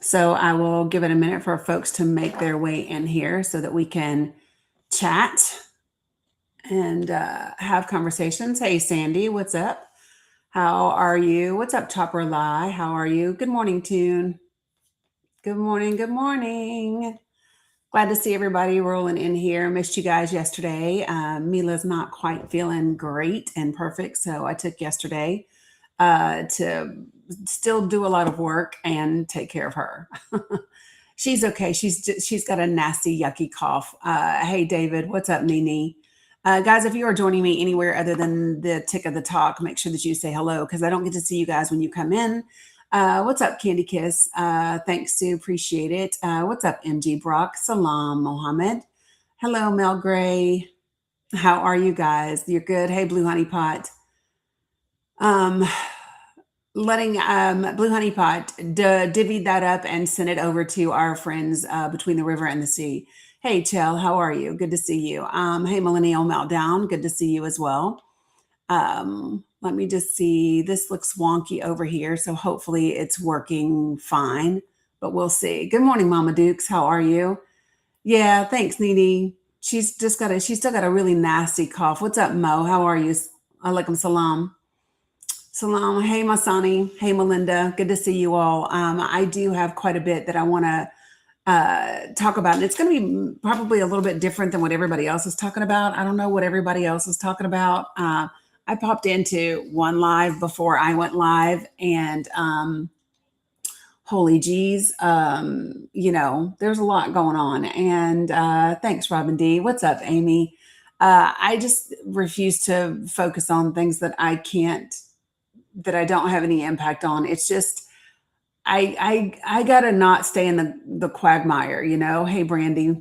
So I will give it a minute for folks to make their way in here so that we can chat and have conversations. Hey, Sandy, what's up? How are you? What's up, Chopper Lie? How are you? Good morning, Tune. Good morning. Good morning. Glad to see everybody rolling in here. Missed you guys yesterday. Mila's not quite feeling great and perfect, so I took yesterday to still do a lot of work and take care of her. She's okay. She's got a nasty, yucky cough. Hey, David, what's up, Nene? Guys, if you are joining me anywhere other than the tick of the talk, make sure that you say hello because I don't get to see you guys when you come in. What's up, Candy Kiss? Thanks, Sue. Appreciate it. What's up, MG Brock? Salam, Mohammed. Hello, Mel Gray. How are you guys? You're good. Hey, Blue Honey Pot. Letting Blue Honey Pot divvy that up and send it over to our friends between the river and the sea. Hey, Chell, how are you? Good to see you. Hey, Millennial Meltdown. Good to see you as well. Let me just see. This looks wonky over here, so hopefully it's working fine, but we'll see. Good morning, Mama Dukes. How are you? Yeah, thanks, Nene. She's still got a really nasty cough. What's up, Mo? How are you? Alaikum salam. Salam. Hey, Masani. Hey, Melinda. Good to see you all. I do have quite a bit that I want to talk about, and it's going to be probably a little bit different than what everybody else is talking about. I don't know what everybody else is talking about. I popped into one live before I went live, and holy geez, there's a lot going on. And thanks, Robin D. What's up, Amy? I just refuse to focus on things that I don't have any impact on. It's just I gotta not stay in the quagmire, you know. Hey, Brandy.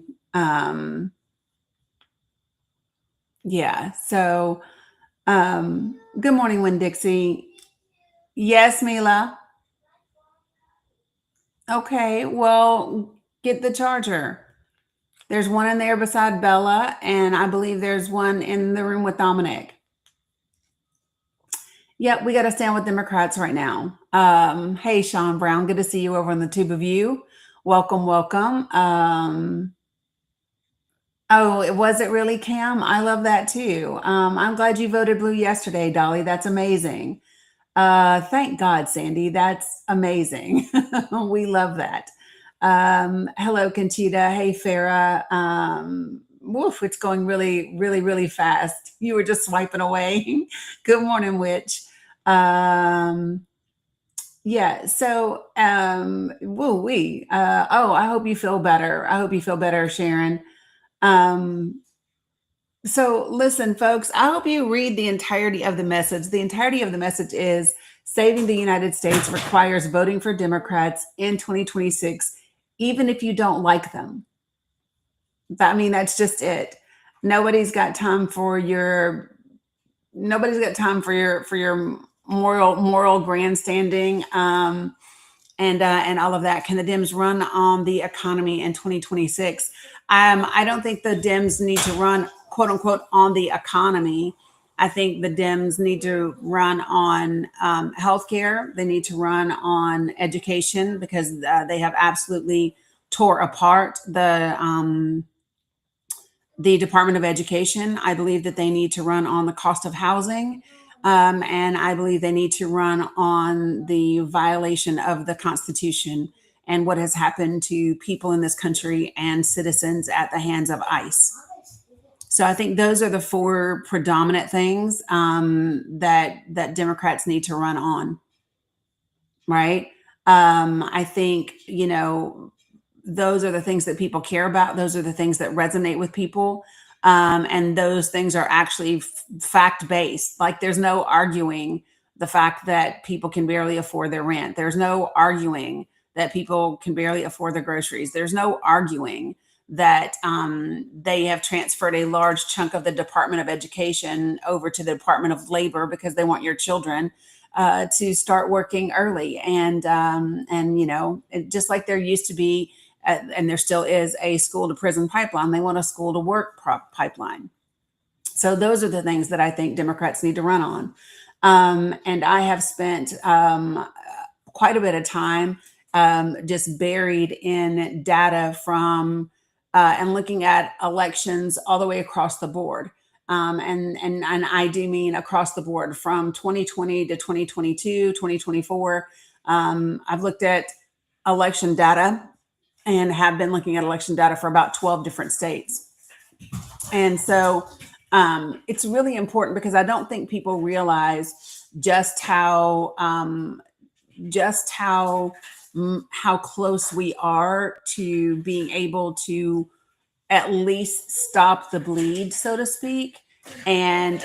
Yeah. So good morning, Win Dixie. Yes, Mila. Okay, well, get the charger. There's one in there beside Bella, and I believe there's one in the room with Dominic. Yep, we got to stand with Democrats right now. Hey, Sean Brown, good to see you over on the Tube of You. Welcome, welcome. Oh, was it really, Cam? I love that too. I'm glad you voted blue yesterday, Dolly. That's amazing. Thank God, Sandy. That's amazing. We love that. Hello, Conchita. Hey, Farah. Woof, it's going really, really, really fast. You were just swiping away. Good morning, Witch. Yeah, so woo wee. I hope you feel better. I hope you feel better, Sharon. So listen, folks, I hope you read the entirety of the message. The entirety of the message is saving the United States requires voting for Democrats in 2026, even if you don't like them. I mean, that's just it. Nobody's got time for your moral grandstanding and all of that. Can the Dems run on the economy in 2026? I don't think the Dems need to run, quote unquote, on the economy. I think the Dems need to run on healthcare. They need to run on education because they have absolutely tore apart the Department of Education. I believe that they need to run on the cost of housing. And I believe they need to run on the violation of the Constitution and what has happened to people in this country and citizens at the hands of ICE. So I think those are the four predominant things that Democrats need to run on, right? I think, those are the things that people care about. Those are the things that resonate with people. And those things are actually fact-based. Like there's no arguing the fact that people can barely afford their rent. There's no arguing that people can barely afford their groceries. There's no arguing that they have transferred a large chunk of the Department of Education over to the Department of Labor because they want your children to start working early. And just like there used to be, and there still is, a school to prison pipeline, they want a school to work pipeline. So those are the things that I think Democrats need to run on. And I have spent quite a bit of time just buried in data from and looking at elections all the way across the board. And I do mean across the board from 2020 to 2022, 2024. I've looked at election data and have been looking at election data for about 12 different states. And so it's really important because I don't think people realize just how how close we are to being able to at least stop the bleed, so to speak, and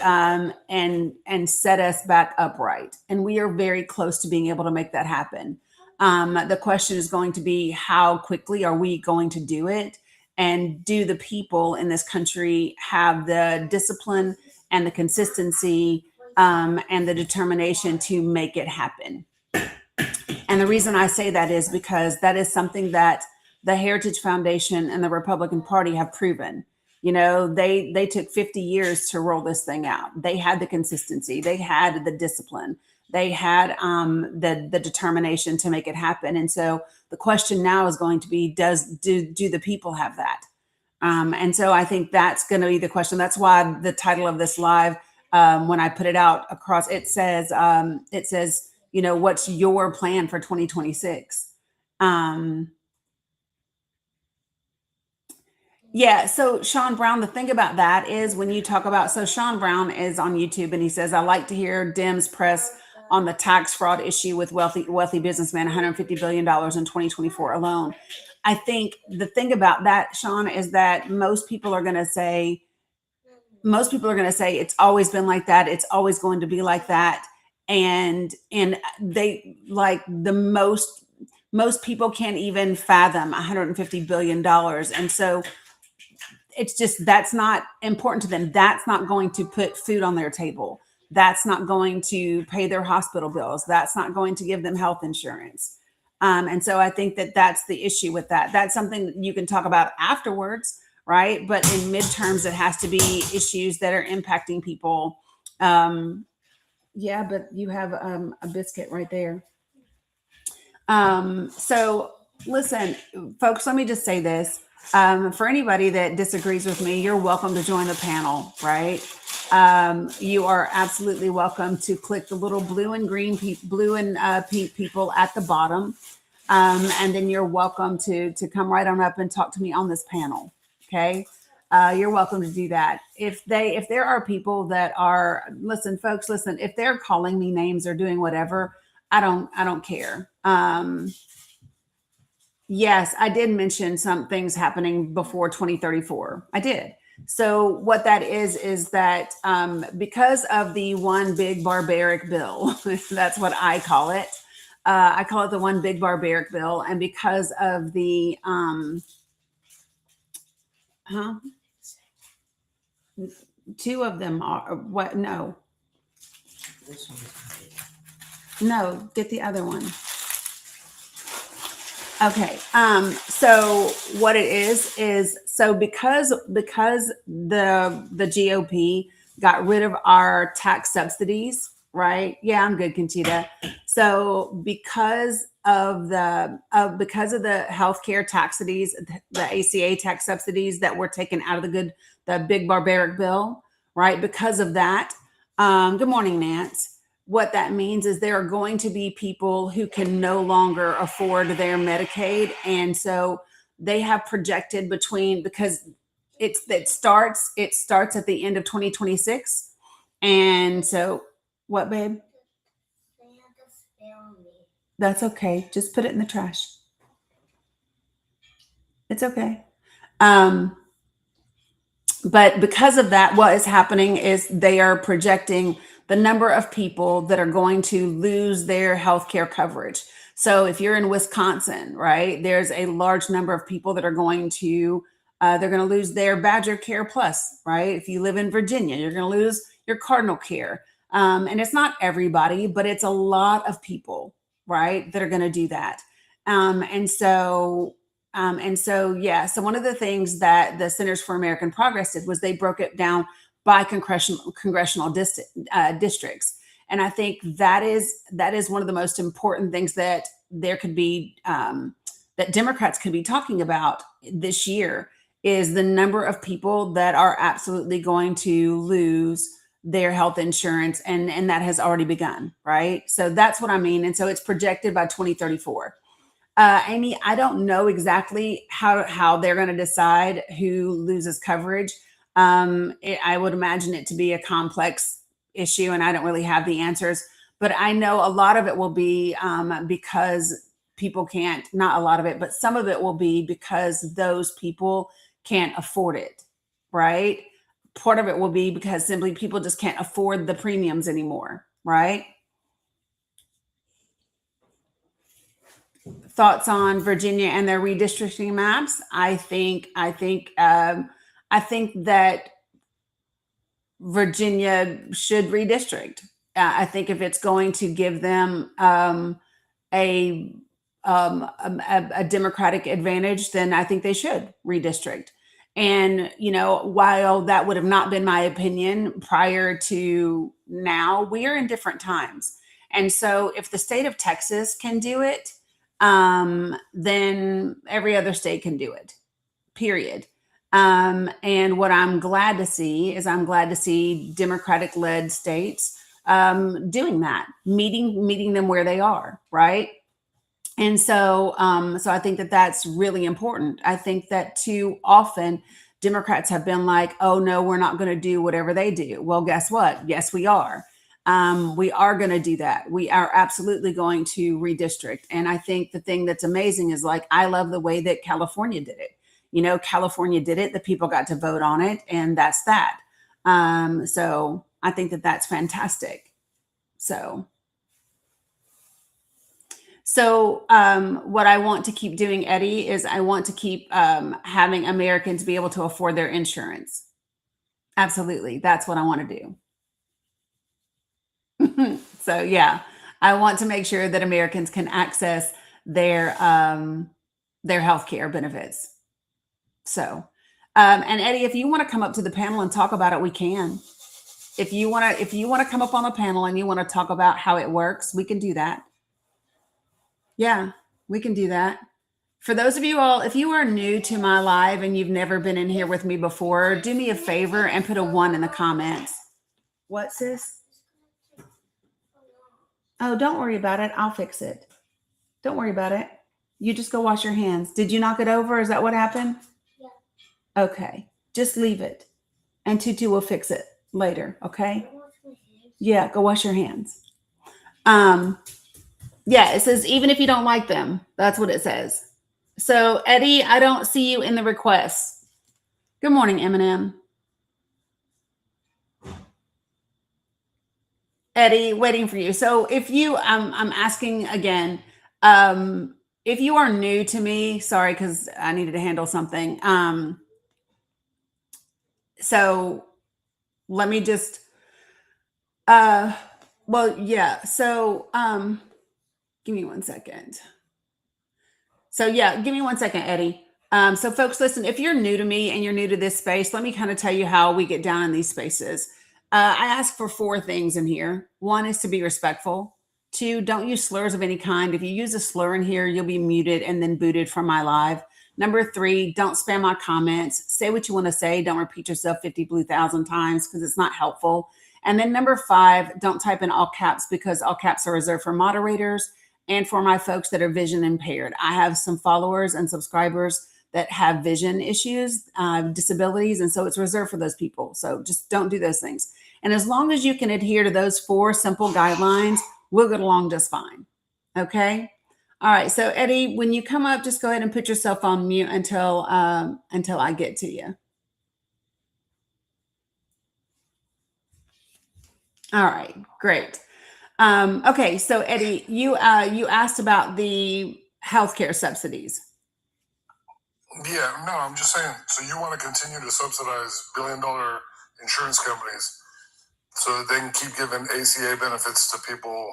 set us back upright. And we are very close to being able to make that happen. The question is going to be, how quickly are we going to do it? And do the people in this country have the discipline and the consistency and the determination to make it happen? And the reason I say that is because that is something that the Heritage Foundation and the Republican Party have proven. You know, they took 50 years to roll this thing out. They had the consistency, they had the discipline, they had the determination to make it happen. And so the question now is going to be, do the people have that? And so I think that's going to be the question. That's why the title of this live, when I put it out across, it says, you know, what's your plan for 2026? Yeah. So Sean Brown, the thing about that is when you talk about, so Sean Brown is on YouTube and he says, I like to hear Dems press on the tax fraud issue with wealthy businessmen, $150 billion in 2024 alone. I think the thing about that, Sean, is that most people are going to say it's always been like that. It's always going to be like that. And they like the most people can't even fathom $150 billion. And so it's just, that's not important to them. That's not going to put food on their table. That's not going to pay their hospital bills. That's not going to give them health insurance. And so I think that that's the issue with that. That's something that you can talk about afterwards, right? But in midterms, it has to be issues that are impacting people. Yeah, but you have a biscuit right there. So listen, folks, let me just say this. For anybody that disagrees with me, you're welcome to join the panel, right? You are absolutely welcome to click the little blue and pink people at the bottom. And then you're welcome to come right on up and talk to me on this panel. Okay. You're welcome to do that. If there are people that are, listen, folks, listen, if they're calling me names or doing whatever, I don't care. Yes, I did mention some things happening before 2034. I did. So what that is that because of the one big barbaric bill, that's what I call it. I call it the one big barbaric bill. And because of the, two of them are what? No, get the other one. Okay. So what it is so because the GOP got rid of our tax subsidies, right? Yeah, I'm good, Conchita. So because of the healthcare tax subsidies, the ACA tax subsidies that were taken out of the big barbaric bill, right? Because of that. Good morning, Nance. What that means is there are going to be people who can no longer afford their Medicaid. And so they have projected because it starts at the end of 2026. And so what, babe? That's okay. Just put it in the trash. It's okay. But because of that, what is happening is they are projecting the number of people that are going to lose their healthcare coverage. So if you're in Wisconsin, right, there's a large number of people that are going to lose their Badger Care Plus, right? If you live in Virginia, you're going to lose your Cardinal Care. And it's not everybody, but it's a lot of people, right, that are going to do that. And so so one of the things that the Centers for American Progress did was they broke it down by congressional districts. And I think that is one of the most important things that there could be that Democrats could be talking about this year is the number of people that are absolutely going to lose their health insurance, and that has already begun, right? So that's what I mean. And so it's projected by 2034. Amy, I don't know exactly how they're going to decide who loses coverage. I would imagine it to be a complex issue, and I don't really have the answers. But I know a lot of it will be because people can't, not a lot of it, but some of it will be because those people can't afford it, right? Part of it will be because simply people just can't afford the premiums anymore, right? Thoughts on Virginia and their redistricting maps? I think that Virginia should redistrict. I think if it's going to give them a, a Democratic advantage, then I think they should redistrict. And, you know, while that would have not been my opinion prior to now, we are in different times. And so if the state of Texas can do it, then every other state can do it, period. And what I'm glad to see is I'm glad to see Democratic led states doing that, meeting them where they are, right? And so, so I think that that's really important. I think that too often Democrats have been like, "Oh no, we're not going to do whatever they do." Well, guess what? Yes, we are. We are going to do that. We are absolutely going to redistrict. And I think the thing that's amazing is like, I love the way that California did it. You know, California did it. The people got to vote on it, and that's that. So I think that that's fantastic. So. So what I want to keep doing, Eddie, is I want to keep having Americans be able to afford their insurance. Absolutely. That's what I want to do. So yeah, I want to make sure that Americans can access their healthcare benefits. So, and Eddie, if you want to come up to the panel and talk about it, we can. If you want to come up on the panel and you want to talk about how it works, we can do that. Yeah, we can do that. For those of you all, if you are new to my live and you've never been in here with me before, do me a favor and put a 1 in the comments. What, sis? Oh, don't worry about it. I'll fix it. Don't worry about it. You just go wash your hands. Did you knock it over? Is that what happened? Yeah. Okay. Just leave it. And Tutu will fix it later. Okay? Yeah, go wash your hands. Yeah, it says, even if you don't like them. That's what it says. So, Eddie, I don't see you in the requests. Good morning, Eminem. Eddie, waiting for you. So if you, I'm asking again, if you are new to me, sorry, because I needed to handle something. So let me just, well, yeah. So, give me 1 second. So yeah, give me 1 second, Eddie. So folks, listen, if you're new to me and you're new to this space, let me kind of tell you how we get down in these spaces. I ask for 4 things in here. 1 is to be respectful. 2, don't use slurs of any kind. If you use a slur in here, you'll be muted and then booted from my live. Number 3, don't spam my comments. Say what you want to say. Don't repeat yourself 50 blue thousand times because it's not helpful. And then number 5, don't type in all caps because all caps are reserved for moderators and for my folks that are vision impaired. I have some followers and subscribers that have vision issues, disabilities, and so it's reserved for those people. So just don't do those things. And as long as you can adhere to those 4 simple guidelines, we'll get along just fine. Okay? All right. So Eddie, when you come up, just go ahead and put yourself on mute until I get to you. All right. Great. Okay. So Eddie, you asked about the healthcare subsidies. Yeah, no, I'm just saying. So you want to continue to subsidize billion-dollar insurance companies so that they can keep giving ACA benefits to people,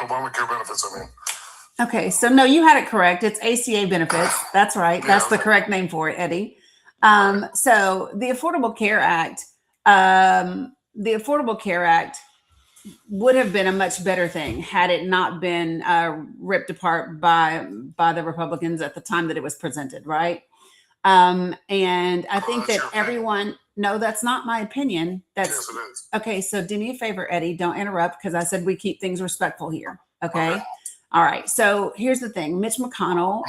Obamacare benefits, I mean. Okay, so no, you had it correct. It's ACA benefits. That's right. That's the correct name for it, Eddie. So the Affordable Care Act, would have been a much better thing had it not been ripped apart by the Republicans at the time that it was presented, right? And I think That's that your opinion. everyone, no, that's not my opinion. Yes, That's it is. okay. So do me a favor, Eddie, don't interrupt because I said we keep things respectful here. Okay. Okay. All right. So here's the thing Mitch McConnell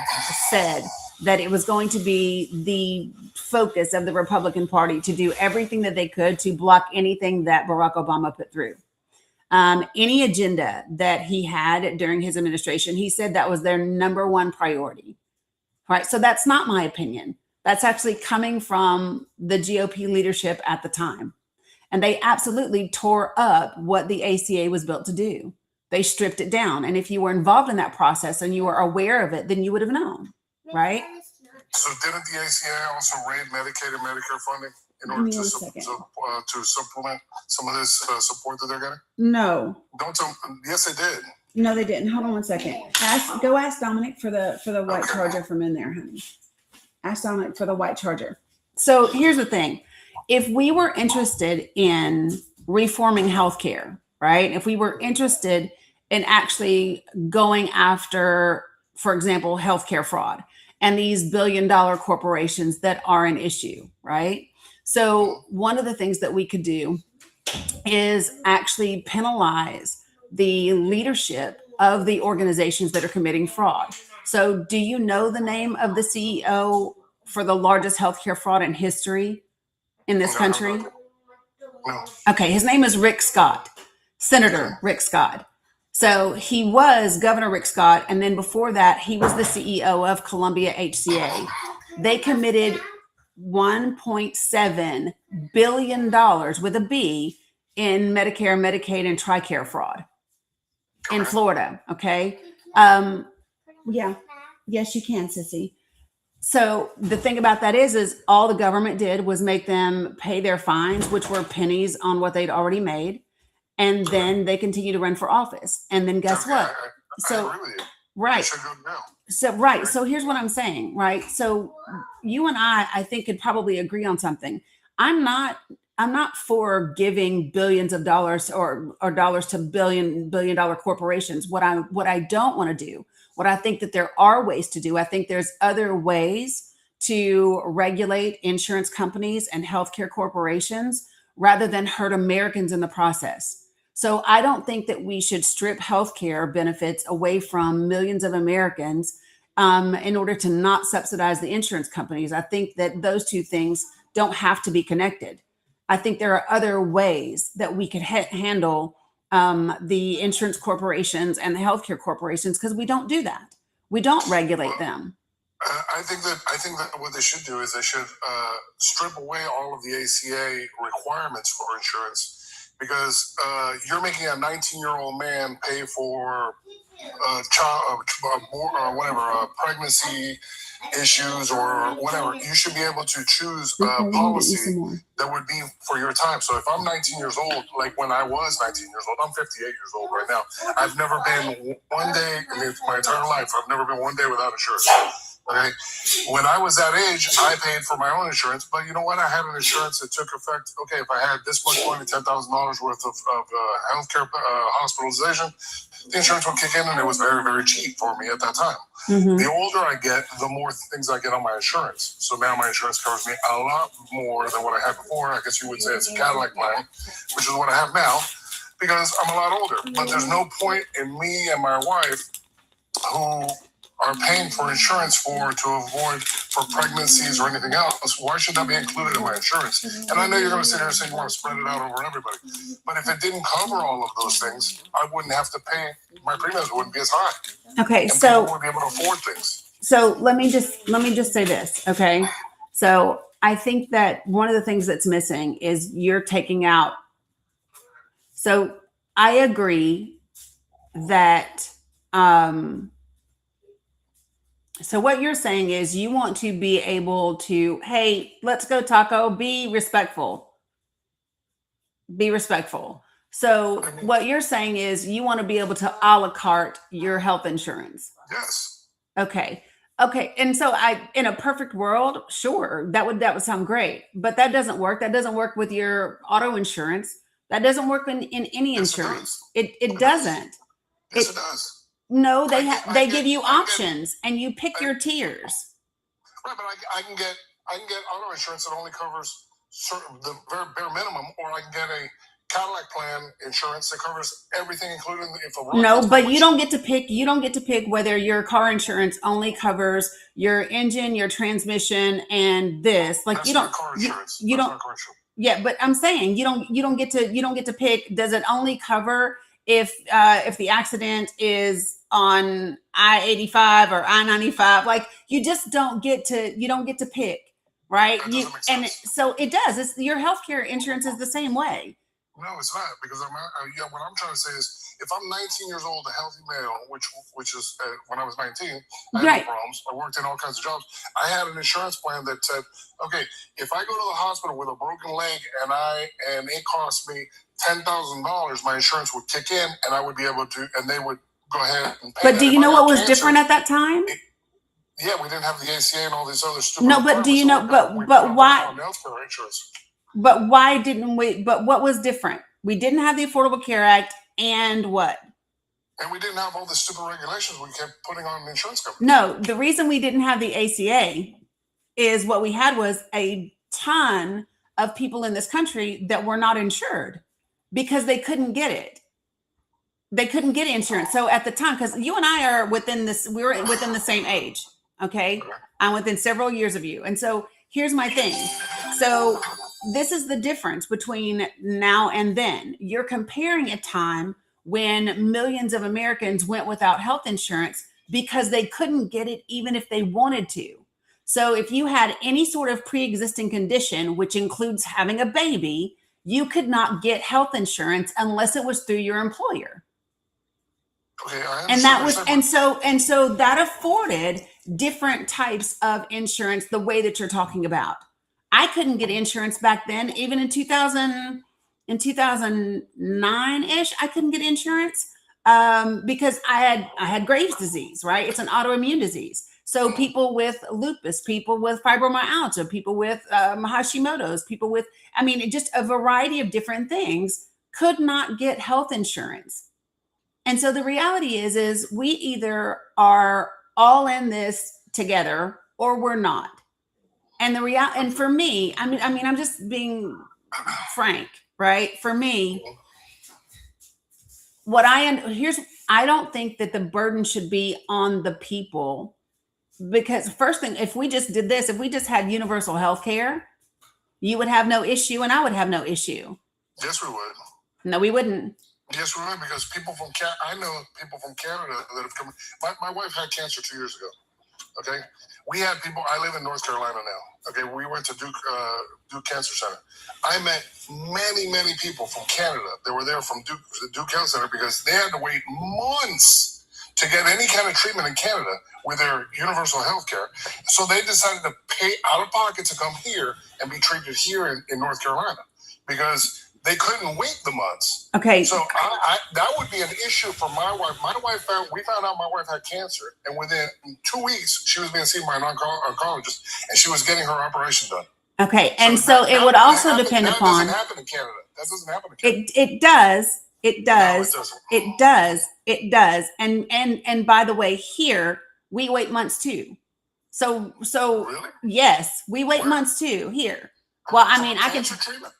said that it was going to be the focus of the Republican Party to do everything that they could to block anything that Barack Obama put through. Any agenda that he had during his administration, he said that was their number one priority. Right. So that's not my opinion. That's actually coming from the GOP leadership at the time. And they absolutely tore up what the ACA was built to do. They stripped it down. And if you were involved in that process and you were aware of it, then you would have known. Right. So didn't the ACA also raid Medicaid and Medicare funding in Give order me to, one second. to supplement some of this support that they're getting? No. Don't tell. Yes, they did. No, they didn't. Hold on one second. Go ask Dominic for the white Okay. charger from in there, honey. Ask Dominic for the white charger. So here's the thing. If we were interested in reforming healthcare, right? If we were interested in actually going after, for example, healthcare fraud and these billion-dollar corporations that are an issue, right? So one of the things that we could do is actually penalize the leadership of the organizations that are committing fraud. So do you know the name of the CEO for the largest healthcare fraud in history in this country? No. Okay, his name is Rick Scott, Senator Rick Scott. So he was Governor Rick Scott, and then before that, he was the CEO of Columbia HCA. They committed $1.7 billion with a B in Medicare, Medicaid, and TRICARE fraud in Florida. Okay. Yeah. Yes, you can, sissy. So the thing about that is all the government did was make them pay their fines, which were pennies on what they'd already made. And then they continue to run for office. And then guess what? I agree with you. Right. Should go now. So, right. So here's what I'm saying, right? So you and I think could probably agree on something. I'm not for giving billions of dollars or dollars to billion dollar corporations. What I don't want to do, what I think that there are ways to do, I think there's other ways to regulate insurance companies and healthcare corporations rather than hurt Americans in the process. So I don't think that we should strip healthcare benefits away from millions of Americans in order to not subsidize the insurance companies. I think that those two things don't have to be connected. I think there are other ways that we could handle the insurance corporations and the healthcare corporations because we don't do that. We don't regulate them. I think that what they should do is they should strip away all of the ACA requirements for insurance because you're making a 19-year-old man pay for pregnancy issues or whatever. You should be able to choose a policy that would be for your time. So if I'm 19 years old, like when I was 19 years old, I'm 58 years old right now. I've never been one day in my entire life. I've never been one day without insurance. Okay. When I was that age, I paid for my own insurance, but you know what? I had an insurance that took effect. Okay, if I had this much money, $10,000 worth of healthcare hospitalization, the insurance would kick in, and it was very, very cheap for me at that time. Mm-hmm. The older I get, the more things I get on my insurance. So now my insurance covers me a lot more than what I had before. I guess you would say it's a Cadillac plan, which is what I have now, because I'm a lot older. But there's no point in me and my wife who are paying for insurance to avoid for pregnancies or anything else. Why should that be included in my insurance? And I know you're going to sit here and say you want to spread it out over everybody, but if it didn't cover all of those things, I wouldn't have to pay. My premiums wouldn't be as high. Okay, and so people would be able to afford things. So let me just say this, okay? So I think that one of the things that's missing is you're taking out. So I agree that. So what you're saying is you want to be able to, hey, let's go taco, be respectful. Be respectful. So what you're saying is you want to be able to a la carte your health insurance. Yes. Okay. And so in a perfect world, sure, that would sound great, but that doesn't work. That doesn't work with your auto insurance That doesn't work in any Yes, insurance. It doesn't. Yes, it does. No, they give you options and you pick your tiers. Right, but I can get auto insurance that only covers the very bare minimum, or I can get a Cadillac plan insurance that covers everything, including if a no, but you don't get to pick. You don't get to pick whether your car insurance only covers your engine, your transmission, and this. Like, that's you don't. not car insurance. You that's don't. Not car insurance. Yeah, but I'm saying you don't get to pick. Does it only cover if the accident is on I-85 or I-95? Like, you just don't get to pick, right? And so it does. It's your healthcare insurance is the same way. No, it's not, because what I'm trying to say is, if I'm 19 years old, a healthy male, which is when I was 19, I had no problems. I worked in all kinds of jobs. I had an insurance plan that said, okay, if I go to the hospital with a broken leg and it cost me $10,000, my insurance would kick in, and I would be able to, and they would go ahead and pay. But do you know what was different at that time? Yeah, we didn't have the ACA and all these other stupid. No, but do you know? But why? Healthcare insurance. But why didn't we? But what was different? We didn't have the Affordable Care Act, and what? And we didn't have all the stupid regulations we kept putting on insurance companies. No, the reason we didn't have the ACA is what we had was a ton of people in this country that were not insured because they couldn't get it. They couldn't get insurance. So at the time, because you and I are within this, we were within the same age. Okay. I'm within several years of you. And so here's my thing. So this is the difference between now and then. You're comparing a time when millions of Americans went without health insurance because they couldn't get it even if they wanted to. So if you had any sort of pre-existing condition, which includes having a baby, you could not get health insurance unless it was through your employer. Okay, and that was and so that afforded different types of insurance the way that you're talking about. I couldn't get insurance back then, even in 2009-ish. I couldn't get insurance because I had Graves' disease, right? It's an autoimmune disease. So people with lupus, people with fibromyalgia, people with Hashimoto's, people with, just a variety of different things could not get health insurance. And so the reality is we either are all in this together or we're not. And and for me, I'm just being frank, right? For me, I don't think that the burden should be on the people, because first thing, if we just did this, if we just had universal health care, you would have no issue and I would have no issue. Yes, we would. No, we wouldn't. Yes, we would, because I know people from Canada that have come. My wife had cancer 2 years ago. Okay, we had people. I live in North Carolina now. Okay, we went to Duke Cancer Center. I met many people from Canada that were there from Duke Health Center because they had to wait months to get any kind of treatment in Canada with their universal health care. So they decided to pay out of pocket to come here and be treated here in North Carolina because they couldn't wait the months. Okay. So that would be an issue for my wife. We found out my wife had cancer, and within 2 weeks, she was being seen by an oncologist, and she was getting her operation done. Okay, and so it would also depend upon. That doesn't happen in Canada. That doesn't happen in Canada. It does. It does. No, it doesn't. It does. It does. And by the way, here we wait months too. So Really? Yes, we wait months too here. Well, I can. Treatment.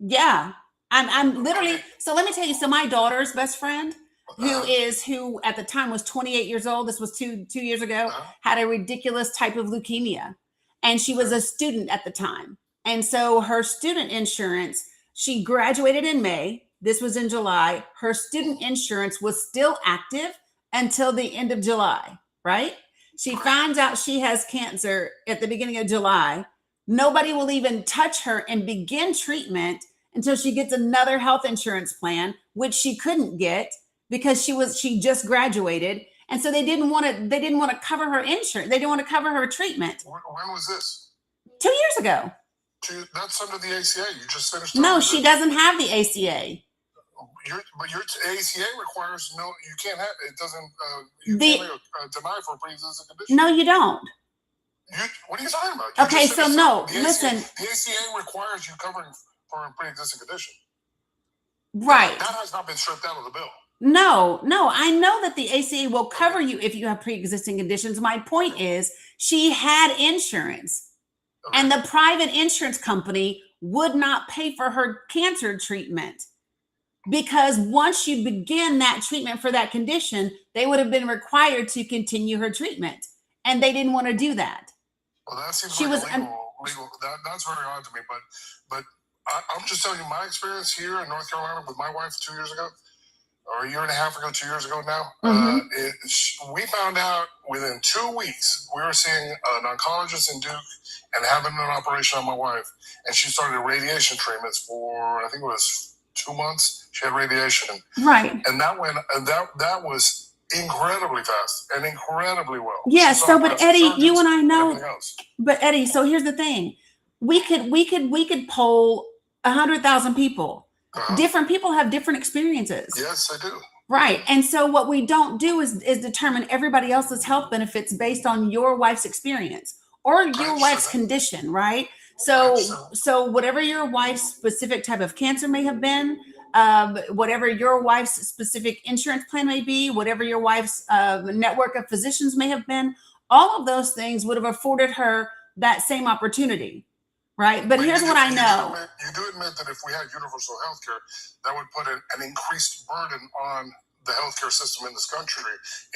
Yeah, I'm literally. So let me tell you. So my daughter's best friend, who at the time was 28 years old. This was two years ago. Had a ridiculous type of leukemia, and she was a student at the time. And so her student insurance. She graduated in May. This was in July. Her student insurance was still active until the end of July. Right? She finds out she has cancer at the beginning of July. Nobody will even touch her and begin treatment until she gets another health insurance plan, which she couldn't get because she just graduated. And so they didn't want to cover her insurance. They didn't want to cover her treatment. When was this? 2 years ago. That's under the ACA. You just finished. No, she doesn't have the ACA. But your ACA requires you can't have it. Doesn't can't deny for a pre-existing condition. No, you don't. What are you talking about? Okay, so no, listen. The ACA requires you covering for a pre-existing condition. Right. That has not been stripped out of the bill. No, I know that the ACA will cover you if you have pre-existing conditions. My point is she had insurance, and the private insurance company would not pay for her cancer treatment, because once you begin that treatment for that condition, they would have been required to continue her treatment, and they didn't want to do that. Well, that seems like legal. That's very odd to me, but I'm just telling you my experience here in North Carolina with my wife 2 years ago, or a year and a half ago, 2 years ago now. We found out within 2 weeks we were seeing an oncologist in Duke and having an operation on my wife, and she started radiation treatments for, I think it was 2 months. She had radiation, right, and that was incredibly fast and incredibly well. Yes. So, but Eddie, you and I know. But Eddie, so here's the thing: we could poll 100,000 people. Different people have different experiences. Yes, I do. Right. And so what we don't do is determine everybody else's health benefits based on your wife's experience or your wife's condition, right? So whatever your wife's specific type of cancer may have been, whatever your wife's specific insurance plan may be, whatever your wife's network of physicians may have been, all of those things would have afforded her that same opportunity. Right. But here's what I know. You do admit that if we had universal health care, that would put an increased burden on the healthcare system in this country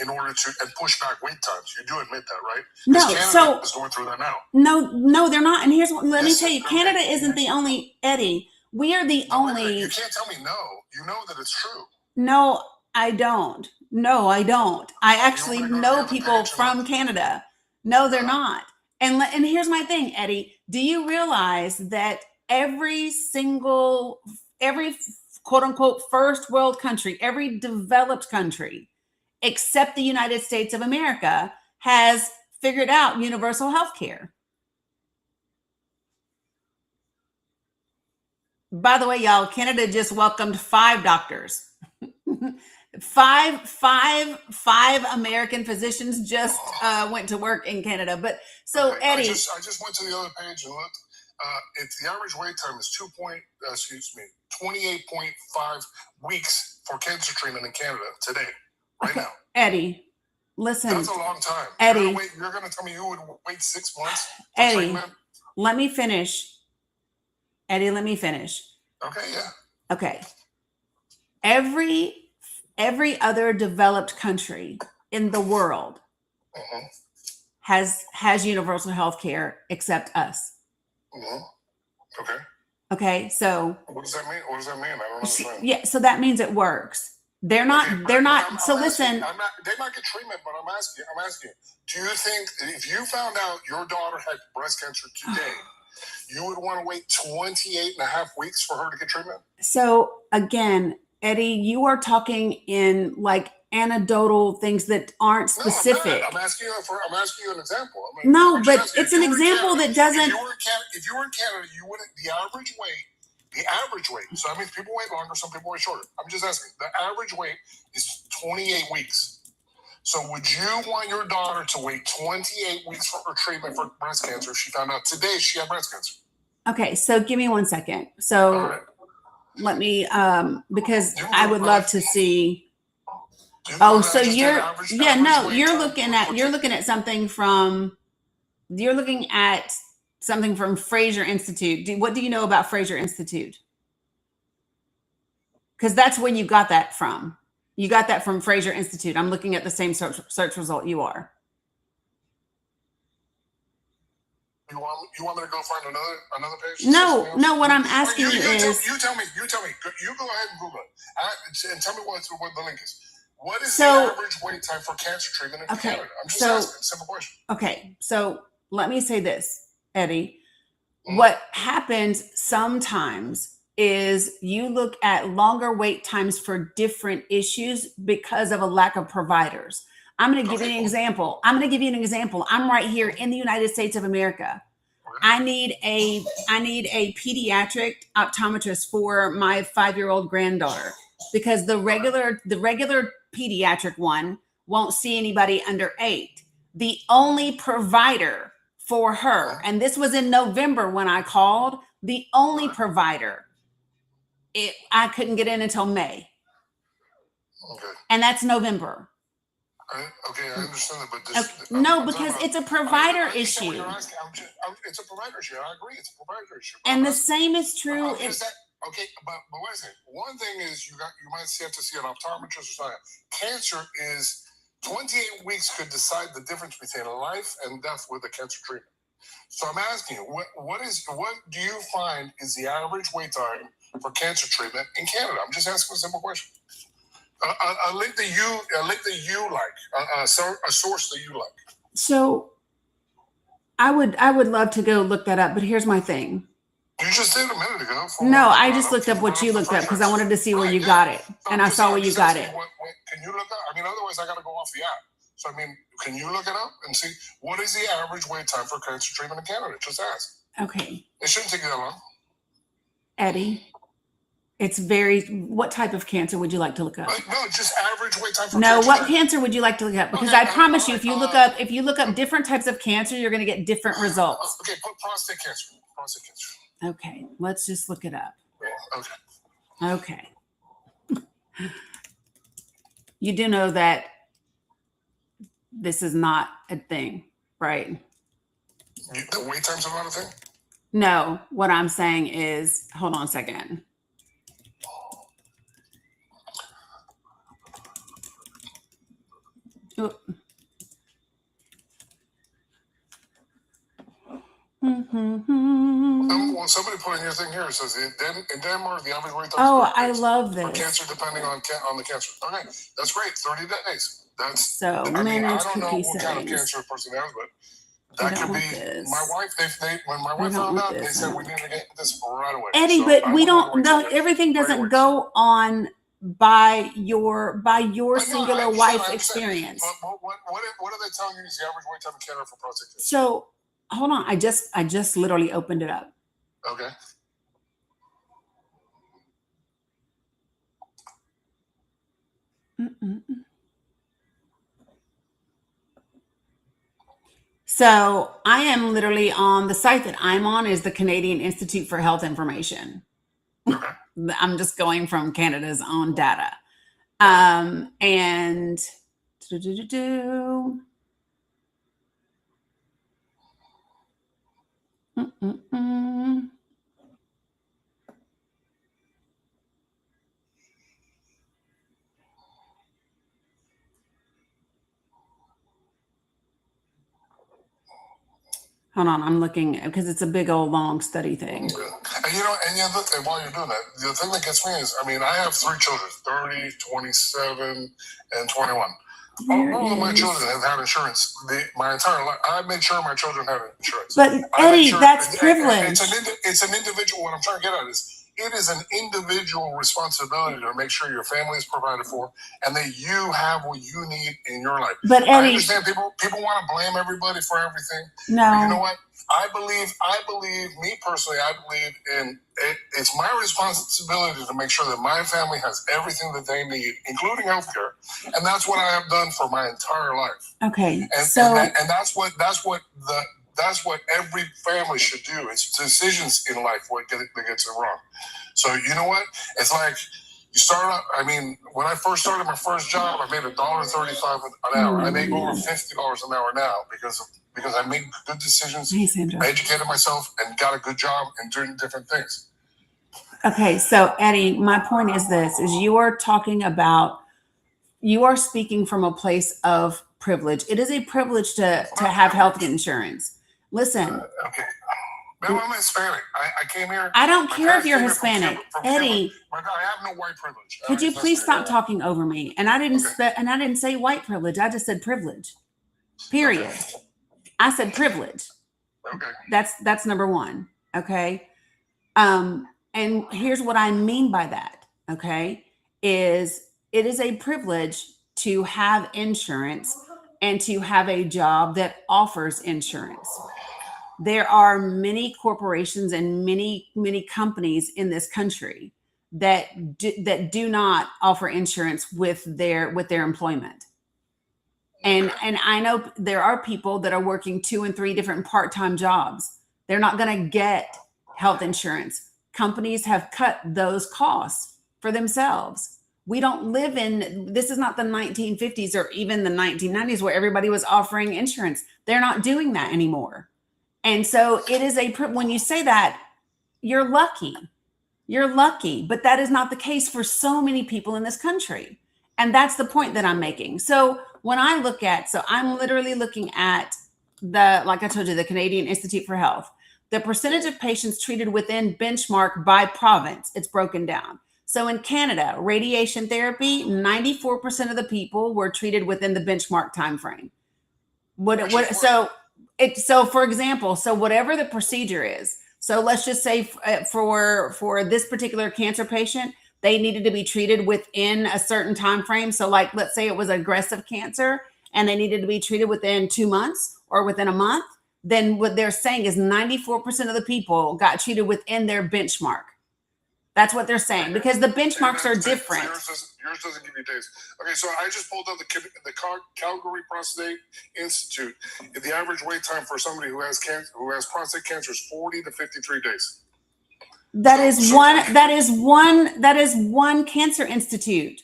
in order to push back wait times. You do admit that, right? No, Canada is going through that now. No, they're not. And here's what, let me tell you, Canada isn't the only, Eddie. We are the only. You can't tell me no. You know that it's true. No, I don't. I actually know people from Canada. No, they're not. And here's my thing, Eddie. Do you realize that every quote unquote first world country, every developed country, except the United States of America, has figured out universal health care? By the way, y'all, Canada just welcomed 5 doctors. Five American physicians just went to work in Canada. But so, okay, Eddie, I just went to the other page and looked. It's the average wait time is 28.5 weeks for cancer treatment in Canada today, right now. Eddie, listen. That's a long time. Eddie, you're going to tell me you would wait 6 months for Eddie, treatment? Let me finish. Eddie, let me finish. Okay, yeah. Okay. Every other developed country in the world has universal health care except us. Okay. So what does that mean? I don't understand. Yeah. So that means it works. They're not. So listen. They might get treatment, but I'm asking. Do you think if you found out your daughter had breast cancer today, you would want to wait 28 and a half weeks for her to get treatment? So again, Eddie, you are talking in like anecdotal things that aren't specific. No, I'm asking you an example. But it's an example that doesn't. If you were in Canada, you wouldn't. The average wait. So that means people wait longer, some people wait shorter. I'm just asking. The average wait is 28 weeks. So would you want your daughter to wait 28 weeks for her treatment for breast cancer if she found out today she had breast cancer? Okay, so give me 1 second. So let me, because I would love to see. So you're looking at something from Fraser Institute. What do you know about Fraser Institute? Because that's where you got that from. You got that from Fraser Institute. I'm looking at the same search result you are. You want me to go find another page? No. What I'm asking is, you tell me. You go ahead and Google it and tell me what the link is. What is the average wait time for cancer treatment in Canada? I'm just asking a simple question. Okay, so let me say this, Eddie. What happens sometimes is you look at longer wait times for different issues because of a lack of providers. I'm going to give you an example. I'm right here in the United States of America. I need a pediatric optometrist for my 5-year-old granddaughter because the regular pediatric one won't see anybody under 8. The only provider for her, and this was in November when I called, the only provider I couldn't get in until May. Okay. And that's November. Okay, I understand that, but this, Okay. No, because it's a provider issue. It's a provider issue. I agree, it's a provider issue. And the same is true. Okay, but wait a second. One thing is you might have to see an optometrist or something. Cancer is 28 weeks could decide the difference between life and death with a cancer treatment. So I'm asking you, what do you find is the average wait time for cancer treatment in Canada? I'm just asking a simple question. A link that you like, a source that you like. So I would love to go look that up, but here's my thing. You just did a minute ago. No, I just looked up what you looked up because I wanted to see where you got it, and I saw where you got it. Can you look up? I mean, otherwise I got to go off the app. So I mean, can you look it up and see what is the average wait time for cancer treatment in Canada? Just ask. Okay. It shouldn't take you that long. Eddie, what type of cancer would you like to look up? No, just average wait time for No, cancer what treatment. cancer would you like to look up? Because I promise you, if you look up different types of cancer, you're going to get different results. Okay, put prostate cancer. Prostate cancer. Okay, let's just look it up. Okay. You do know that this is not a thing, right? The wait time's not a thing? No, what I'm saying is, hold on a second. Well, somebody put in your thing here. It says in Denmark, the average wait time. Oh, I love this. For cancer, depending on the cancer. Okay, that's great. 30 days. That's so. I mean, I don't know what kind of cancer a person has, but that could be. This. My wife. When my wife found out, they said we need to get this right away. Eddie, so but we don't. No, everything doesn't go on by your singular wife's experience. But what are they telling you is the average wait time in Canada for prostate cancer? So hold on, I just literally opened it up. Okay. So I am literally on the site that I'm on is the Canadian Institute for Health Information. Okay. I'm just going from Canada's own data. And hold on, I'm looking because it's a big old long study thing. And while you're doing that, the thing that gets me is, I mean, I have 3 children, 30, 27, and 21. All of my children have had insurance my entire life. I made sure my children had insurance. But Eddie, that's privilege. It's an individual. What I'm trying to get at is, it is an individual responsibility to make sure your family is provided for and that you have what you need in your life. But Eddie, I understand people want to blame everybody for everything. No. But you know what? I believe, me personally, I believe in it. It's my responsibility to make sure that my family has everything that they need, including healthcare. And that's what I have done for my entire life. Okay. And that's what every family should do. It's decisions in life that gets it wrong. So you know what? It's like you start out. I mean, when I first started my first job, I made $1.35 an hour. I make over $50 an hour now because I made good decisions, I educated myself, and got a good job in doing different things. Okay, so Eddie, my point is this: is you are speaking from a place of privilege. It is a privilege to have health insurance. Listen. Okay. No, I'm Hispanic. I came here. I don't care if you're Hispanic, Eddie. I have no white privilege. Could you please stop talking over me? And I didn't say white privilege. I just said privilege. Period. Okay. I said privilege. Okay. That's number one. Okay. And here's what I mean by that. Okay, it is a privilege to have insurance and to have a job that offers insurance. There are many corporations and many companies in this country that do not offer insurance with their employment. And I know there are people that are working 2 and 3 different part-time jobs. They're not going to get health insurance. companies have cut those costs for themselves. We don't live in, this is not the 1950s or even the 1990s where everybody was offering insurance. They're not doing that anymore. And so it is when you say that, you're lucky. You're lucky, but that is not the case for so many people in this country. And that's the point that I'm making. So when I look at, so I'm literally looking at like I told you, the Canadian Institute for Health, the percentage of patients treated within benchmark by province, it's broken down. So in Canada, radiation therapy, 94% of the people were treated within the benchmark timeframe. So for example, so whatever the procedure is, so let's just say for this particular cancer patient, they needed to be treated within a certain time frame. So like, let's say it was aggressive cancer and they needed to be treated within 2 months or within a month. Then what they're saying is 94% of the people got treated within their benchmark. That's what they're saying, because the benchmarks are different. Yours doesn't give you days. Okay, so I just pulled up the Calgary Prostate Institute. The average wait time for somebody who has prostate cancer is 40 to 53 days. That is one cancer institute.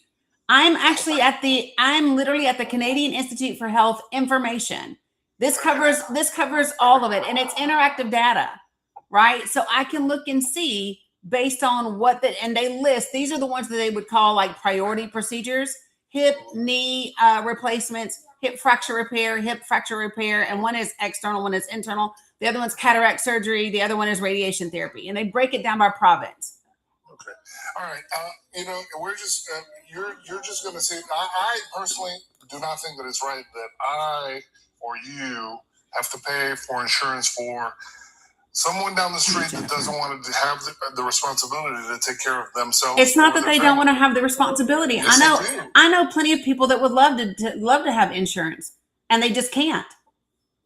I'm literally at the Canadian Institute for Health information. This covers all of it, and it's interactive data, right? So I can look and see based on and they list, these are the ones that they would call like priority procedures: hip, knee replacements, hip fracture repair, and one is external, one is internal. The other one's cataract surgery. The other one is radiation therapy, and they break it down by province. Okay, all right. We're just you're just going to say. I personally do not think that it's right that I or you have to pay for insurance for someone down the street that doesn't want to have the responsibility to take care of themselves. It's not that they don't want to have the responsibility. Yes, I know plenty of people that would love to have insurance, and they just can't,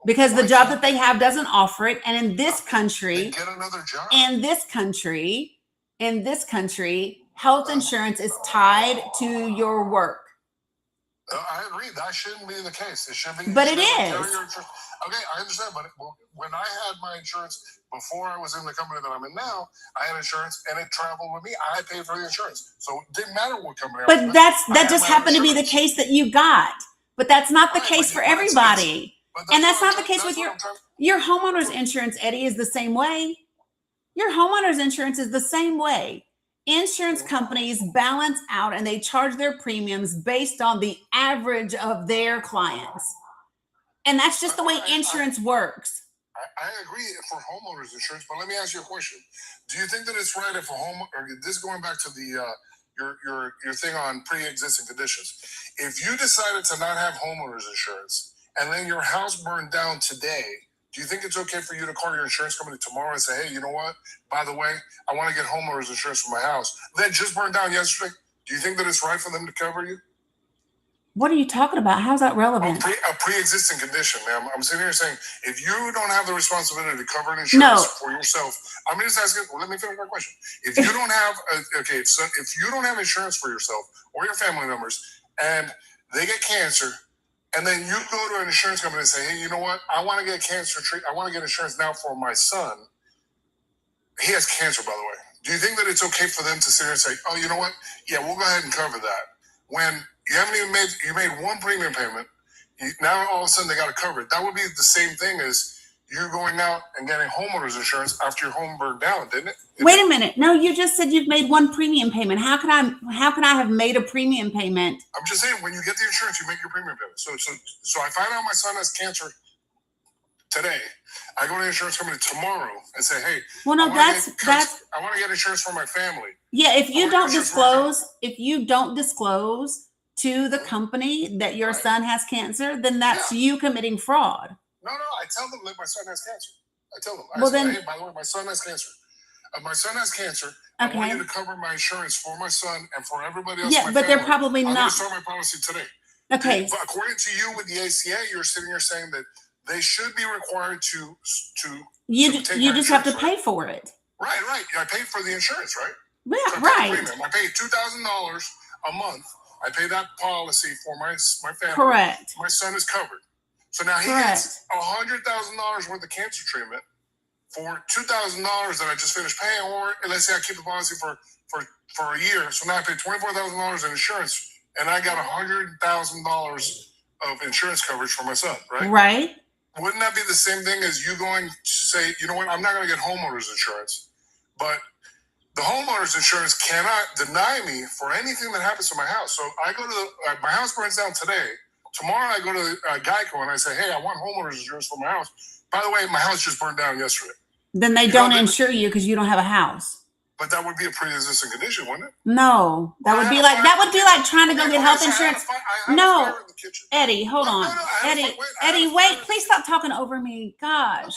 because the job that they have doesn't offer it. And in this country, get another job. In this country, health insurance is tied to your work. I agree. That shouldn't be the case. It should be. But it is. Okay, I understand. But when I had my insurance before I was in the company that I'm in now, I had insurance and it traveled with me. I paid for the insurance, so it didn't matter what company. But that just happened to be the case that you got. But that's not the case for everybody. And that's not the case with your homeowner's insurance, Eddie, is the same way. Your homeowner's insurance is the same way. Insurance companies balance out and they charge their premiums based on the average of their clients. And that's just the way insurance works. I agree for homeowners insurance, but let me ask you a question. Do you think that it's right if this going back to the your thing on pre-existing conditions, if you decided to not have homeowners insurance and then your house burned down today, do you think it's okay for you to call your insurance company tomorrow and say, hey, you know what? By the way, I want to get homeowners insurance for my house that just burned down yesterday. Do you think that it's right for them to cover you? What are you talking about? How's that relevant? A pre-existing condition, ma'am. I'm sitting here saying, if you don't have the responsibility to cover an insurance for yourself, I'm just asking. Well, let me finish my question. If you don't have, if you don't have insurance for yourself or your family members, and they get cancer, and then you go to an insurance company and say, hey, you know what? I want to get cancer treatment. I want to get insurance now for my son. He has cancer, by the way. Do you think that it's okay for them to sit here and say, oh, you know what? Yeah, we'll go ahead and cover that. When you haven't even made one premium payment, now all of a sudden they got to cover it. That would be the same thing as you going out and getting homeowners insurance after your home burned down, didn't it? Wait a minute. No, you just said you've made one premium payment. How can I have made a premium payment? I'm just saying, when you get the insurance, you make your premium payment. So I find out my son has cancer today. I go to the insurance company tomorrow and say, hey, well, no, I want to get insurance for my family. Yeah, if you don't disclose to the company that your son has cancer, then that's you committing fraud. No, I tell them that my son has cancer. I tell them. Hey, by the way, my son has cancer. My son has cancer. Okay. I want you to cover my insurance for my son and for everybody else. Yeah, but they're probably not. I'm going to start my policy today. Okay. But according to you with the ACA, you're sitting here saying that they should be required to you just have to pay for it. Right. I paid for the insurance, right? Yeah, so right. I paid $2,000 a month. I pay that policy for my family. Correct. My son is covered. So now he gets $100,000 worth of cancer treatment. for $2,000 that I just finished paying, or let's say I keep the policy for a year, so now I pay $24,000 in insurance, and I got $100,000 of insurance coverage for my son, right? Right. Wouldn't that be the same thing as you going to say, you know what, I'm not going to get homeowners insurance, but the homeowners insurance cannot deny me for anything that happens to my house. So I go to my house burns down today. Tomorrow I go to Geico and I say, hey, I want homeowners insurance for my house. By the way, my house just burned down yesterday. Then they don't insure you because you don't have a house. But that would be a pre-existing condition, wouldn't it? No, that would be like trying to go get health insurance. No, Eddie, hold on. Eddie, wait, please stop talking over me. Gosh,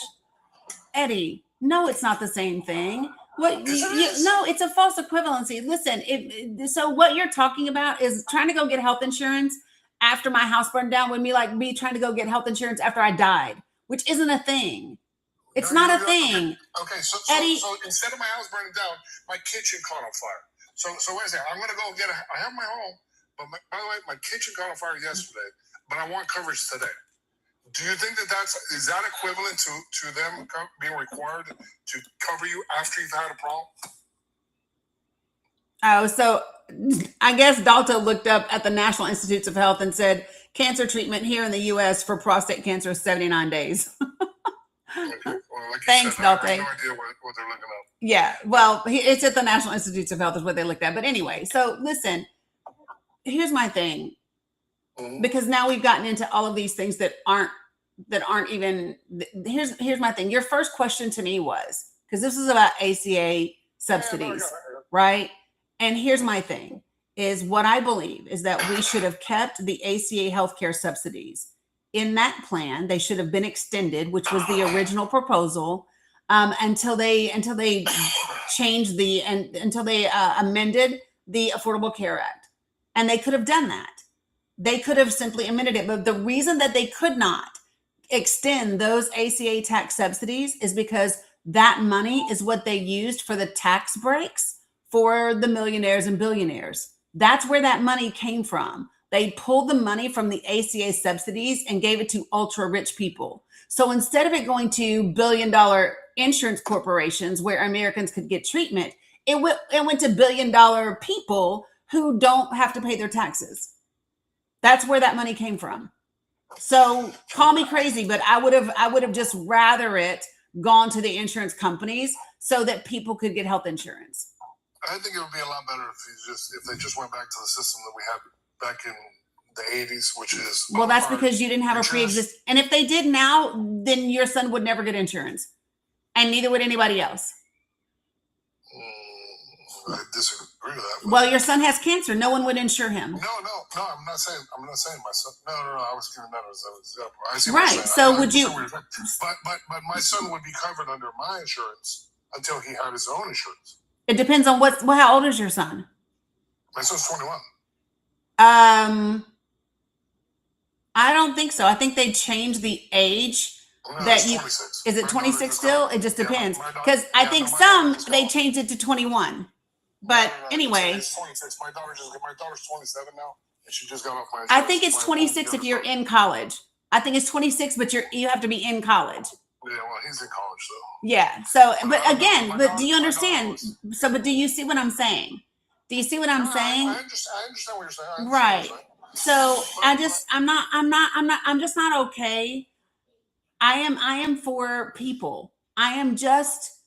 Eddie, no, it's not the same thing. What? No, it's a false equivalency. Listen, so what you're talking about is trying to go get health insurance after my house burned down would be like me trying to go get health insurance after I died, which isn't a thing. It's not a thing. Okay, so Eddie, so instead of my house burning down, my kitchen caught on fire. So wait a second. I'm gonna go I have my home, but by the way, my kitchen caught on fire yesterday. But I want coverage today. Do you think is that equivalent to them being required to cover you after you've had a problem? Oh, so I guess Dalto looked up at the National Institutes of Health and said cancer treatment here in the U.S. for prostate cancer is 79 days. Okay. Well, like Thanks, said, I Dalte. have no idea what they're looking up. Yeah, well, it's at the National Institutes of Health is what they looked at. But anyway, so listen, here's my thing, because now we've gotten into all of these things that aren't even. Here's my thing. Your first question to me was, because this is about ACA subsidies, right? And here's my thing: is what I believe is that we should have kept the ACA healthcare subsidies in that plan. They should have been extended, which was the original proposal, until they changed until they amended the Affordable Care Act. And they could have done that. They could have simply amended it. But the reason that they could not extend those ACA tax subsidies is because that money is what they used for the tax breaks for the millionaires and billionaires. That's where that money came from. They pulled the money from the ACA subsidies and gave it to ultra rich people. So instead of it going to billion-dollar insurance corporations where Americans could get treatment, it went to billion-dollar people who don't have to pay their taxes. That's where that money came from. So call me crazy, but I would have just rather it gone to the insurance companies so that people could get health insurance. I think it would be a lot better if they just went back to the system that we had back in the 80s, which is... Well, that's because you didn't have a pre-existing... And if they did now, then your son would never get insurance. And neither would anybody else. I disagree with that. Well, your son has cancer. No one would insure him. No, I'm not saying my son... No, I was giving that as an example. I see right, so would you... But my son would be covered under my insurance until he had his own insurance. It depends on how old is your son? My son's 21. I don't think so. I think they changed the age that you. 26. Is it 26 still? It just depends. Because I think some they changed it to 21. But anyway, it's 26. My daughter's 27 now, and she just got off my insurance. I think it's 26 if you're in college. I think it's 26, but you have to be in college. Yeah, well, he's in college, though. Yeah. So, but again, do you understand? But do you see what I'm saying? Do you see what I'm saying? I understand what you're saying. Right. So I'm just not okay. I am for people. I am just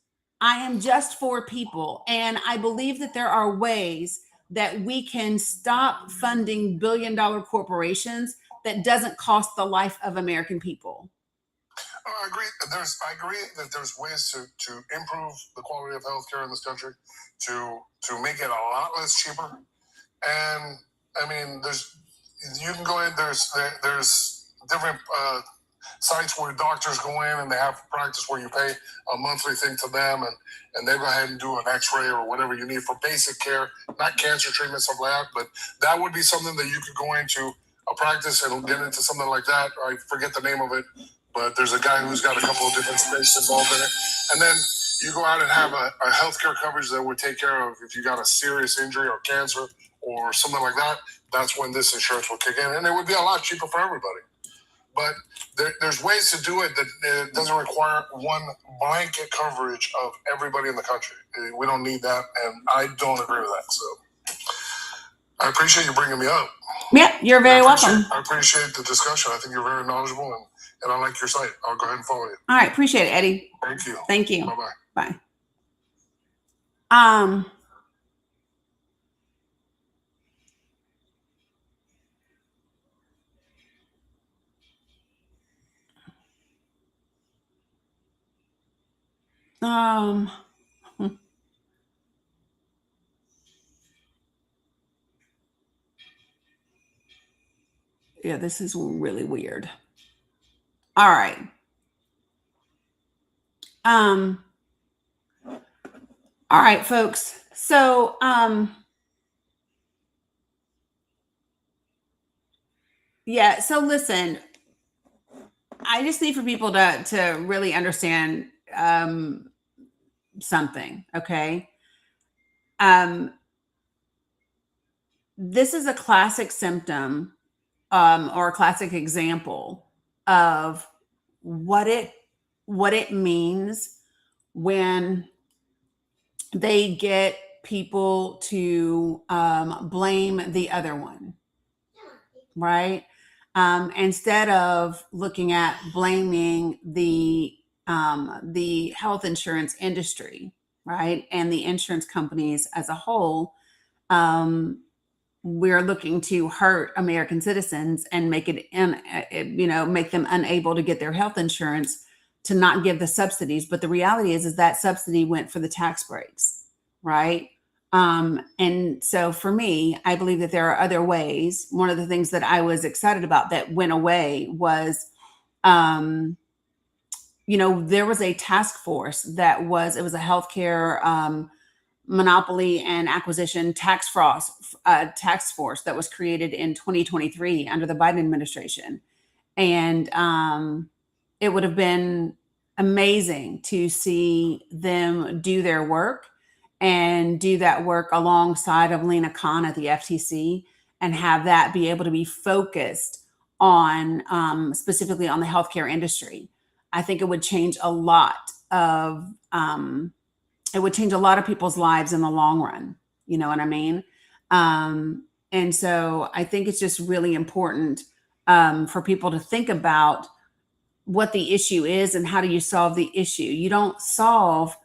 for people. And I believe that there are ways that we can stop funding billion-dollar corporations that doesn't cost the life of American people. I agree. I agree that there's ways to improve the quality of healthcare in this country, to make it a lot less cheaper. And I mean, you can go in. There's different sites where doctors go in and they have practice where you pay a monthly thing to them, and they go ahead and do an X-ray or whatever you need for basic care, not cancer treatment, stuff like that. But that would be something that you could go into a practice and get into something like that. I forget the name of it, but there's a guy who's got a couple of different states involved in it. And then you go out and have a healthcare coverage that would take care of if you got a serious injury or cancer or something like that. That's when this insurance will kick in, and it would be a lot cheaper for everybody. but there's ways to do it that it doesn't require one blanket coverage of everybody in the country. We don't need that, and I don't agree with that. So I appreciate you bringing me up. Yeah, you're very welcome. I appreciate the discussion. I think you're very knowledgeable, and I like your site. I'll go ahead and follow you. All right, appreciate it, Eddie. Thank you. Thank you. Bye-bye. Bye. Yeah, this is really weird. All right. All right, folks. So, yeah, so listen, I just need for people to really understand something, okay? This is a classic symptom or a classic example of what it means when they get people to blame the other one, right? Instead of looking at blaming the health insurance industry, right, and the insurance companies as a whole, we're looking to hurt American citizens and make it, make them unable to get their health insurance, to not give the subsidies. But the reality is that subsidy went for the tax breaks, right? And so for me, I believe that there are other ways. One of the things that I was excited about that went away was, there was a task force it was a healthcare monopoly and acquisition tax force that was created in 2023 under the Biden administration. And it would have been amazing to see them do their work and do that work alongside of Lena Khan at the FTC, and have that be able to be focused on specifically on the healthcare industry. I think it would change a lot of people's lives in the long run. You know what I mean? And so I think it's just really important for people to think about what the issue is and how do you solve the issue. You don't solve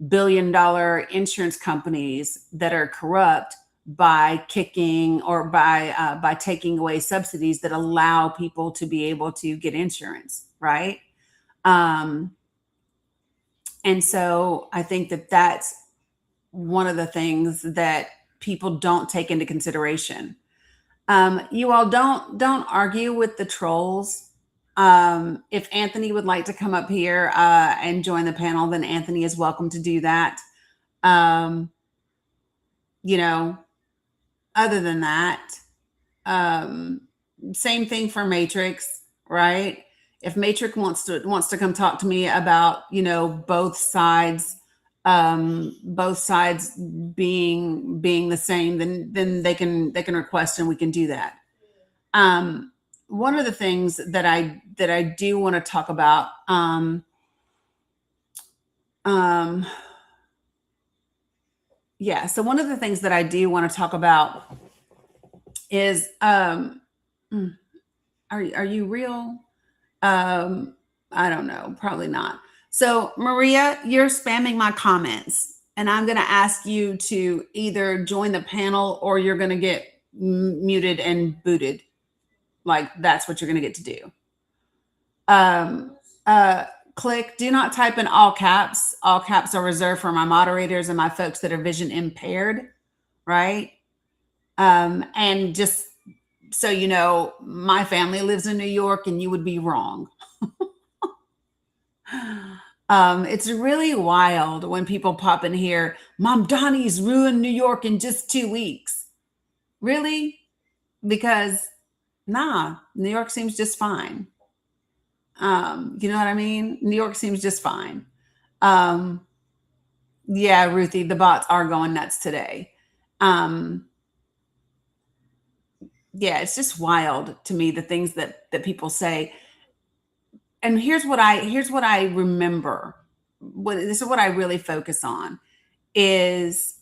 billion-dollar insurance companies that are corrupt by kicking or by taking away subsidies that allow people to be able to get insurance, right? And so I think that that's one of the things that people don't take into consideration. You all don't argue with the trolls. If Anthony would like to come up here and join the panel, then Anthony is welcome to do that. Other than that, same thing for Matrix, right? If Matrix wants to come talk to me about, both sides being the same, then they can request and we can do that. One of the things that I do want to talk about, so one of the things that I do want to talk about is, are you real? I don't know, probably not. So Maria, you're spamming my comments, and I'm going to ask you to either join the panel or you're going to get muted and booted. Like, that's what you're going to get to do. Click, do not type in all caps. All caps are reserved for my moderators and my folks that are vision impaired, right? And just so you know, my family lives in New York and you would be wrong. It's really wild when people pop in here, Mom Dani's ruined New York in just 2 weeks. Really? Because New York seems just fine. You know what I mean? New York seems just fine. Yeah, Ruthie, the bots are going nuts today. Yeah, it's just wild to me, the things that people say. and here's what I remember. This is what I really focus on is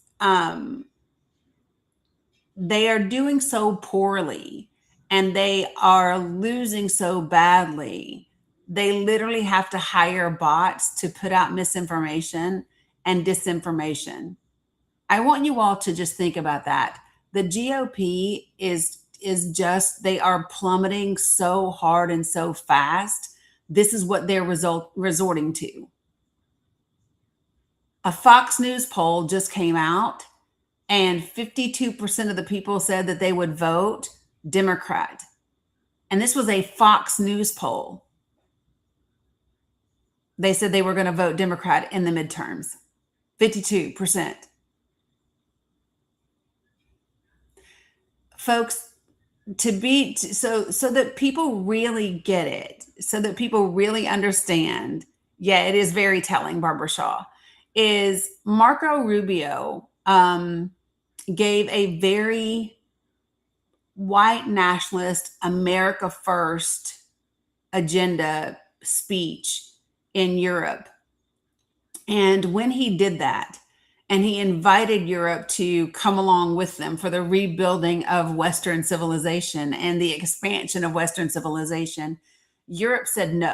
they are doing so poorly and they are losing so badly. They literally have to hire bots to put out misinformation and disinformation. I want you all to just think about that. The GOP is just, they are plummeting so hard and so fast. This is what they're resorting to. A Fox News poll just came out, and 52% of the people said that they would vote Democrat. And this was a Fox News poll. They said they were going to vote Democrat in the midterms. 52%. Folks, so that people really get it, so that people really understand. Yeah, it is very telling, Barbara Shaw, is Marco Rubio gave a very white nationalist, America first agenda speech in Europe. And when he did that, and he invited Europe to come along with them for the rebuilding of Western civilization and the expansion of Western civilization, Europe said no.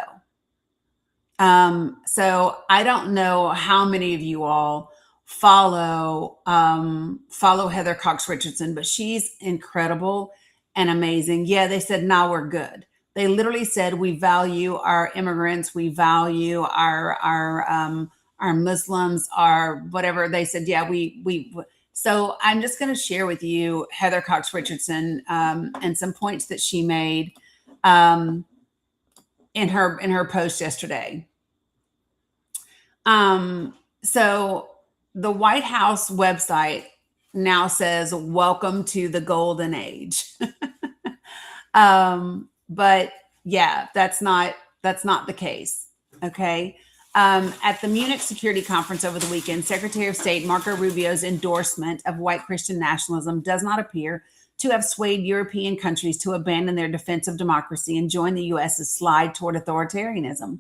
So I don't know how many of you all follow Heather Cox Richardson, but she's incredible and amazing. Yeah, they said, "No, we're good." They literally said, "We value our immigrants, we value our Muslims, our whatever." They said, "Yeah, we." So I'm just going to share with you Heather Cox Richardson and some points that she made in her post yesterday. So the White House website now says, "Welcome to the golden age." But yeah, that's not the case. Okay. At the Munich Security Conference over the weekend, Secretary of State Marco Rubio's endorsement of white Christian nationalism does not appear to have swayed European countries to abandon their defense of democracy and join the U.S.'s slide toward authoritarianism.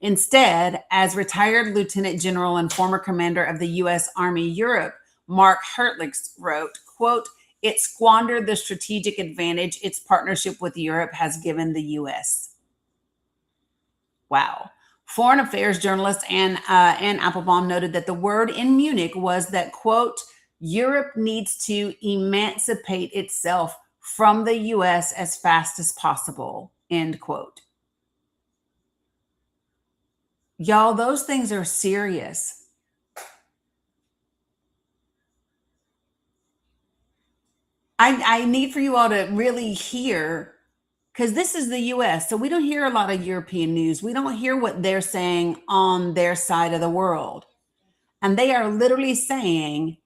Instead, as retired Lieutenant General and former commander of the U.S. Army Europe, Mark Hertlich wrote, quote, "It squandered the strategic advantage its partnership with Europe has given the U.S." Wow. Foreign affairs journalist Ann Applebaum noted that the word in Munich was that, quote, "Europe needs to emancipate itself from the U.S. as fast as possible," end quote. Y'all, those things are serious. I need for you all to really hear, because this is the US. So we don't hear a lot of European news. We don't hear what they're saying on their side of the world. And they are literally saying,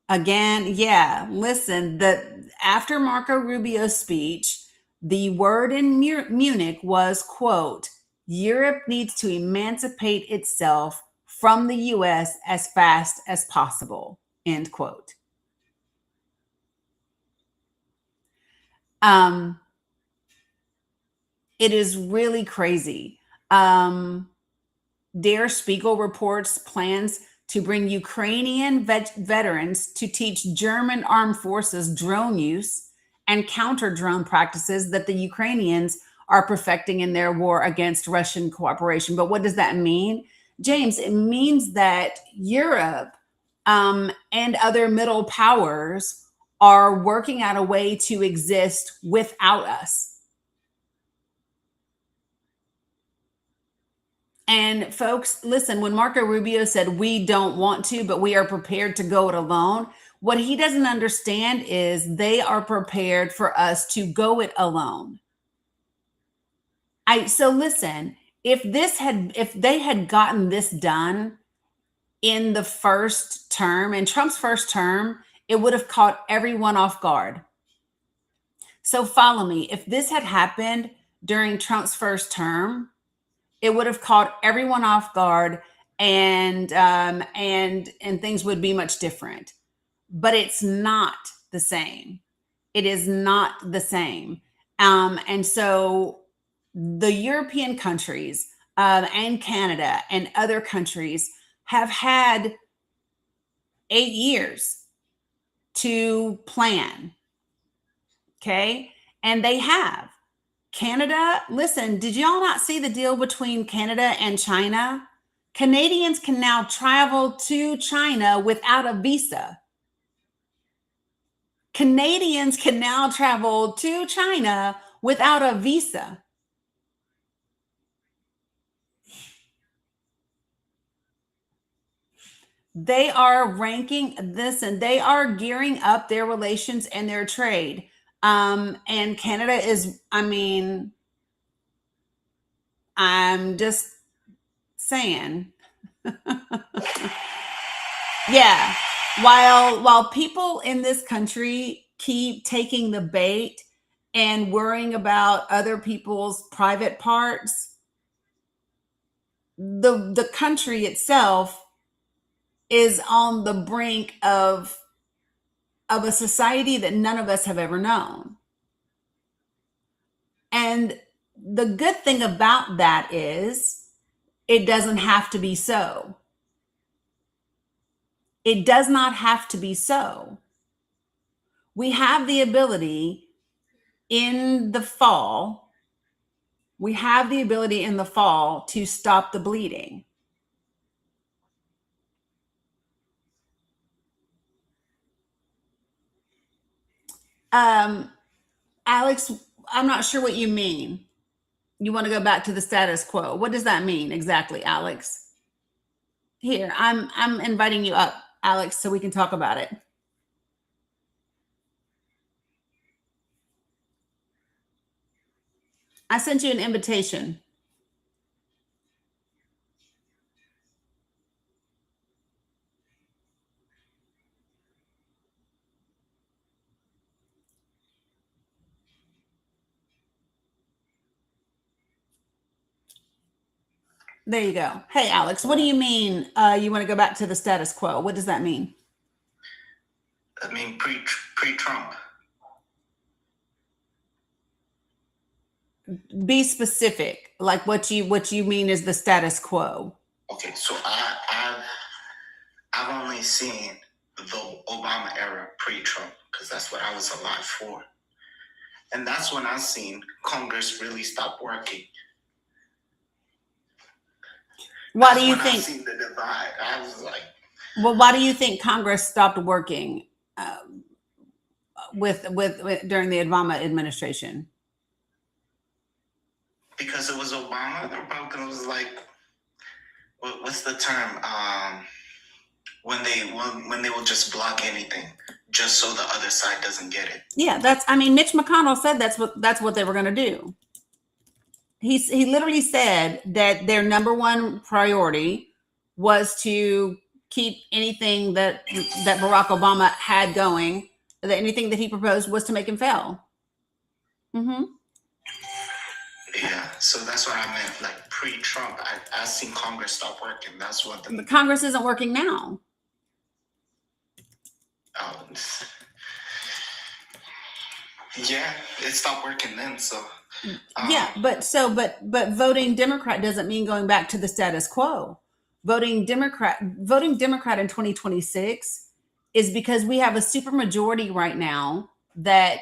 again, yeah, listen, that after Marco Rubio's speech, the word in Munich was, quote, "Europe needs to emancipate itself from the US as fast as possible," end quote. It is really crazy. Der Spiegel reports plans to bring Ukrainian veterans to teach German armed forces drone use and counter drone practices that the Ukrainians are perfecting in their war against Russian cooperation. But what does that mean, James? It means that Europe and other middle powers are working out a way to exist without us. And folks, listen, when Marco Rubio said we don't want to, but we are prepared to go it alone, what he doesn't understand is they are prepared for us to go it alone. So listen, if they had gotten this done in the first term, in Trump's first term, it would have caught everyone off guard. So follow me. If this had happened during Trump's first term, it would have caught everyone off guard, and things would be much different. But it's not the same. It is not the same. And so the European countries and Canada and other countries have had 8 years to plan. Okay. And they have. Canada, listen, did y'all not see the deal between Canada and China? Canadians can now travel to China without a visa. Canadians can now travel to China without a visa. They are ranking this and they are gearing up their relations and their trade. And Canada is, I mean, I'm just saying. Yeah. While people in this country keep taking the bait and worrying about other people's private parts, the country itself is on the brink of a society that none of us have ever known. And the good thing about that is it doesn't have to be so. It does not have to be so. We have the ability in the fall, to stop the bleeding. Alex, I'm not sure what you mean. You want to go back to the status quo. What does that mean exactly, Alex? Here, I'm inviting you up, Alex, so we can talk about it. I sent you an invitation. There you go. Hey, Alex, what do you mean you want to go back to the status quo? What does that mean? I mean, pre-Trump. Be specific, like what you mean is the status quo. Okay, so I've only seen the Obama era pre-Trump because that's what I was alive for, and that's when I seen Congress really stop working. Why do you think? I seen the divide. I was like, well, why do you think Congress stopped working with during the Obama administration? Because it was Obama. The Republican was like, what's the term? When they will just block anything just so the other side doesn't get it. Yeah, Mitch McConnell said that's what they were going to do. He literally said that their number one priority was to keep anything that Barack Obama had going, that anything that he proposed was to make him fail. Mm-hmm. Yeah, so that's what I meant. Like pre-Trump, I seen Congress stop working. That's what the Congress isn't working now. Yeah, it stopped working then. So yeah, but voting Democrat doesn't mean going back to the status quo. Voting Democrat in 2026 is because we have a supermajority right now that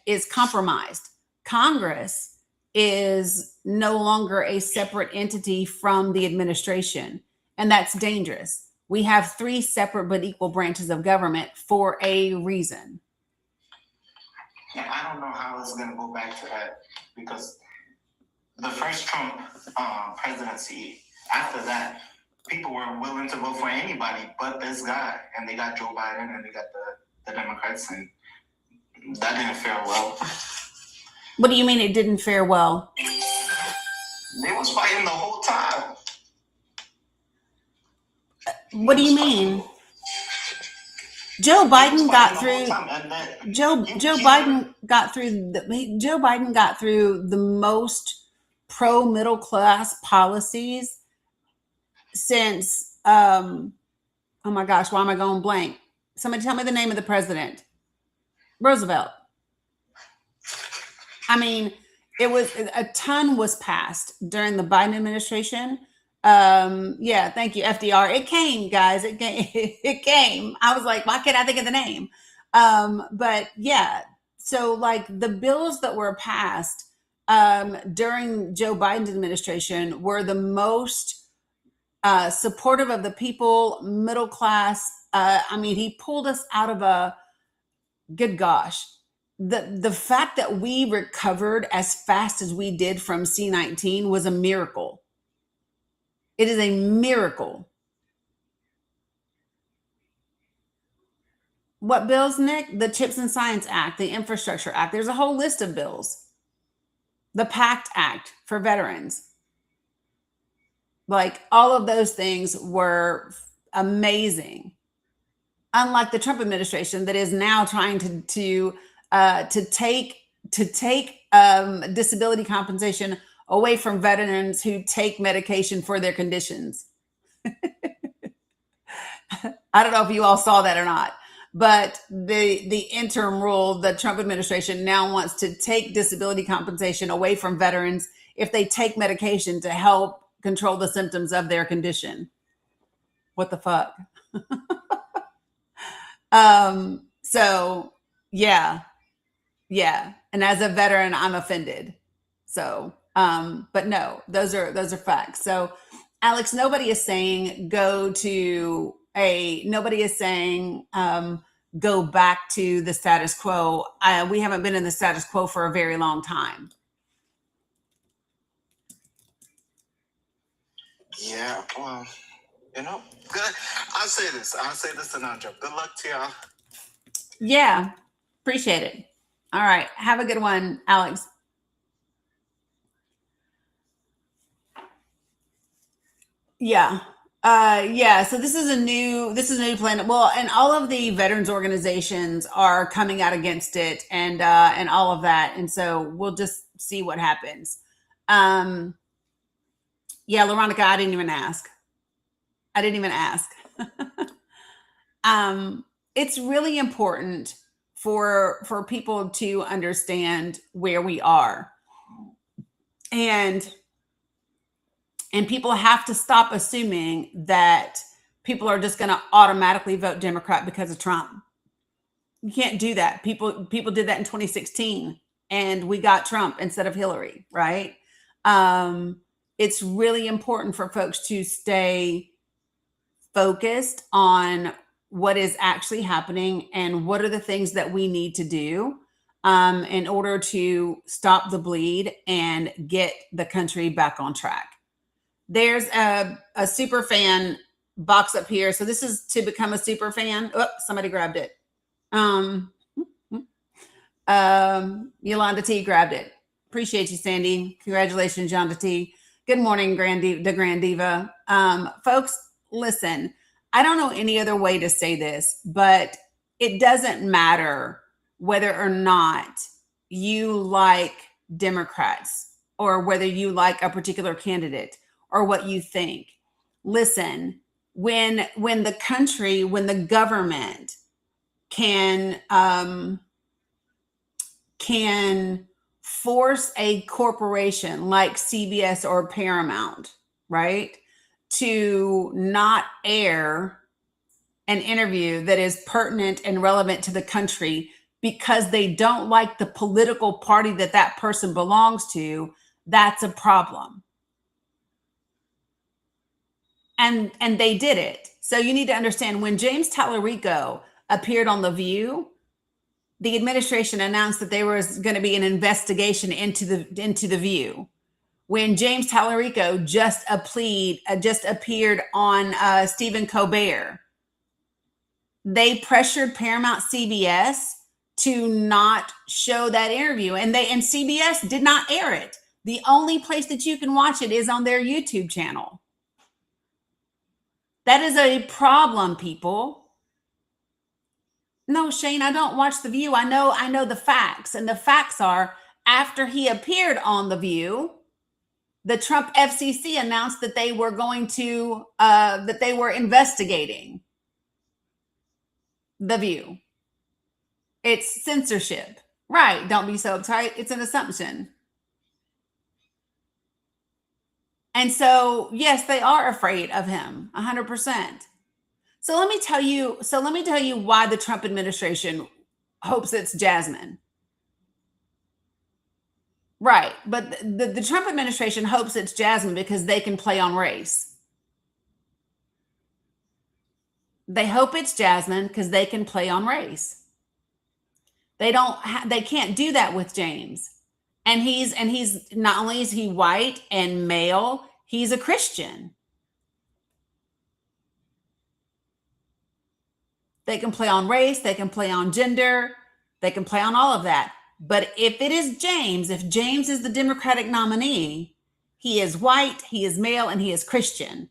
is compromised. Congress is no longer a separate entity from the administration, and that's dangerous. We have 3 separate but equal branches of government for a reason. Yeah, I don't know how it's going to go back to that, because the first Trump presidency, after that, people were willing to vote for anybody but this guy, and they got Joe Biden and they got the Democrats, and that didn't fare well. What do you mean it didn't fare well? They was fighting the whole time. What do you mean? Joe Biden got through. Joe Biden got through the most pro middle class policies since. Oh my gosh, why am I going blank? Somebody tell me the name of the president. Roosevelt. I mean, a ton was passed during the Biden administration. Yeah, thank you, FDR. It came, guys. It came. It came. I was like, why can't I think of the name? But yeah, so like the bills that were passed during Joe Biden's administration were the most supportive of the people, middle class. I mean, he pulled us out of a good gosh. The fact that we recovered as fast as we did from C-19 was a miracle. It is a miracle. What bills, Nick? The Chips and Science Act, the Infrastructure Act. There's a whole list of bills. The PACT Act for veterans. Like all of those things were amazing. Unlike the Trump administration that is now trying to take disability compensation away from veterans who take medication for their conditions. I don't know if you all saw that or not, but the interim rule, the Trump administration now wants to take disability compensation away from veterans if they take medication to help control the symptoms of their condition. What the fuck? So yeah. And as a veteran, I'm offended. So, but no, those are facts. So Alex, nobody is saying go back to the status quo. We haven't been in the status quo for a very long time. Yeah, well, good. I'll say this and I'll jump. Good luck to y'all. Yeah, appreciate it. All right, have a good one, Alex. Yeah. So this is a new plan. Well, and all of the veterans organizations are coming out against it and all of that. And so we'll just see what happens. Yeah, Veronica, I didn't even ask. It's really important for people to understand where we are. And people have to stop assuming that people are just going to automatically vote Democrat because of Trump. You can't do that. People did that in 2016 and we got Trump instead of Hillary, right? It's really important for folks to stay focused on what is actually happening and what are the things that we need to do in order to stop the bleed and get the country back on track. There's a super fan box up here. So this is to become a super fan. Oh, somebody grabbed it. Yolanda T grabbed it. Appreciate you, Sandy. Congratulations, Yolanda T. Good morning, the Grand Diva. Folks, listen, I don't know any other way to say this, but it doesn't matter whether or not you like Democrats or whether you like a particular candidate or what you think. Listen, when the government can force a corporation like CBS or Paramount, right, to not air an interview that is pertinent and relevant to the country because they don't like the political party that person belongs to, that's a problem. And they did it. So you need to understand, when James Tallarico appeared on The View, the administration announced that there was going to be an investigation into the View. When James Tallarico just appeared on Stephen Colbert, they pressured Paramount CBS to not show that interview, and CBS did not air it. The only place that you can watch it is on their YouTube channel. That is a problem, people. No, Shane, I don't watch The View. I know the facts, and the facts are, after he appeared on The View, the Trump FCC announced that they were going to that they were investigating The View. It's censorship, right? Don't be so uptight. It's an assumption. And so, yes, they are afraid of him 100%. So let me tell you why the Trump administration hopes it's Jasmine. Right. But the Trump administration hopes it's Jasmine because they can play on race. They hope it's Jasmine because they can play on race. They can't do that with James. And he's not only is he white and male, he's a Christian. They can play on race, they can play on gender, they can play on all of that. But if it is James, if James is the Democratic nominee, he is white, he is male, and he is Christian.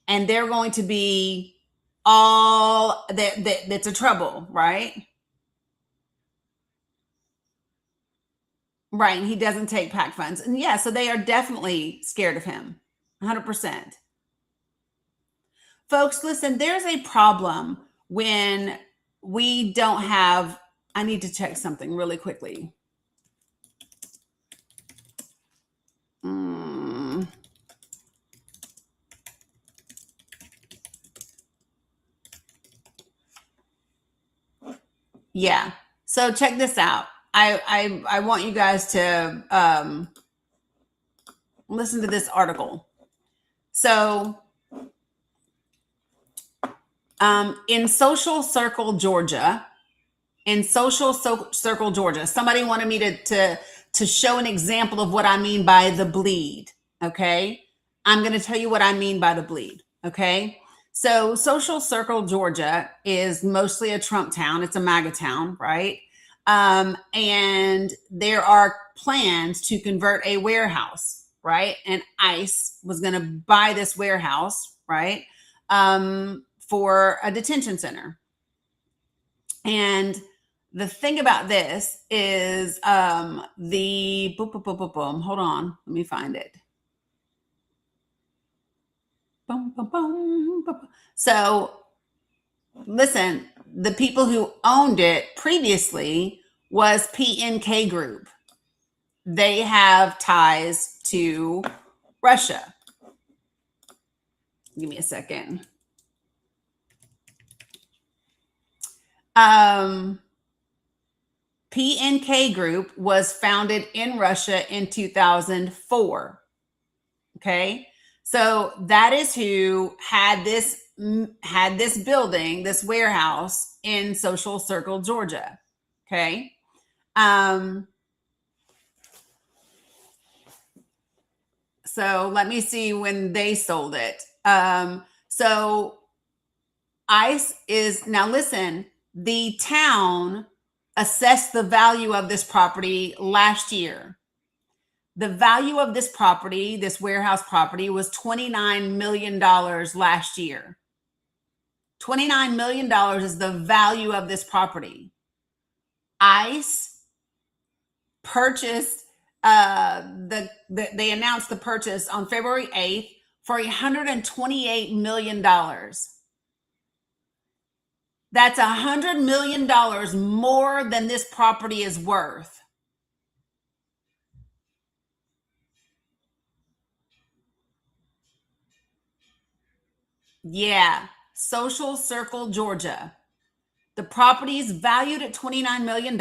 And they're going to be all that's a trouble, right? Right. And he doesn't take PAC funds. And yeah, so they are definitely scared of him. 100%. Folks, listen, there's a problem when we don't have, I need to check something really quickly. Yeah. So check this out. I want you guys to listen to this article. So in Social Circle, Georgia, somebody wanted me to show an example of what I mean by the bleed. Okay. I'm going to tell you what I mean by the bleed. Okay. So Social Circle, Georgia is mostly a Trump town. It's a MAGA town, right? And there are plans to convert a warehouse, right? And ICE was going to buy this warehouse, right? For a detention center. And the thing about this is hold on, let me find it. So listen, the people who owned it previously was PNK Group. They have ties to Russia. Give me a second. PNK Group was founded in Russia in 2004. Okay. So that is who had this building, this warehouse in Social Circle, Georgia. Okay. So let me see when they sold it. So ICE is, now listen, the town assessed the value of this property last year. The value of this property, this warehouse property, was $29 million last year. $29 million is the value of this property. ICE purchased, they announced the purchase on February 8th for $128 million. That's $100 million more than this property is worth. Yeah, Social Circle, Georgia. The property is valued at $29 million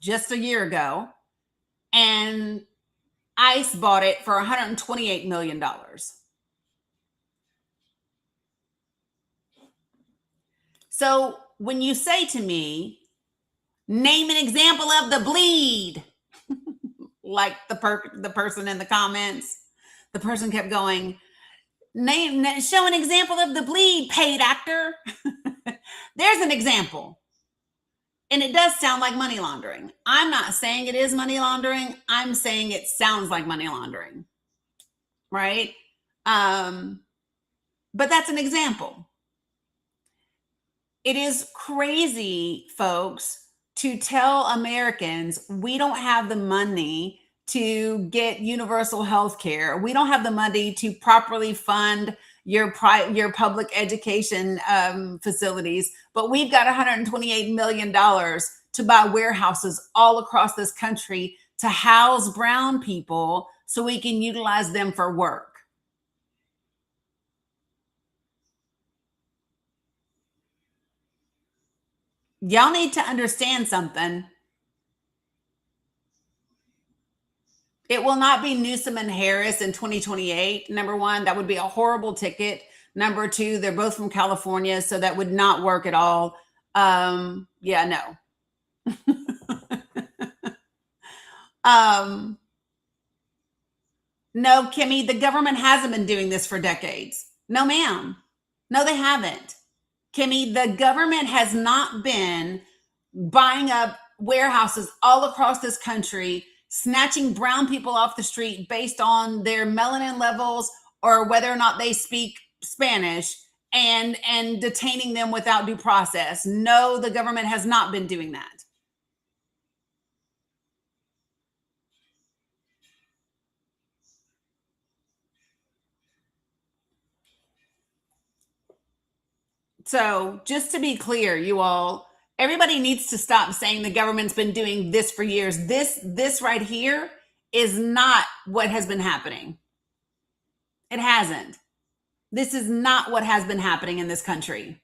just a year ago, and ICE bought it for $128 million. So when you say to me, name an example of the bleed, like the person in the comments, the person kept going, show an example of the bleed, paid actor. There's an example. And it does sound like money laundering. I'm not saying it is money laundering. I'm saying it sounds like money laundering. Right? But that's an example. It is crazy, folks, to tell Americans we don't have the money to get universal health care. We don't have the money to properly fund your public education facilities, but we've got $128 million to buy warehouses all across this country to house brown people so we can utilize them for work. Y'all need to understand something. It will not be Newsom and Harris in 2028. Number one, that would be a horrible ticket. Number two, they're both from California, so that would not work at all. Yeah, no. No, Kimmy, the government hasn't been doing this for decades. No, ma'am. No, they haven't. Kimmy, the government has not been buying up warehouses all across this country, snatching brown people off the street based on their melanin levels or whether or not they speak Spanish, and detaining them without due process. No, the government has not been doing that. So just to be clear, you all, everybody needs to stop saying the government's been doing this for years. This right here is not what has been happening. It hasn't. This is not what has been happening in this country.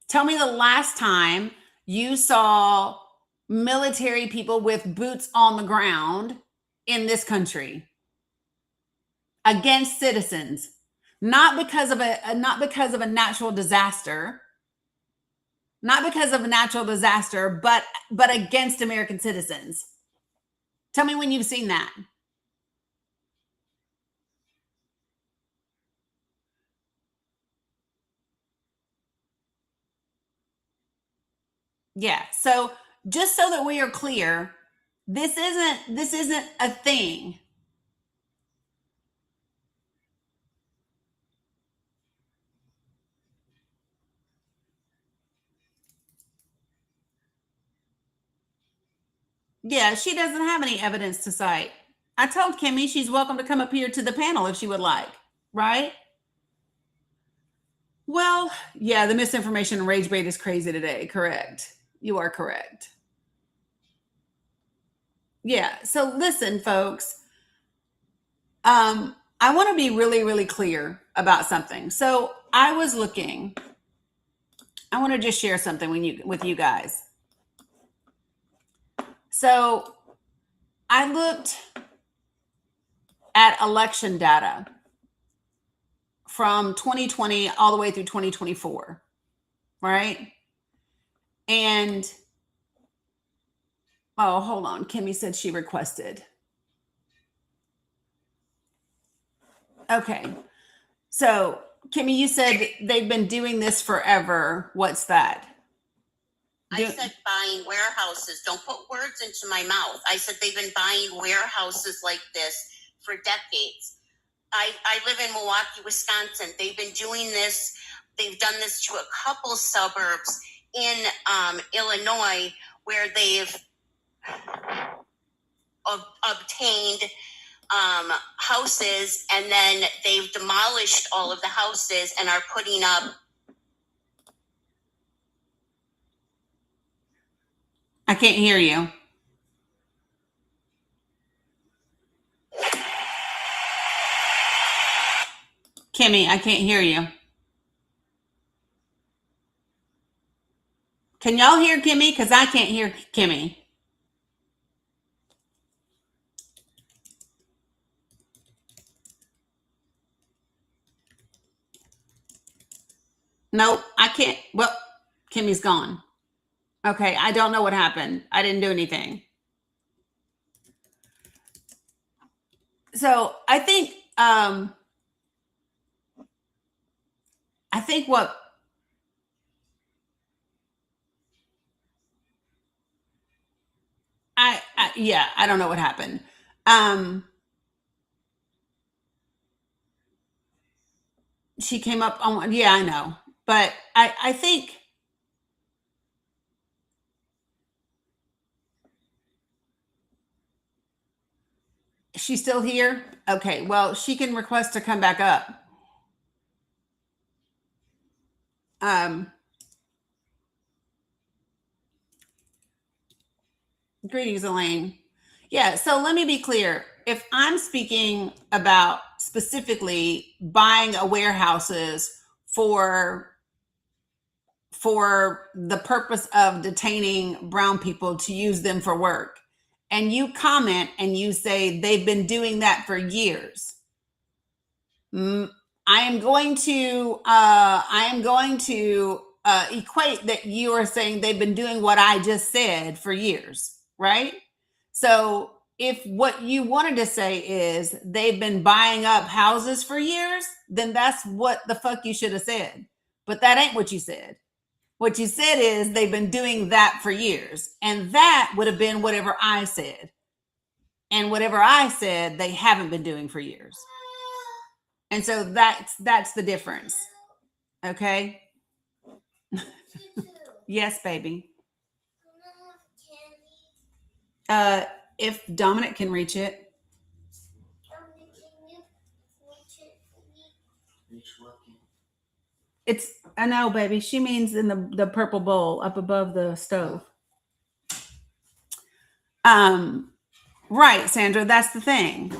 Tell me the last time you saw military people with boots on the ground in this country against citizens, not because of a natural disaster, but against American citizens. Tell me when you've seen that. Yeah. So just so that we are clear, this isn't a thing. Yeah, she doesn't have any evidence to cite. I told Kimmy she's welcome to come up here to the panel if she would like, right? Well, yeah, the misinformation and rage bait is crazy today. Correct. You are correct. Yeah. So listen, folks. I want to be really, really clear about something. So I was looking. I want to just share something with you guys. So I looked at election data from 2020 all the way through 2024, right? And oh, hold on. Kimmy said she requested. Okay. So, Kimmy, you said they've been doing this forever. What's that? I said buying warehouses. Don't put words into my mouth. I said they've been buying warehouses like this for decades. I live in Milwaukee, Wisconsin. They've been doing this. They've done this to a couple suburbs in Illinois where they've obtained houses, and then they've demolished all of the houses and are putting up. I can't hear you. Kimmy, I can't hear you. Can y'all hear Kimmy? Because I can't hear Kimmy. Nope, I can't. Well, Kimmy's gone. Okay, I don't know what happened. I didn't do anything. So I think what I don't know what happened. She came up on, yeah, I know. But I think she's still here. Okay, well, she can request to come back up. Greetings, Elaine. Yeah, so let me be clear. If I'm speaking about specifically buying a warehouses for the purpose of detaining brown people to use them for work, and you comment and you say they've been doing that for years, I am going to equate that you are saying they've been doing what I just said for years, right? So if what you wanted to say is they've been buying up houses for years, then that's what the fuck you should have said. But that ain't what you said. What you said is they've been doing that for years. And that would have been whatever I said. And whatever I said, they haven't been doing for years. And so that's the difference. Okay? Yes, baby. If Dominic can reach it. It's, I know, baby. She means in the purple bowl up above the stove. Right, Sandra, that's the thing.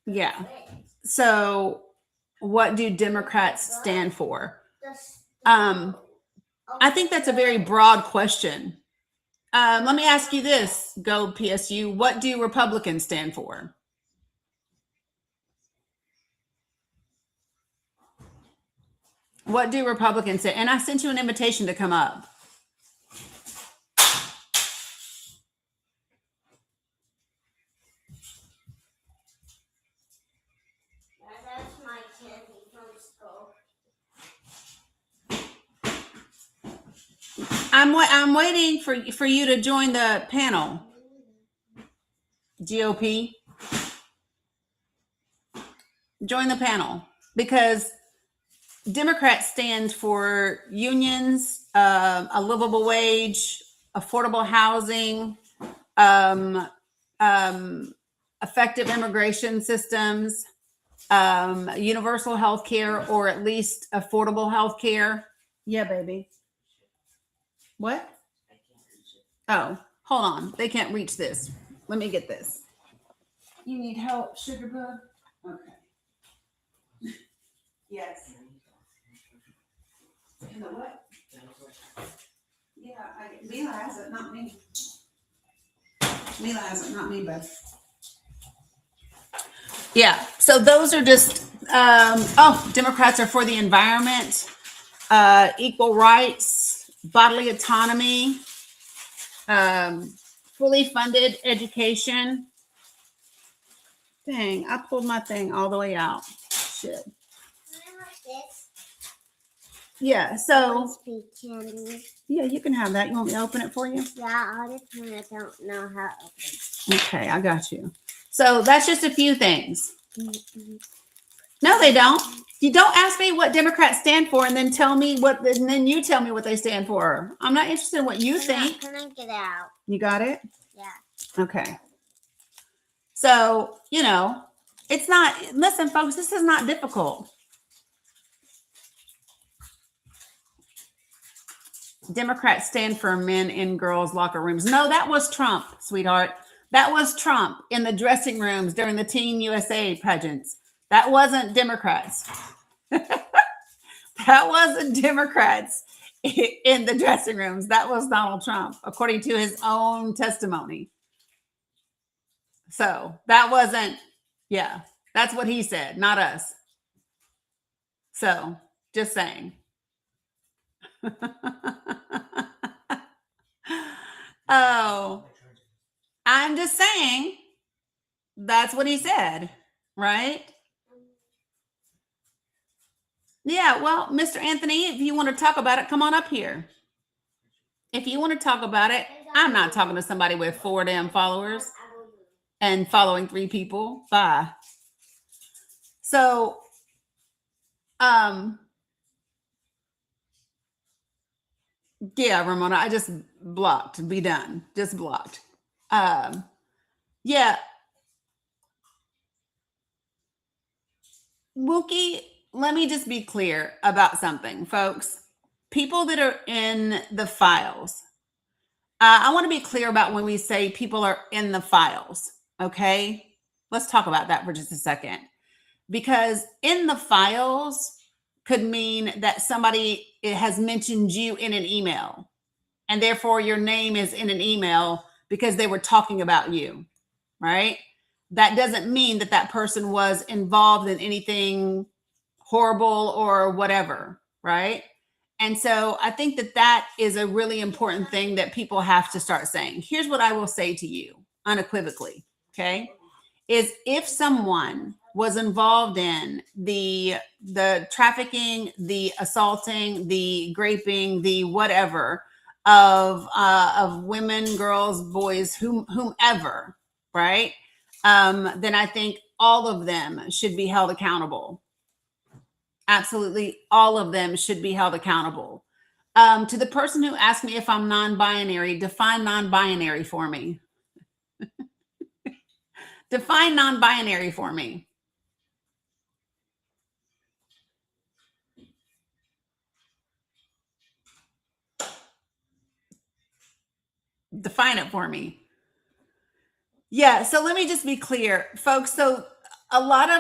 Yeah. So what do Democrats stand for? I think that's a very broad question. Let me ask you this, Go PSU. What do Republicans stand for? What do Republicans say? And I sent you an invitation to come up. That's my candy from school. I'm waiting for you to join the panel. GOP. Join the panel because Democrats stand for unions, a livable wage, affordable housing, effective immigration systems, universal health care, or at least affordable health care. Yeah, baby. What? Oh, hold on. They can't reach this. Let me get this. You need help, Sugar Bug? Okay. Yes. In the what? Yeah, Mila has it, not me. Mila has it, not me, bud. Yeah, so those are just, Democrats are for the environment, equal rights, bodily autonomy, fully funded education. Dang, I pulled my thing all the way out. Shit. Yeah, so Speak candy. yeah, you can have that. You want me to open it for you? Yeah, all the time I don't know how to open. Okay, I got you. So that's just a few things. Mm-mm. No, they don't. You don't ask me what Democrats stand for and then tell me what, and then you tell me what they stand for. I'm not interested in what you think. Can I get out? You got it? Yeah. Okay. So, it's not, listen, folks, this is not difficult. Democrats stand for men in girls' locker rooms. No, that was Trump, sweetheart. That was Trump in the dressing rooms during the Team USA pageants. That wasn't Democrats. That wasn't Democrats in the dressing rooms. That was Donald Trump, according to his own testimony. So that wasn't, yeah, that's what he said, not us. So just saying. Oh, I'm just saying that's what he said, right? Yeah, well, Mr. Anthony, if you want to talk about it, come on up here. If you want to talk about it, I'm not talking to somebody with 4 damn followers and following 3 people. Bye. So, yeah, Ramona, I just blocked. Be done. Just blocked. Yeah. Wookie, let me just be clear about something, folks. People that are in the files, I want to be clear about when we say people are in the files. Okay. Let's talk about that for just a second. Because in the files could mean that somebody has mentioned you in an email, and therefore your name is in an email because they were talking about you, right? That doesn't mean that that person was involved in anything horrible or whatever, right? And so I think that that is a really important thing that people have to start saying. Here's what I will say to you unequivocally, okay? Is if someone was involved in the trafficking, the assaulting, the raping, the whatever of women, girls, boys, whomever, right? Then I think all of them should be held accountable. Absolutely, all of them should be held accountable. To the person who asked me if I'm non-binary, define non-binary for me. Define non-binary for me. Define it for me. Yeah, so let me just be clear, folks. So a lot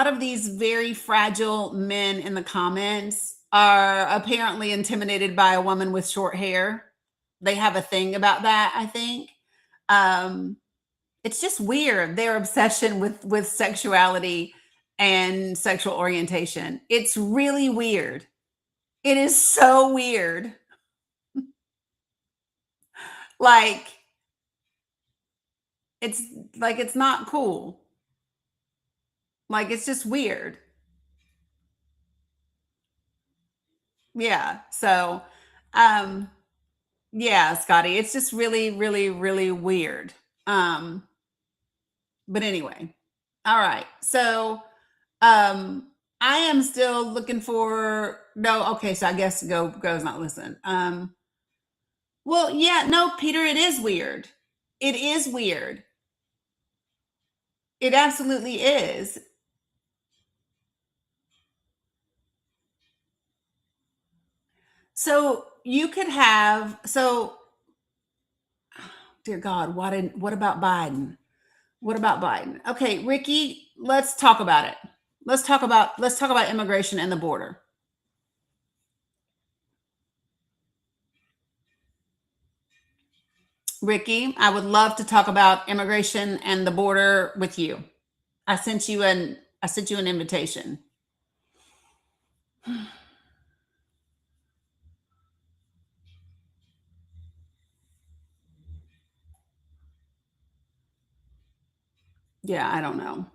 of these very fragile men in the comments are apparently intimidated by a woman with short hair. They have a thing about that, I think. It's just weird, their obsession with sexuality and sexual orientation. It's really weird. It is so weird. Like it's it's not cool. Like it's just weird. Yeah. So yeah, Scotty, it's just really, really, really weird. But anyway. All right. So I am still looking for no, okay, so I guess go's not listen. Well, yeah, no, Peter, it is weird. It is weird. It absolutely is. So you could have dear God, what about Biden? What about Biden? Okay, Ricky, let's talk about it. Let's talk about immigration and the border. Ricky, I would love to talk about immigration and the border with you. I sent you an invitation. Yeah, I don't know.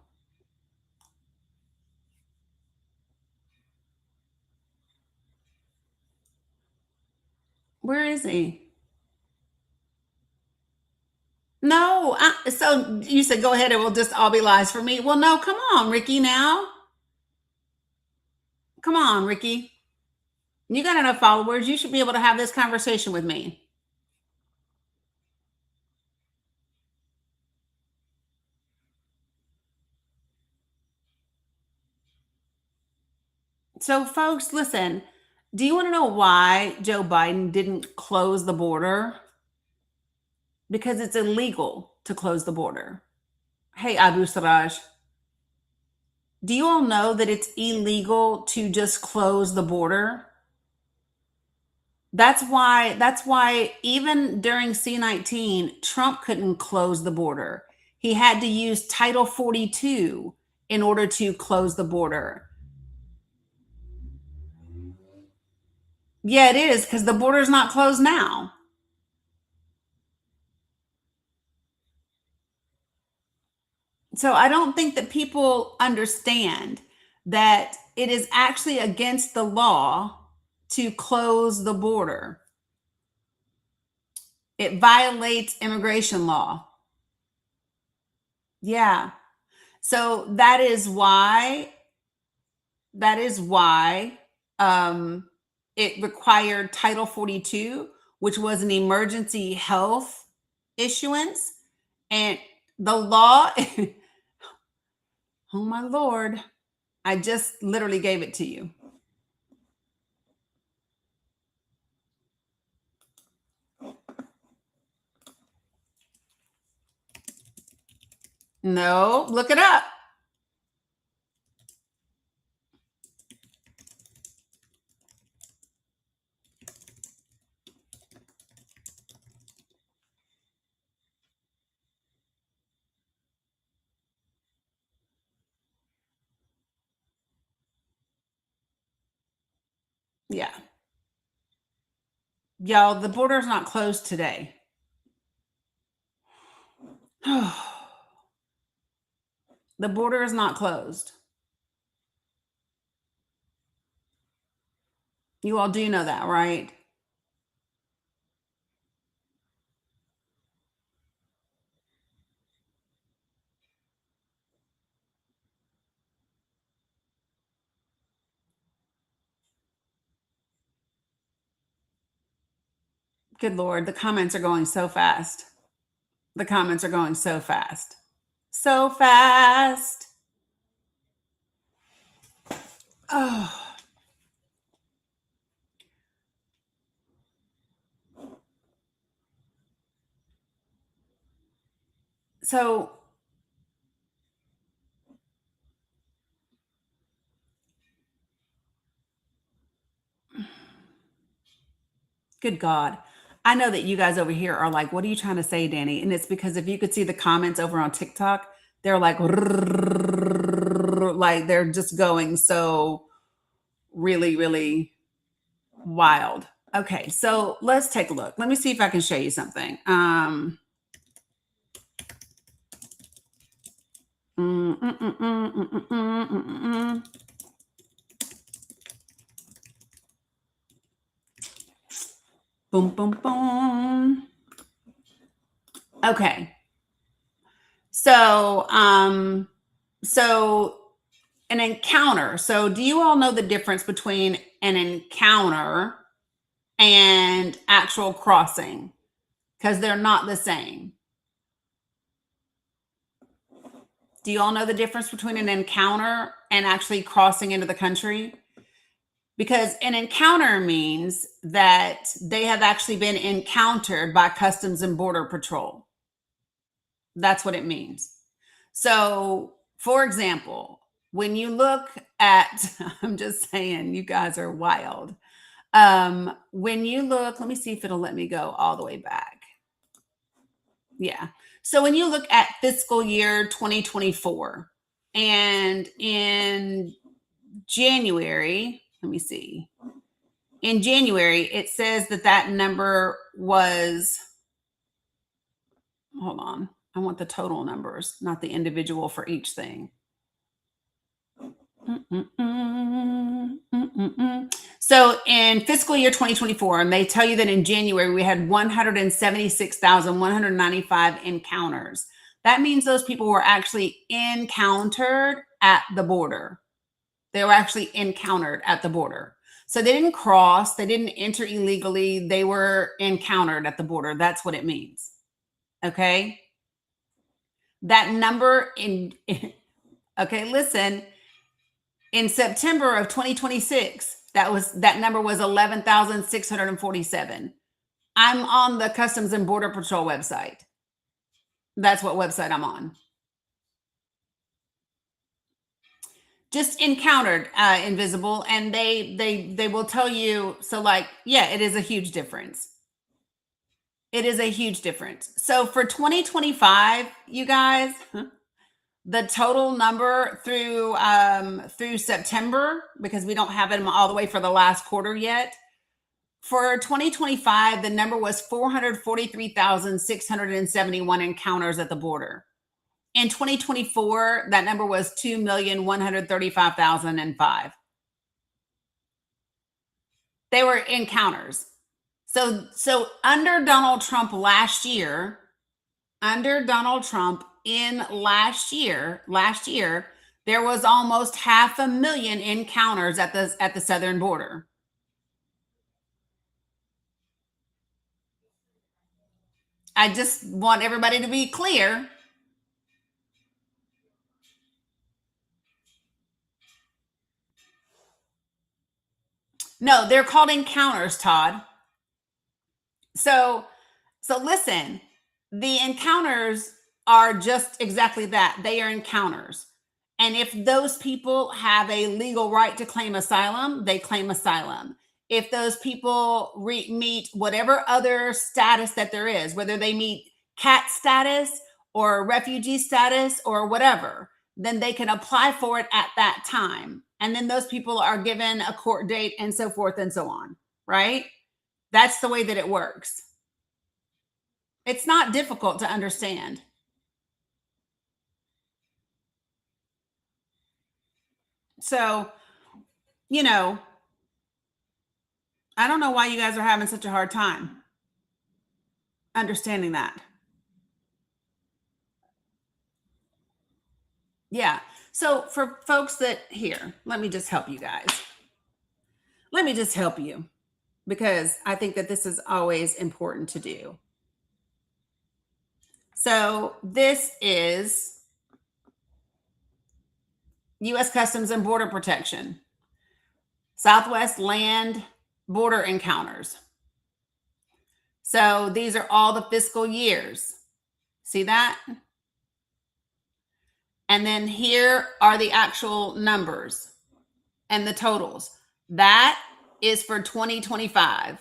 Where is he? No, so you said go ahead, it will just all be lies for me. Well, no, come on, Ricky, now. Come on, Ricky. You got enough followers. You should be able to have this conversation with me. So, folks, listen. Do you want to know why Joe Biden didn't close the border? Because it's illegal to close the border. Hey, Abu Saraj. Do you all know that it's illegal to just close the border? That's why even during C-19, Trump couldn't close the border. He had to use Title 42 in order to close the border. Yeah, it is, because the border's not closed now. So I don't think that people understand that it is actually against the law to close the border. It violates immigration law. Yeah. So that is why it required Title 42, which was an emergency health issuance. And the law, oh my Lord, I just literally gave it to you. No, look it up. Yeah. Y'all, the border is not closed today. The border is not closed. You all do know that, right? Good Lord, the comments are going so fast. The comments are going so fast. So fast. Oh. So good God. I know that you guys over here are like, what are you trying to say, Dani? And it's because if you could see the comments over on TikTok, they're like they're just going so really, really wild. Okay, so let's take a look. Let me see if I can show you something. Boom, boom, boom. Okay. So an encounter. So do you all know the difference between an encounter and actual crossing? Because they're not the same. Do you all know the difference between an encounter and actually crossing into the country? Because an encounter means that they have actually been encountered by Customs and Border Patrol. That's what it means. So, for example, when you look at, I'm just saying, you guys are wild. When you look, let me see if it'll let me go all the way back. Yeah. So when you look at fiscal year 2024, and in January, let me see. In January, it says that number was, hold on. I want the total numbers, not the individual for each thing. So in fiscal year 2024, and they tell you that in January, we had 176,195 encounters. That means those people were actually encountered at the border. They were actually encountered at the border. So they didn't cross, they didn't enter illegally, they were encountered at the border. That's what it means. Okay? That number okay, listen, in September of 2026, that number was 11,647. I'm on the Customs and Border Patrol website. That's what website I'm on. Just encountered invisible, and they will tell you. So like, yeah, it is a huge difference. It is a huge difference. So for 2025, you guys, the total number through September, because we don't have them all the way for the last quarter yet. For 2025, the number was 443,671 encounters at the border. In 2024, that number was 2,135,005. They were encounters. So under Donald Trump last year, there was almost 500,000 encounters at the southern border. I just want everybody to be clear. No, they're called encounters, Todd. So listen, the encounters are just exactly that. They are encounters. And if those people have a legal right to claim asylum, they claim asylum. If those people meet whatever other status that there is, whether they meet cat status or refugee status or whatever, then they can apply for it at that time. And then those people are given a court date and so forth and so on, right? That's the way that it works. It's not difficult to understand. So, you know, I don't know why you guys are having such a hard time understanding that. Yeah. So for folks that here, let me just help you guys. Let me just help you because I think that this is always important to do. So this is U.S. Customs and Border Protection, Southwest Land Border Encounters. So these are all the fiscal years. See that? And then here are the actual numbers and the totals. That is for 2025.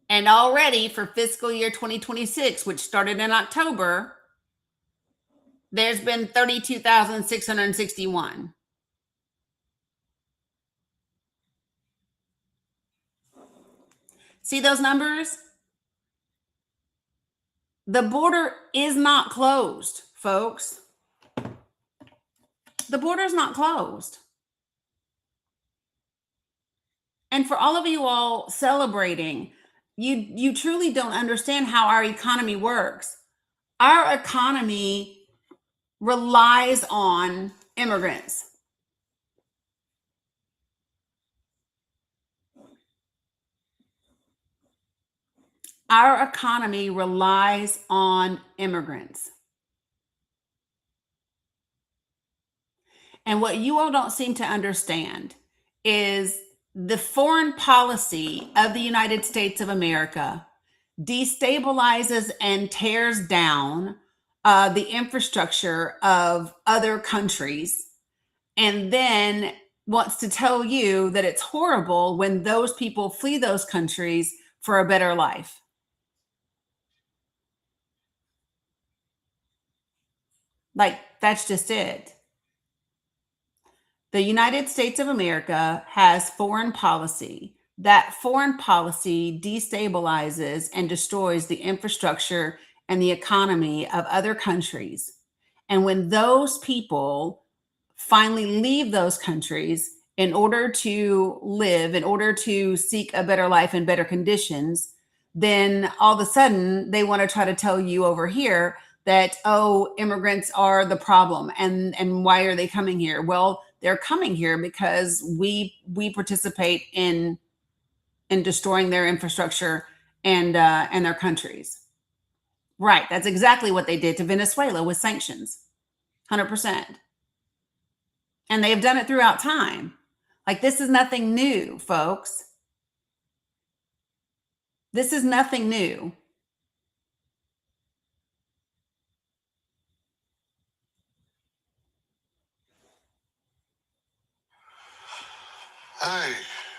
And already for fiscal year 2026, which started in October, there's been 32,661. See those numbers? The border is not closed, folks. The border is not closed. And for all of you all celebrating, you truly don't understand how our economy works. Our economy relies on immigrants. Our economy relies on immigrants. And what you all don't seem to understand is the foreign policy of the United States of America destabilizes and tears down the infrastructure of other countries, and then wants to tell you that it's horrible when those people flee those countries for a better life. Like, that's just it. The United States of America has foreign policy. That foreign policy destabilizes and destroys the infrastructure and the economy of other countries. And when those people finally leave those countries in order to live, in order to seek a better life and better conditions, then all of a sudden they want to try to tell you over here that, oh, immigrants are the problem. And why are they coming here? Well, they're coming here because we participate in destroying their infrastructure and their countries. Right. That's exactly what they did to Venezuela with sanctions. 100%. And they have done it throughout time. Like, this is nothing new, folks. This is nothing new. Hey,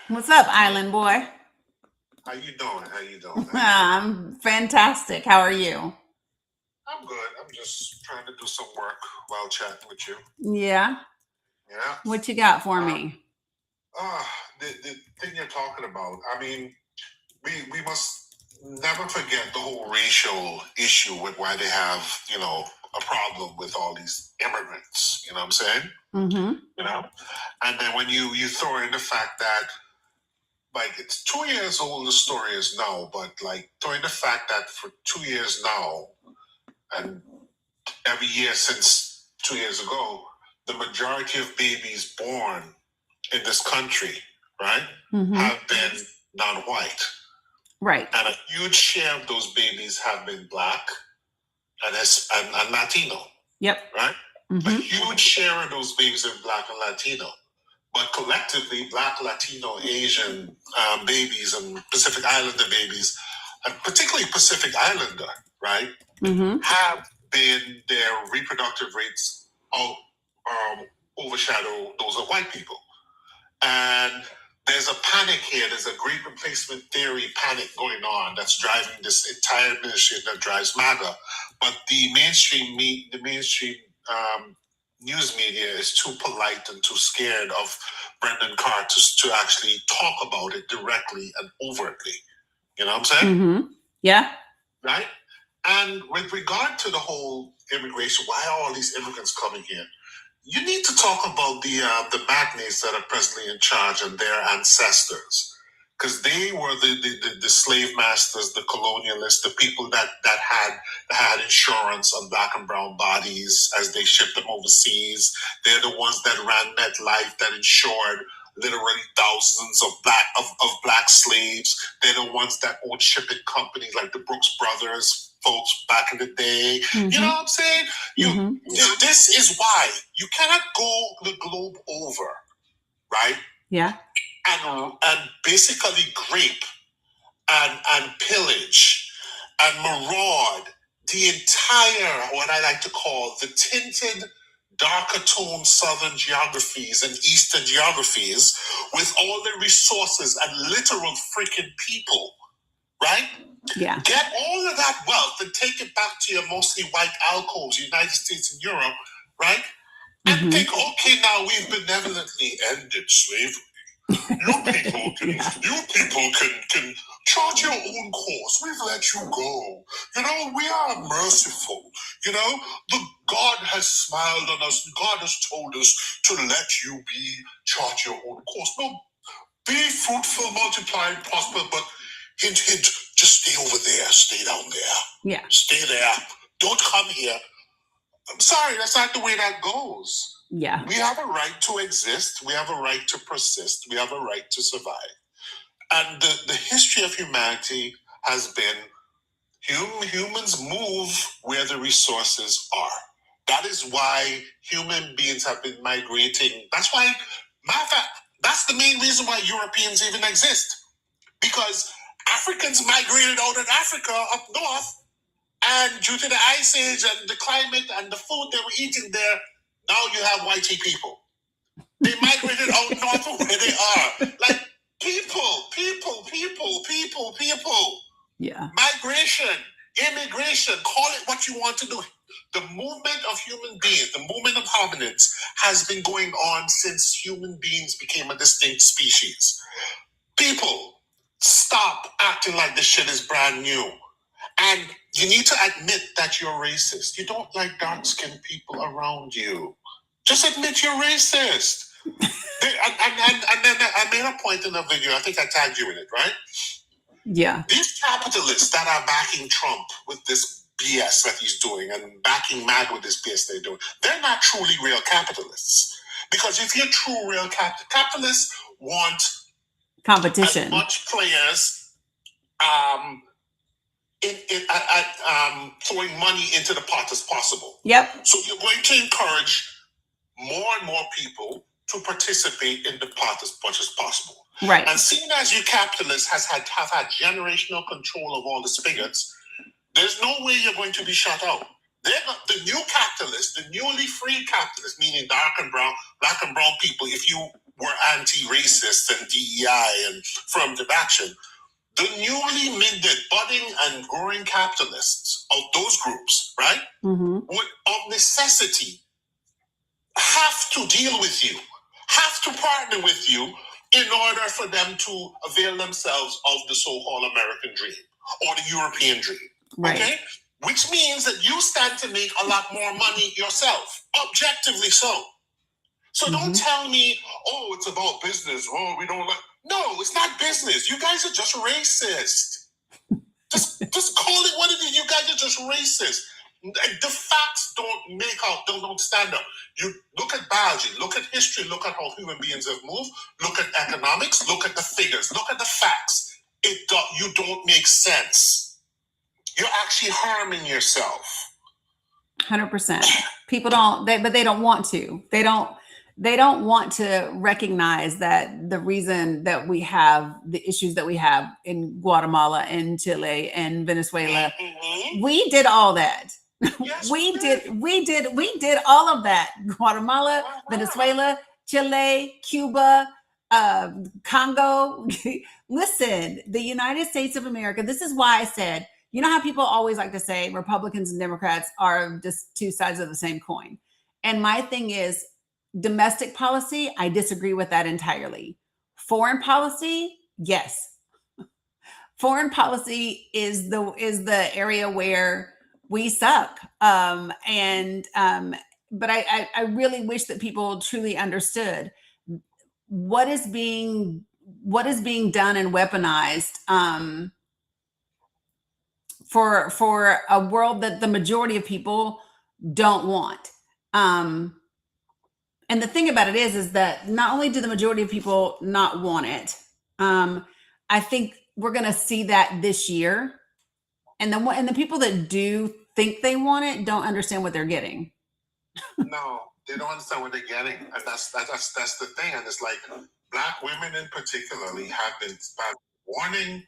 What's up, Island Boy? how you doing? How you doing? I'm fantastic. How are you? I'm good. I'm just trying to do some work while chatting with you. Yeah. Yeah. What you got for me? The thing you're talking about. I mean, we must never forget the whole racial issue with why they have, a problem with all these immigrants. You know what I'm saying? Mm-hmm. You know, and then when you throw in the fact that, like, it's 2 years old, the story is now, but like throwing the fact that for 2 years now, and every year since 2 years ago, the majority of babies born in this country, right, Mm-hmm. have been non-white. Right. And a huge share of those babies have been Black and Latino. Yep. Right? Mm-hmm. A huge share of those babies are Black and Latino. But collectively, Black, Latino, Asian babies and Pacific Islander babies, and particularly Pacific Islander, right, have been their reproductive rates overshadow those of white people. And there's a panic here. There's a great replacement theory panic going on that's driving this entire administration that drives MAGA. But the mainstream news media is too polite and too scared of Brendan Carr to actually talk about it directly and overtly. You know what I'm saying? Yeah. Right? And with regard to the whole immigration, why are all these immigrants coming here? You need to talk about the magnates that are presently in charge and their ancestors, because they were the slave masters, the colonialists, the people that had insurance on black and brown bodies as they shipped them overseas. They're the ones that ran MetLife, that insured literally thousands of black slaves. They're the ones that own shipping companies like the Brooks Brothers folks back in the day. You know what I'm saying? This is why you cannot go the globe over, right? Yeah. And basically grape and pillage and maraud the entire, what I like to call the tinted, darker toned southern geographies and eastern geographies with all the resources and literal freaking people, right? Yeah. Get all of that wealth and take it back to your mostly white alcoves, United States and Europe, right? And think, okay, now we've benevolently ended slavery. You people can chart your own course. We've let you go. You know, we are merciful. You know, God has smiled on us. God has told us to let you chart your own course. No, be fruitful, multiply, and prosper, but hint, just stay over there. Stay down there. Yeah. Stay there. Don't come here. I'm sorry, that's not the way that goes. Yeah. We have a right to exist. We have a right to persist. We have a right to survive. And the history of humanity has been humans move where the resources are. That is why human beings have been migrating. That's why, matter of fact, that's the main reason why Europeans even exist. Because Africans migrated out of Africa up north, and due to the ice age and the climate and the food they were eating there, now you have whitey people. They migrated out north of where they are. Like people. Yeah. Migration, immigration, call it what you want to do. The movement of human beings, the movement of hominids has been going on since human beings became a distinct species. People, stop acting like this shit is brand new. And you need to admit that you're racist. You don't like dark-skinned people around you. Just admit you're racist. And then I made a point in the video, I think I tagged you in it, right? Yeah. These capitalists that are backing Trump with this BS that he's doing and backing MAG with this BS they're doing, they're not truly real capitalists. Because if you're true real capitalists want competition, as much players throwing money into the pot as possible. Yep. So you're going to encourage more and more people to participate in the pot as much as possible. Right. And seeing as you capitalists have had generational control of all the spigots, there's no way you're going to be shut out. The new capitalists, the newly free capitalists, meaning black and brown people, if you were anti-racist and DEI and affirmative action, the newly minted, budding and growing capitalists of those groups, right, would of necessity have to deal with you, have to partner with you in order for them to avail themselves of the so-called American dream or the European dream. Right. Okay? Which means that you stand to make a lot more money yourself, objectively so. So don't tell me, oh, it's about business. Oh, we don't like. No, it's not business. You guys are just racist. Just call it what it is. You guys are just racist. The facts don't stand up. You look at biology, look at history, look at how human beings have moved, look at economics, look at the figures, look at the facts. You don't make sense. You're actually harming yourself. 100%. People don't, but they don't want to. They don't. they don't want to recognize that the reason that we have the issues that we have in Guatemala and Chile and Venezuela, we did all that. Yes, we did all of that. Guatemala, Venezuela, Chile, Cuba, Congo. Listen, the United States of America, this is why I said, you know how people always like to say Republicans and Democrats are just two sides of the same coin. And my thing is, domestic policy, I disagree with that entirely. Foreign policy, yes. Foreign policy is the area where we suck. But I really wish that people truly understood what is being done and weaponized for a world that the majority of people don't want. And the thing about it is that not only do the majority of people not want it, I think we're going to see that this year. And the people that do think they want it don't understand what they're getting. No, they don't understand what they're getting, and that's the thing. And it's like Black women in particularly have been warning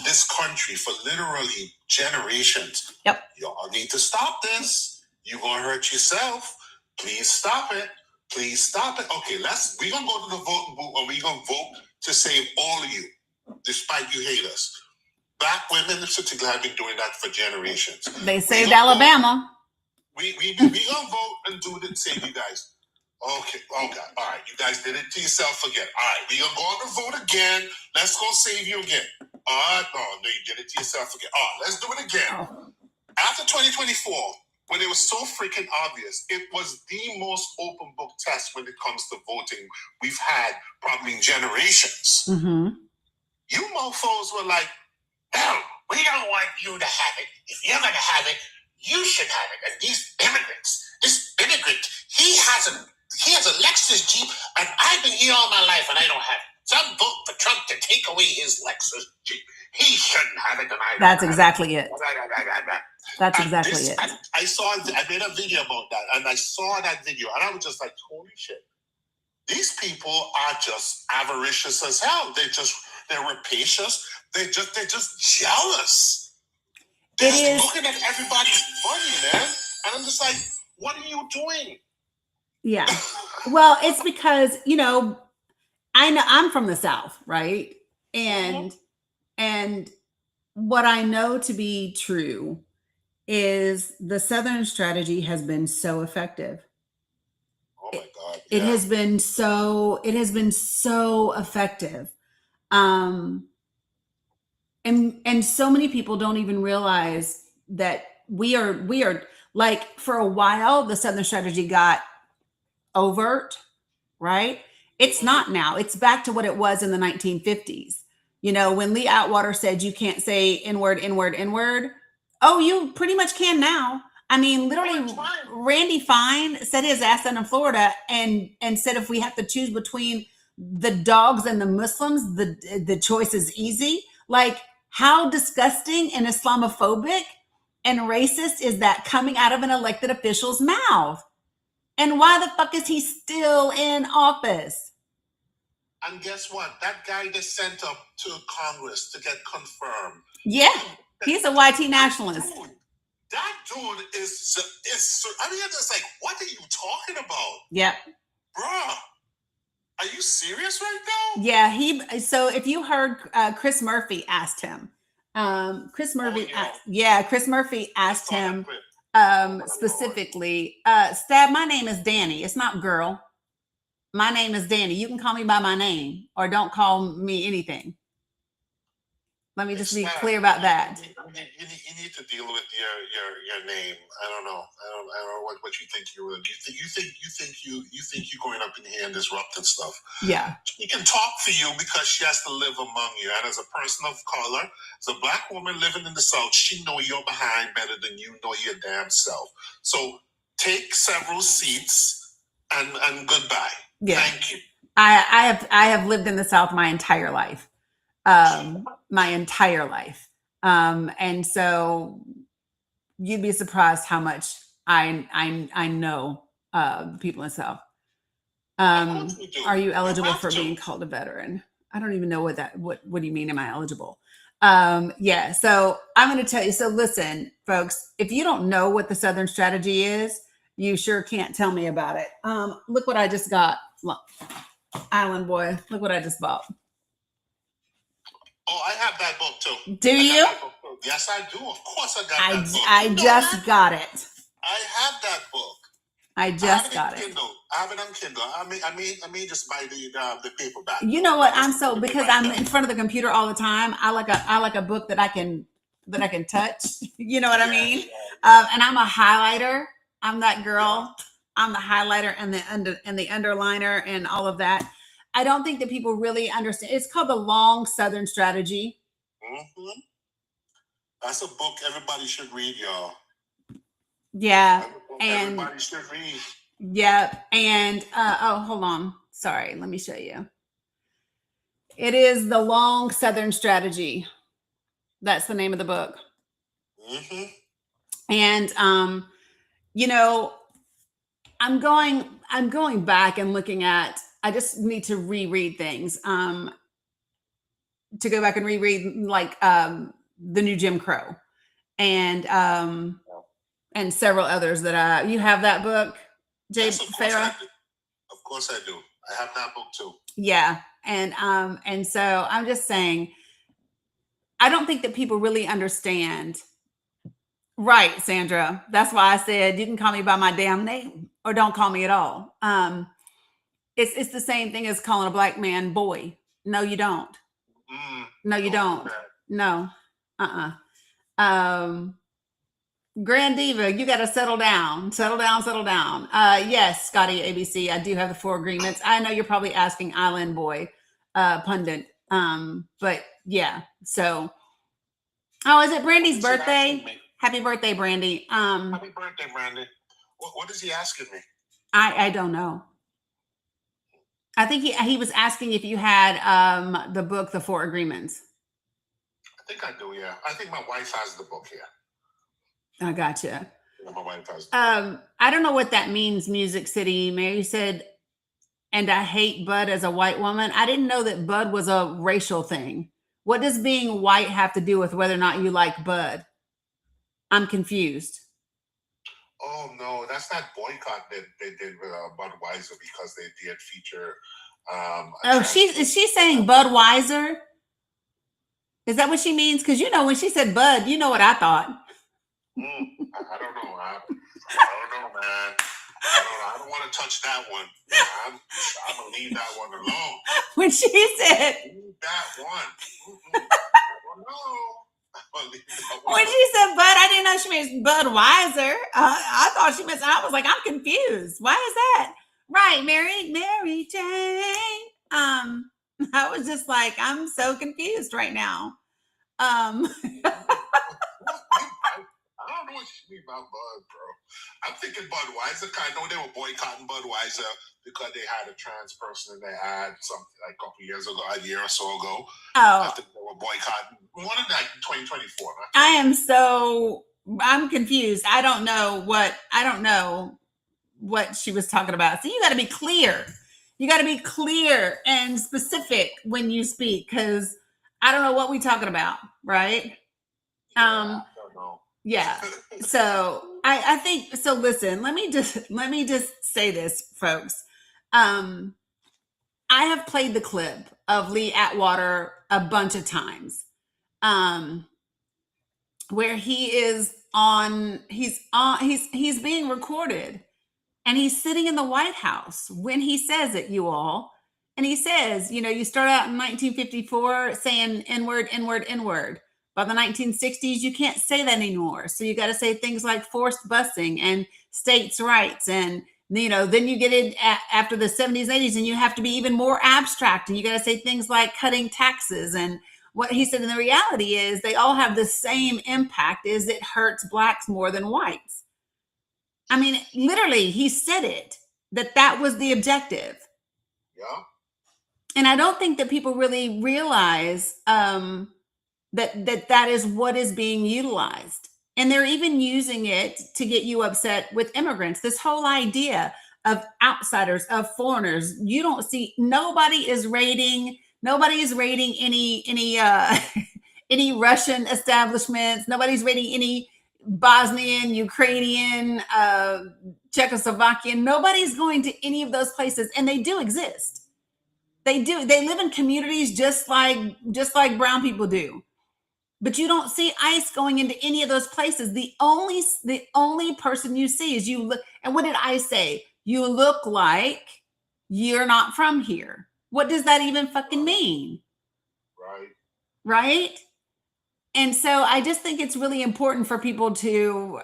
this country for literally generations. Yep. Y'all need to stop this. You're gonna hurt yourself. Please stop it. Please stop it. Okay, we're gonna go to the voting booth and we're gonna vote to save all of you, despite you hate us. Black women in particular have been doing that for generations. They saved Alabama. We gonna vote and do it and save you guys. Okay. Oh God. All right. You guys did it to yourself again. All right. We gonna go on to vote again. Let's go save you again. All right. Oh no, you did it to yourself again. All right. Let's do it again. Oh. After 2024, when it was so freaking obvious, it was the most open book test when it comes to voting we've had probably in generations. Mm-hmm. You mofos were like, no, we don't want you to have it. If you're gonna have it, you should have it. And these immigrants, this immigrant, he has a Lexus Jeep, and I've been here all my life, and I don't have it. So I'm voting for Trump to take away his Lexus Jeep. He shouldn't have it, and I don't That's have exactly it. it. That's exactly it. I made a video about that, and I saw that video, and I was just like, holy shit. These people are just avaricious as hell. They're rapacious. They're just jealous. They're just looking at everybody's money, man. And I'm just like, what are you doing? Yeah. Well, it's because, I know I'm from the South, right? And what I know to be true is the Southern strategy has been so effective. Oh my God. It has been so effective. And so many people don't even realize that we are like, for a while, the Southern strategy got overt, right? It's not now. It's back to what it was in the 1950s. When Lee Atwater said you can't say N-word, N-word, N-word. Oh, you pretty much can now. I mean, literally, Randy Fine set his ass in Florida and said if we have to choose between the dogs and the Muslims, the choice is easy. Like, how disgusting and Islamophobic and racist is that coming out of an elected official's mouth? And why the fuck is he still in office? And guess what? That guy gets sent up to Congress to get confirmed. Yeah, he's a YT nationalist. That dude is I mean, it's like, what are you talking about? Yep. Bruh, are you serious right now? Yeah, so if you heard, Chris Murphy asked him. Chris Murphy asked him specifically, Stab, my name is Dani. It's not girl. My name is Dani. You can call me by my name or don't call me anything. Let me just be clear about that. You need to deal with your name. I don't know what you think you're doing. You think you're going up in here and disrupting stuff. Yeah. She can talk for you because she has to live among you. And as a person of color, as a Black woman living in the South, she know you're behind better than you know your damn self. So take several seats and goodbye. Yeah. Thank you. I have lived in the South my entire life. And so you'd be surprised how much I know the people in the South. course we do. Are you eligible have for to. being called a veteran? I don't even know what do you mean, am I eligible? Yeah, so I'm going to tell you. So listen, folks, if you don't know what the Southern strategy is, you sure can't tell me about it. Look what I just got. Look, Island Boy, look what I just bought. Oh, I have that book too. Do I got you? that book too. Yes, I do. Of course I got that book. I You know just that? got it. I have that book. I I have just it got in it. Kindle. I have it on Kindle. I may just buy the paperback. You know what? I'll I'm just so put it because right I'm there. in front of the computer all the time. I like a book that I can touch. You know what I mean? And I'm a highlighter. I'm that girl. I'm the highlighter and the underliner and all of that. I don't think that people really understand. It's called the Long Southern Strategy. Mm-hmm. That's a book everybody should read, y'all. Yeah, That's a book and everybody should read. yeah, and oh, hold on. Sorry, let me show you. It is the Long Southern Strategy. That's the name of the book. Mm-hmm. And you know, I'm going back and looking at. I just need to reread things. To go back and reread like the new Jim Crow and several others that you have that book, Jay Yes, of course I Farah. do. Of course I do. I have that book too. Yeah, and so I'm just saying, I don't think that people really understand. Right, Sandra. That's why I said you can call me by my damn name or don't call me at all. It's the same thing as calling a black man boy. No, you don't. No, you don't. No. Grand Diva, you got to settle down. Settle down, settle down. Yes, Scotty ABC, I do have the 4 agreements. I know you're probably asking Island Boy pundit. But yeah, so oh, is it Brandy's birthday? Happy birthday, Brandy. Happy birthday, Brandy. What is he asking me? I don't know. I think he was asking if you had the book, The 4 Agreements. I think I do, yeah. I think my wife has the book here. I gotcha. Yeah, my wife has I don't know what that means, Music City. Mary said, and I hate Bud as a white woman. I didn't know that Bud was a racial thing. What does being white have to do with whether or not you like Bud? I'm confused. Oh no, that's that boycott that they did with Budweiser because they did feature. Is she saying Budweiser? Is that what she means? Because you know when she said Bud, you know what I thought. I don't know. I don't know, man. I don't want to touch that one. I'm gonna leave that one alone. When she said leave that one. I don't know. When she said Bud, I didn't know she meant Budweiser. I thought she meant. I was like, I'm confused. Why is that? Right, Mary Jane. I was just like, I'm so confused right now. I don't know what you mean about Bud, bro. I'm thinking Budweiser. I know they were boycotting Budweiser because they had a trans person in their ad something like a couple years ago, a year or so ago. I think they were boycotting more than that in 2024. I'm confused. I don't know what she was talking about. So you got to be clear. You got to be clear and specific when you speak, because I don't know what we're talking about, right? I don't know. Yeah. So I think so. Listen, let me just say this, folks. I have played the clip of Lee Atwater a bunch of times, where he's being recorded, and he's sitting in the White House when he says it, you all. And he says, you start out in 1954 saying N-word, N-word, N-word. By the 1960s, you can't say that anymore. So you got to say things like forced busing and states' rights. And, then you get in after the 70s, 80s, and you have to be even more abstract. And you got to say things like cutting taxes. And what he said, and the reality is they all have the same impact, is it hurts blacks more than whites. I mean, literally, he said it, that was the objective. Yeah. And I don't think that people really realize that is what is being utilized. And they're even using it to get you upset with immigrants. This whole idea outsiders, of foreigners. You don't see, nobody is raiding any any Russian establishments. Nobody's raiding any Bosnian, Ukrainian, Czechoslovakian. Nobody's going to any of those places, and they do exist. They do. They live in communities just like brown people do. But you don't see ICE going into any of those places. The only person you see is you look. And what did I say? You look like you're not from here. What does that even fucking mean? Right? And so I just think it's really important for people to,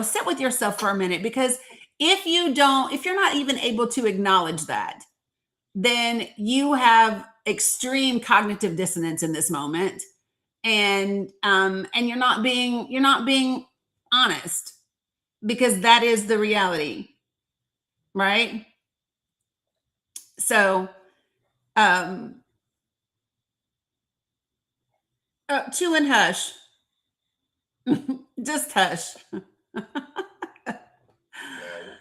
sit with yourself for a minute, because if you're not even able to acknowledge that, then you have extreme cognitive dissonance in this moment. And you're not being honest, because that is the reality, right? So chew and hush. Just hush.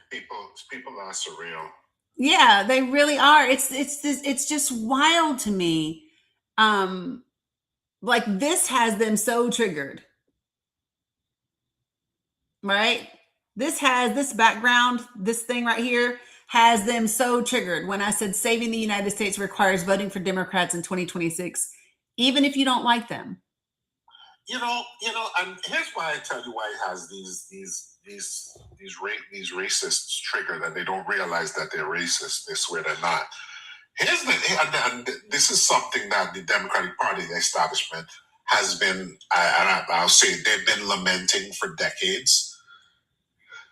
People are surreal. Yeah, they really are. It's just wild to me. Like, this has them so triggered, right? This background, this thing right here has them so triggered. When I said saving the United States requires voting for Democrats in 2026, even if you don't like them. And here's why I tell you why it has these racists triggered, and they don't realize that they're racist. They swear they're not. And this is something that the Democratic Party, the establishment, has been, I'll say, they've been lamenting for decades.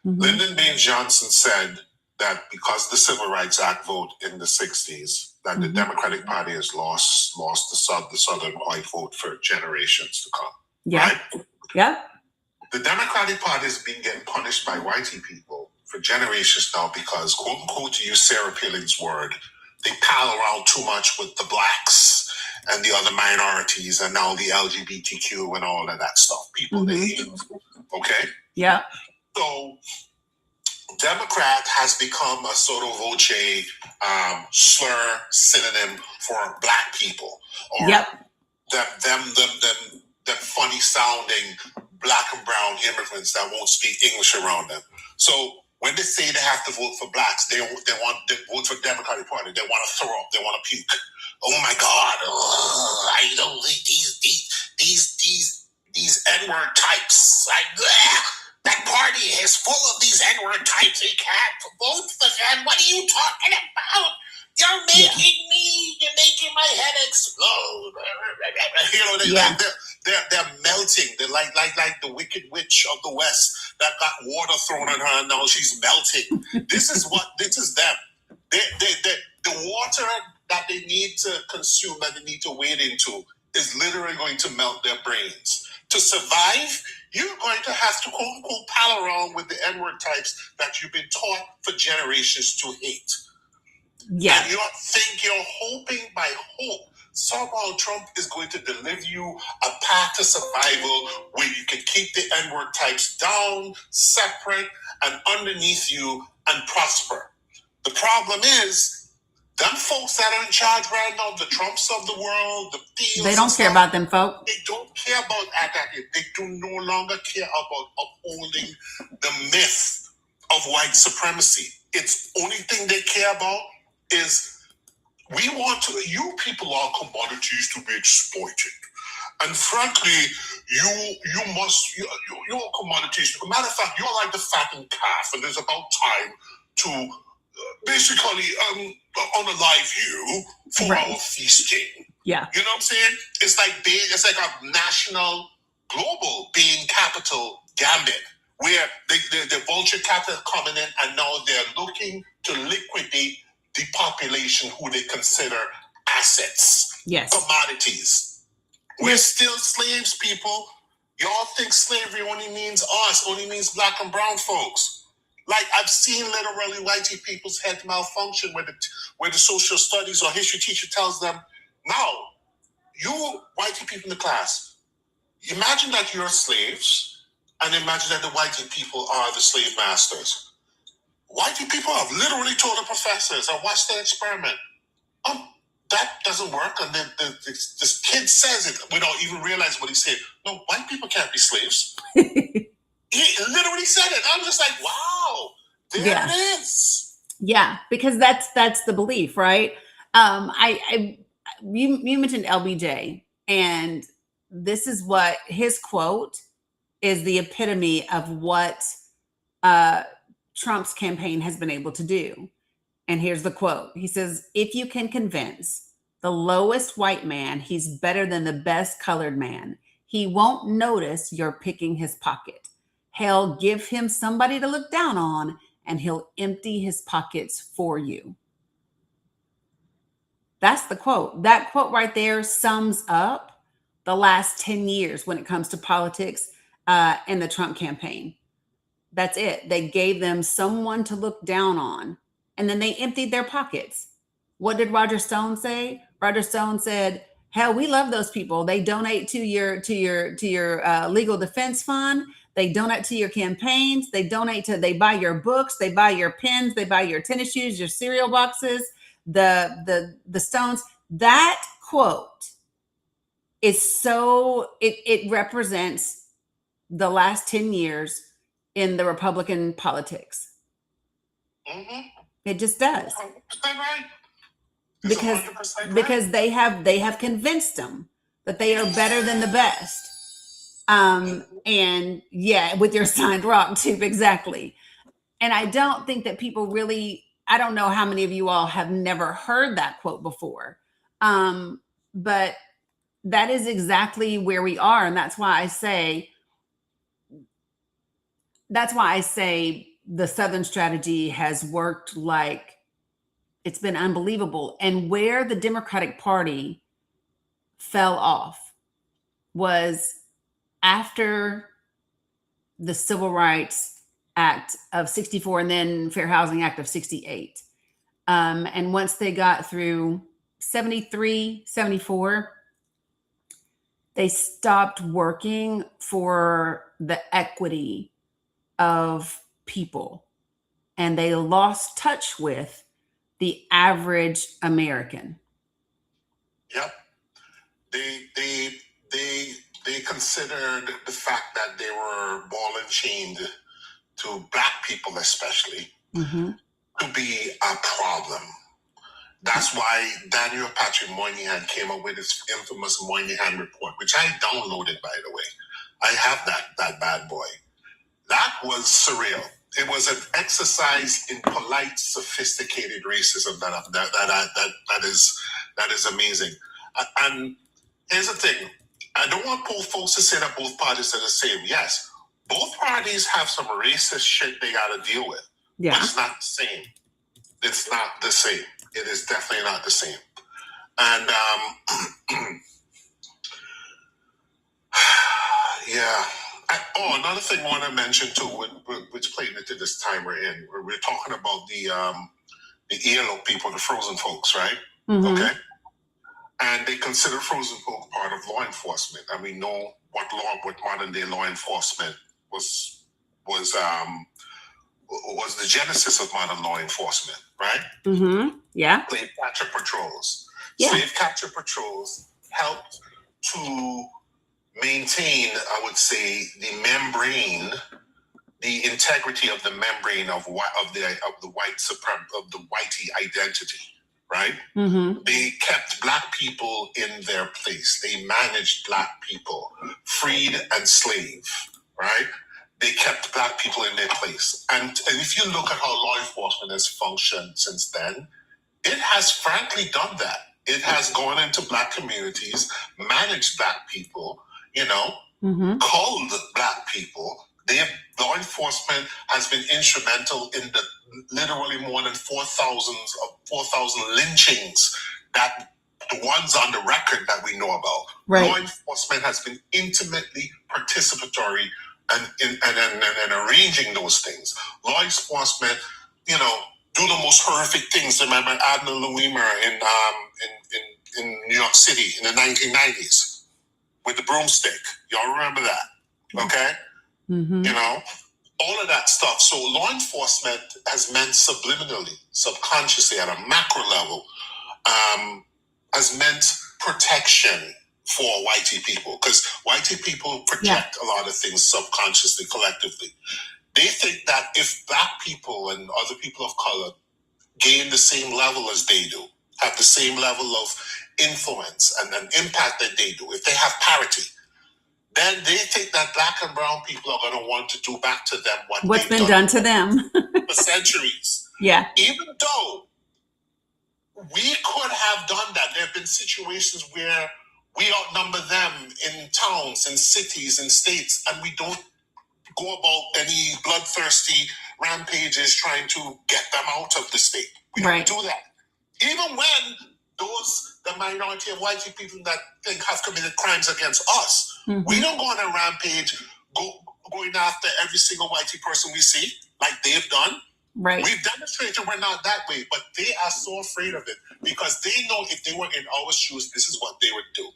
Mm-hmm. Lyndon B. Johnson said that because the Civil Rights Act vote in the 60s, that mm-hmm. the Democratic Party has lost the Southern white vote for generations to come. Yeah. Right? Yeah. The Democratic Party has been getting punished by whitey people for generations now because, quote unquote, to use Sarah Palin's word, they pal around too much with the blacks and the other minorities and now the LGBTQ and all of that stuff. People mm-hmm. they hate. Okay? Yeah. So Democrat has become a sotto voce slur synonym for black people, or yep. them funny sounding black and brown immigrants that won't speak English around them. So when they say they have to vote for blacks, they want to vote for the Democratic Party. They want to throw up. They want to puke. Oh my God! I don't think these N-word types. That party is full of these N-word types. We can't vote for them. What are you talking about? You're making my head explode. They're melting. They're like the Wicked Witch of the West that got water thrown on her and now she's melting. This is them. The water that they need to consume, that they need to wade into, is literally going to melt their brains. To survive, you're going to have to, quote unquote, pal around with the N-word types that you've been taught for generations to hate. Yeah. And you're hoping by hope somehow Trump is going to deliver you a path to survival where you can keep the N-word types down, separate, and underneath you and prosper. The problem is, them folks that are in charge right now, the Trumps of the world, the Fields, they don't care about them folk. They don't care about that. They do no longer care about upholding the myth of white supremacy. It's only thing they care about is you people are commodities to be exploited. And frankly, you're commodities. Matter of fact, you're like the fattened calf, and there's about time to basically unalive you for our feasting. Yeah. You know what I'm saying? It's like a national, global being capital gambit, where the vulture capital coming in and now they're looking to liquidate the population who they consider assets, yes, commodities. We're still slaves, people. Y'all think slavery only means us, only means black and brown folks. Like, I've seen literally whitey people's heads malfunction where the social studies or history teacher tells them, now, you whitey people in the class, imagine that you're slaves and imagine that the whitey people are the slave masters. white people have literally told the professors, I watched the experiment. That doesn't work. And then this kid says it without even realizing what he said. No, white people can't be slaves. He literally said it. I was just like, wow, there it is. Yeah, because that's the belief, right? You mentioned LBJ, and this is what his quote is the epitome of what Trump's campaign has been able to do. And here's the quote. He says, "If you can convince the lowest white man he's better than the best colored man, he won't notice you're picking his pocket. Hell, give him somebody to look down on, and he'll empty his pockets for you." That's the quote. That quote right there sums up the last 10 years when it comes to politics and the Trump campaign. That's it. They gave them someone to look down on, and then they emptied their pockets. What did Roger Stone say? Roger Stone said, "Hell, we love those people. They donate to your legal defense fund. They donate to your campaigns. They buy your books. They buy your pens. They buy your tennis shoes, your cereal boxes, the stones." That quote is so it represents the last 10 years in the Republican politics. Mm-hmm. It just does. 100% right. Because 100% right. because they have convinced them that they are better than the best. And yeah, with your signed rock too, exactly. And I don't think that people really, I don't know how many of you all have never heard that quote before. But that is exactly where we are. And that's why I say the Southern strategy has worked like it's been unbelievable. And where the Democratic Party fell off was after the Civil Rights Act of 64 and then Fair Housing Act of 68. And once they got through 73, 74, they stopped working for the equity of people, and they lost touch with the average American. Yep. They considered the fact that they were ball and chained to black people especially to be a problem. That's why Daniel Patrick Moynihan came up with his infamous Moynihan report, which I downloaded, by the way. I have that bad boy. That was surreal. It was an exercise in polite, sophisticated racism that is amazing. And here's the thing. I don't want both folks to say that both parties are the same. Yes, both parties have some racist shit they got to deal with. Yeah. But it's not the same. It's not the same. It is definitely not the same. And yeah. Another thing I want to mention too, which played into this time we're in, we're talking about the ELO people, the frozen folks, right? Okay. And they consider frozen folk part of law enforcement. And we know what modern day law enforcement was the genesis of modern law enforcement, right? Yeah. Slave catcher patrols. Yeah. Slave catcher patrols helped to maintain, I would say, the membrane, the integrity of the membrane of the whitey identity, right? They kept black people in their place. They managed black people, freed and slave, right? They kept black people in their place. And if you look at how law enforcement has functioned since then, it has frankly done that. It has gone into black communities, managed black people, called black people. Law enforcement has been instrumental in the literally more than 4,000 lynchings, that the ones on the record that we know about. Right. Law enforcement has been intimately participatory and arranging those things. Law enforcement, do the most horrific things. Remember Admiral Louimer in New York City in the 1990s with the broomstick. Y'all remember that? Okay? all of that stuff. So law enforcement has meant subliminally, subconsciously, at a macro level, has meant protection for whitey people, because whitey people project a lot of things subconsciously, collectively. They think that if black people and other people of color gain the same level as they do, have the same level of influence and an impact that they do, if they have parity, then they think that black and brown people are going to want to do back to them what's been done to them for centuries. Yeah. Even though we could have done that. There have been situations where we outnumber them in towns, in cities, in states, and we don't go about any bloodthirsty rampages trying to get them out of the state. We don't do that. Even when the minority of white people that think have committed crimes against us, we don't go on a rampage going after every single whitey person we see, like they've done. Right. We've demonstrated we're not that way, but they are so afraid of it because they know if they were in our shoes, this is what they would do.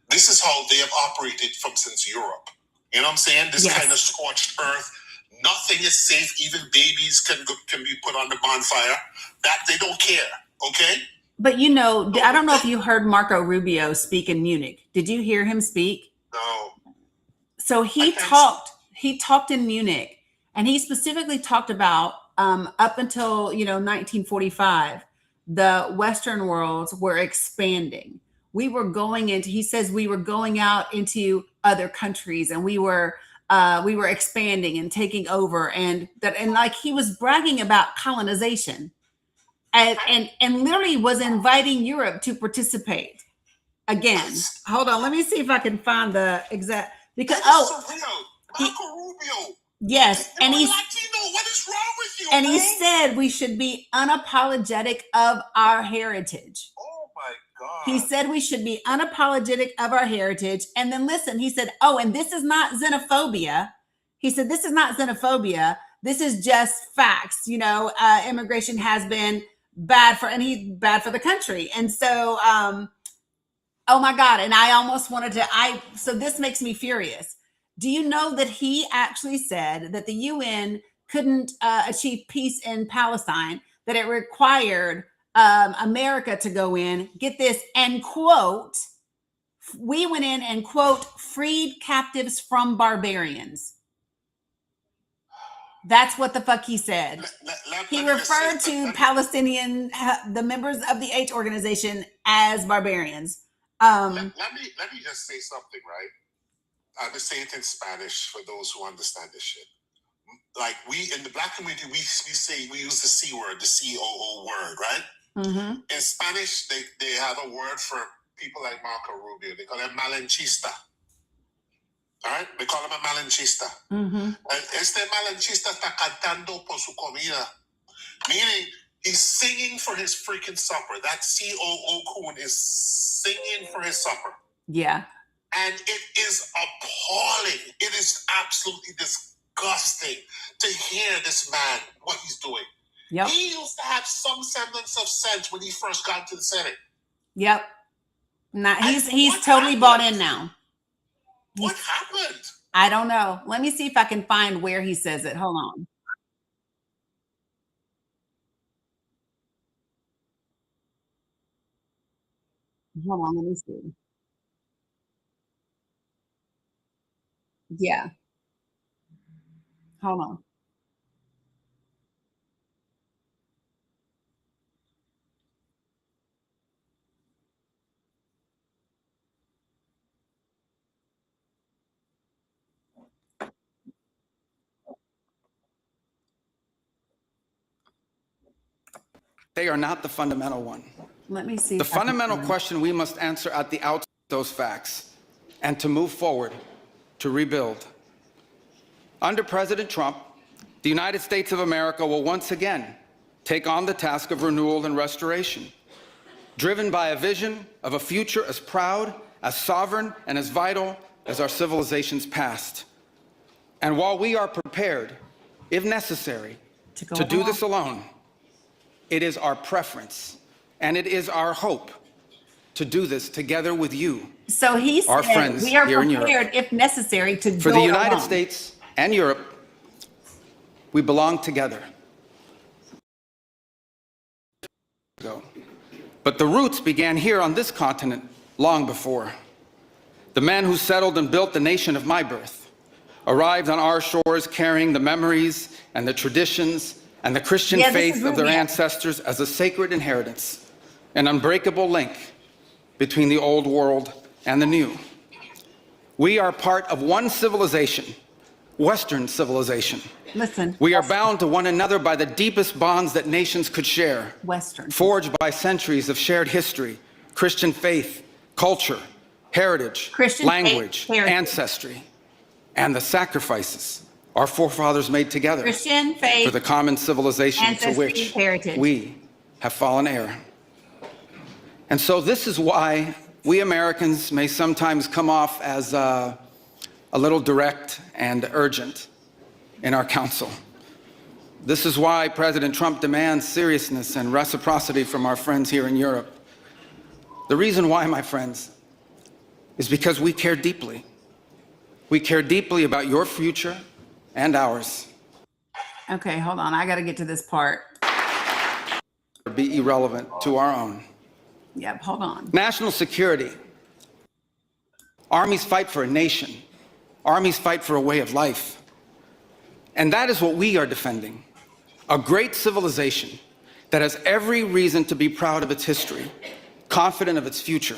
This is how they have operated since Europe. You know what I'm saying? This kind of scorched earth. Nothing is safe. Even babies can be put on the bonfire. That they don't care. Okay. But you know, I don't know if you heard Marco Rubio speak in Munich. Did you hear him speak? No. So he talked in Munich, and he specifically talked about up until 1945, the Western worlds were expanding. We were going into. He says we were going out into other countries, and we were expanding and taking over, and like he was bragging about colonization, and literally was inviting Europe to participate. Again, hold on, let me see if I can find the exact because Marco Rubio. Yes, and he's Latino. What is wrong with you? And bro? he said we should be unapologetic of our heritage. Oh my God. He said we should be unapologetic of our heritage. And then listen, he said, oh, and this is not xenophobia. He said, this is not xenophobia. This is just facts. Immigration has been bad for the country. And so, oh my God. And I almost wanted to, so this makes me furious. Do you know that he actually said that the UN couldn't achieve peace in Palestine, that it required America to go in, get this, and quote, we went in and quote, freed captives from barbarians. That's what the fuck he said. He referred to Palestinian, the members of the H organization as barbarians. Let me just say something, right? I will say it in Spanish for those who understand this shit. Like we in the black community, we use the C word, the COO word, right? Mm-hmm. In Spanish, they have a word for people like Marco Rubio. They call him malinchista. All right? They call him a malinchista. Mm-hmm. Este malinchista está cantando por su comida. Meaning, he's singing for his freaking supper. That COO coon is singing for his supper. Yeah. And it is appalling. It is absolutely disgusting to hear this man, what he's doing. Yep. He used to have some semblance of sense when he first got to the Senate. Yep. He's totally bought in now. What happened? I don't know. Let me see if I can find where he says it. Hold on. Hold on. Let me see. Yeah. Hold on. They are not the fundamental one. Let me see. The fundamental question we must answer at the outset those facts and to move forward to rebuild. Under President Trump, the United States of America will once again take on the task of renewal and restoration, driven by a vision of a future as proud, as sovereign, and as vital as our civilization's past. And while we are prepared, if necessary, to do this alone, it is our preference and it is our hope to do this together with you. So he said, our friends we are here in prepared, Europe, if necessary, to for go the United alone. States and Europe we belong together. But the roots began here on this continent long before. The men who settled and built the nation of my birth arrived on our shores carrying the memories and the traditions and the Christian faith of their ancestors as a sacred inheritance, an unbreakable link between the old world and the new. We are part of one civilization, Western civilization. Listen. We are bound to one another by the deepest bonds that nations could share. Western. Forged by centuries of shared history, Christian faith, culture, heritage, language, ancestry, and the sacrifices our forefathers made together Christian faith, for the common civilization to which we have fallen heir. And so this is why we Americans may sometimes come off as a little direct and urgent in our counsel. This is why President Trump demands seriousness and reciprocity from our friends here in Europe. The reason why, my friends, is because we care deeply. We care deeply about your future and ours. Okay, hold on. I got to get to this part. Be irrelevant to our own. Yep, hold on. National security. Armies fight for a nation. Armies fight for a way of life. And that is what we are defending. A great civilization that has every reason to be proud of its history, confident of its future,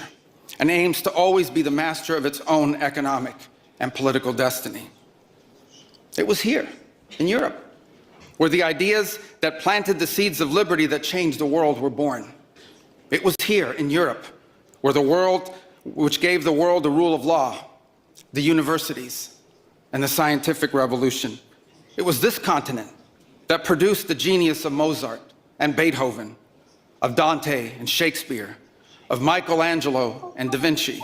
and aims to always be the master of its own economic and political destiny. It was here, in Europe, where the ideas that planted the seeds of liberty that changed the world were born. It was here, in Europe, where which gave the world the rule of law, the universities, and the scientific revolution. It was this continent that produced the genius of Mozart and Beethoven, of Dante and Shakespeare, of Michelangelo and Da Vinci,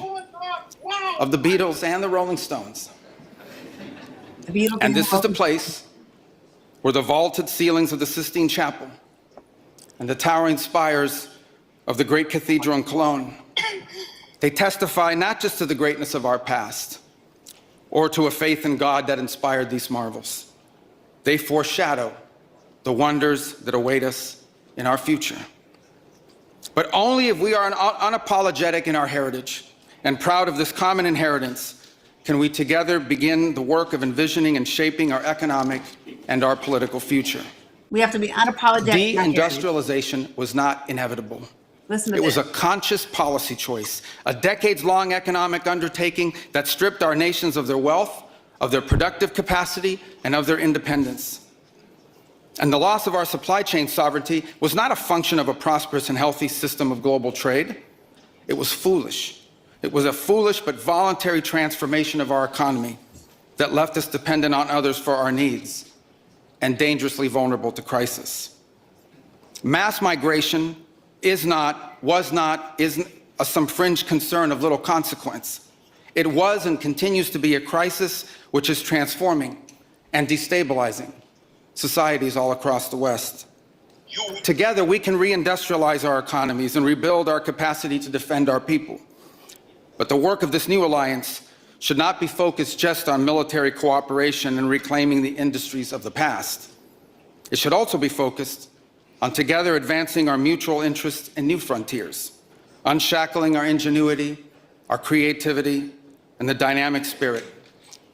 of the Beatles and the Rolling Stones. And this is the place where the vaulted ceilings of the Sistine Chapel and the towering spires of the great cathedral in Cologne, they testify not just to the greatness of our past or to a faith in God that inspired these marvels. They foreshadow the wonders that await us in our future. But only if we are unapologetic in our heritage and proud of this common inheritance can we together begin the work of envisioning and shaping our economic and our political future. We have to be unapologetic. Deindustrialization was not inevitable. Listen to It was this. a conscious policy choice, a decades-long economic undertaking that stripped our nations of their wealth, of their productive capacity, and of their independence. And the loss of our supply chain sovereignty was not a function of a prosperous and healthy system of global trade. It was foolish. It was a foolish but voluntary transformation of our economy that left us dependent on others for our needs and dangerously vulnerable to crisis. Mass migration isn't some fringe concern of little consequence. It was and continues to be a crisis which is transforming and destabilizing societies all across the West. Together, we can reindustrialize our economies and rebuild our capacity to defend our people. But the work of this new alliance should not be focused just on military cooperation and reclaiming the industries of the past. It should also be focused on together advancing our mutual interests in new frontiers, unshackling our ingenuity, our creativity, and the dynamic spirit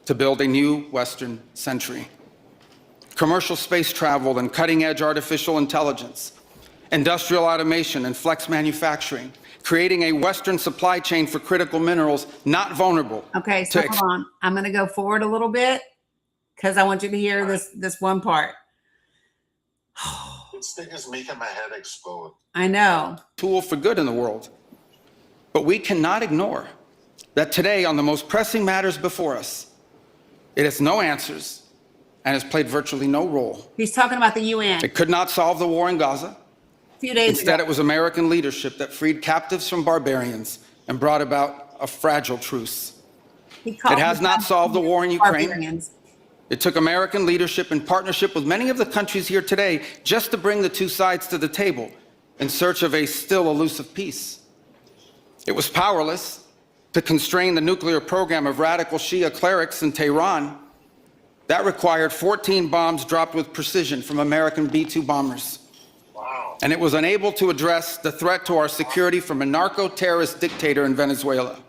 to build a new Western century. Commercial space travel and cutting-edge artificial intelligence, industrial automation and flex manufacturing, creating a Western supply chain for critical minerals not vulnerable. Okay, so hold on. I'm going to go forward a little bit because I want you to hear this one part. This thing is making my head explode. I know. Tool for good in the world. But we cannot ignore that today, on the most pressing matters before us, it has no answers and has played virtually no role. He's talking about the UN. It could not solve the war in Gaza. A few days Instead, ago. it was American leadership that freed captives from barbarians and brought about a fragile truce. It has not solved the war in Ukraine. Barbarians. It took American leadership in partnership with many of the countries here today just to bring the two sides to the table in search of a still elusive peace. It was powerless to constrain the nuclear program of radical Shia clerics in Tehran That required 14 bombs dropped with precision from American B-2 bombers. Wow. And it was unable to address the threat to our security from a narco-terrorist dictator in Venezuela.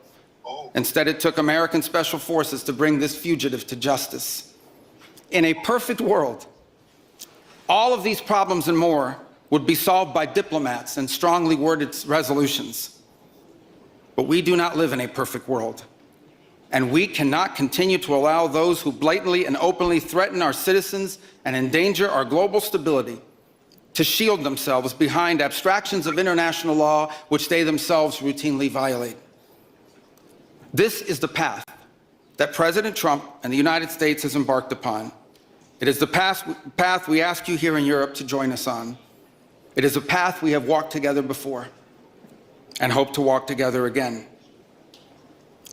Oh. Instead, it took American special forces to bring this fugitive to justice. In a perfect world, all of these problems and more would be solved by diplomats and strongly worded resolutions. But we do not live in a perfect world. And we cannot continue to allow those who blatantly and openly threaten our citizens and endanger our global stability to shield themselves behind abstractions of international law which they themselves routinely violate. This is the path that President Trump and the United States has embarked upon. It is the path we ask you here in Europe to join us on. It is a path we have walked together before and hope to walk together again.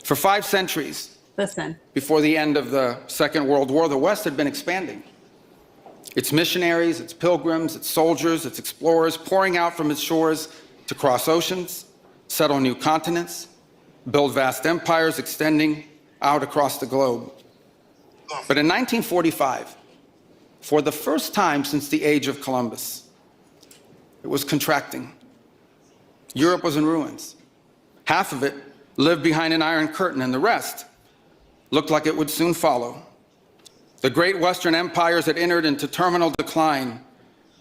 For 5 centuries, Listen. before the end of the Second World War, the West had been expanding. Its missionaries, its pilgrims, its soldiers, its explorers pouring out from its shores to cross oceans, settle new continents, build vast empires extending out across the globe. But in 1945, for the first time since the age of Columbus, it was contracting. Europe was in ruins. Half of it lived behind an iron curtain, and the rest looked like it would soon follow. The great Western empires had entered into terminal decline,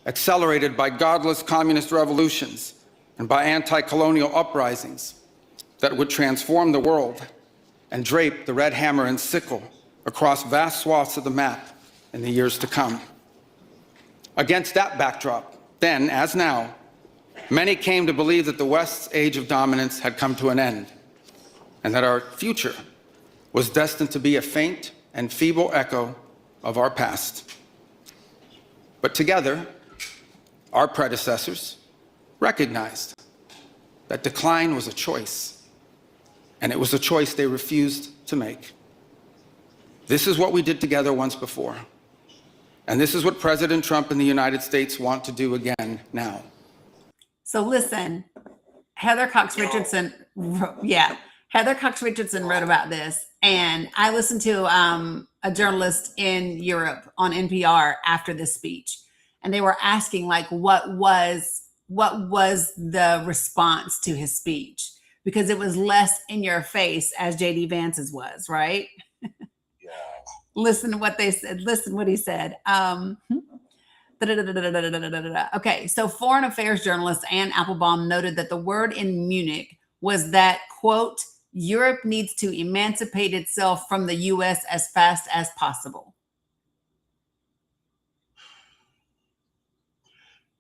accelerated by godless communist revolutions and by anti-colonial uprisings that would transform the world and drape the red hammer and sickle across vast swaths of the map in the years to come. Against that backdrop, then as now, many came to believe that the West's age of dominance had come to an end, and that our future was destined to be a faint and feeble echo of our past. But together, our predecessors recognized that decline was a choice, and it was a choice they refused to make. This is what we did together once before, and this is what President Trump and the United States want to do again now. So listen, Heather Cox Richardson, Heather Cox Richardson wrote about this, and I listened to a journalist in Europe on NPR after this speech, and they were asking like, what was the response to his speech? Because it was less in your face as JD Vance's was, right? Yeah. Listen to what they said. Listen what he said. Okay, so foreign affairs journalist Anne Applebaum noted that the word in Munich was that, quote, Europe needs to emancipate itself from the U.S. as fast as possible.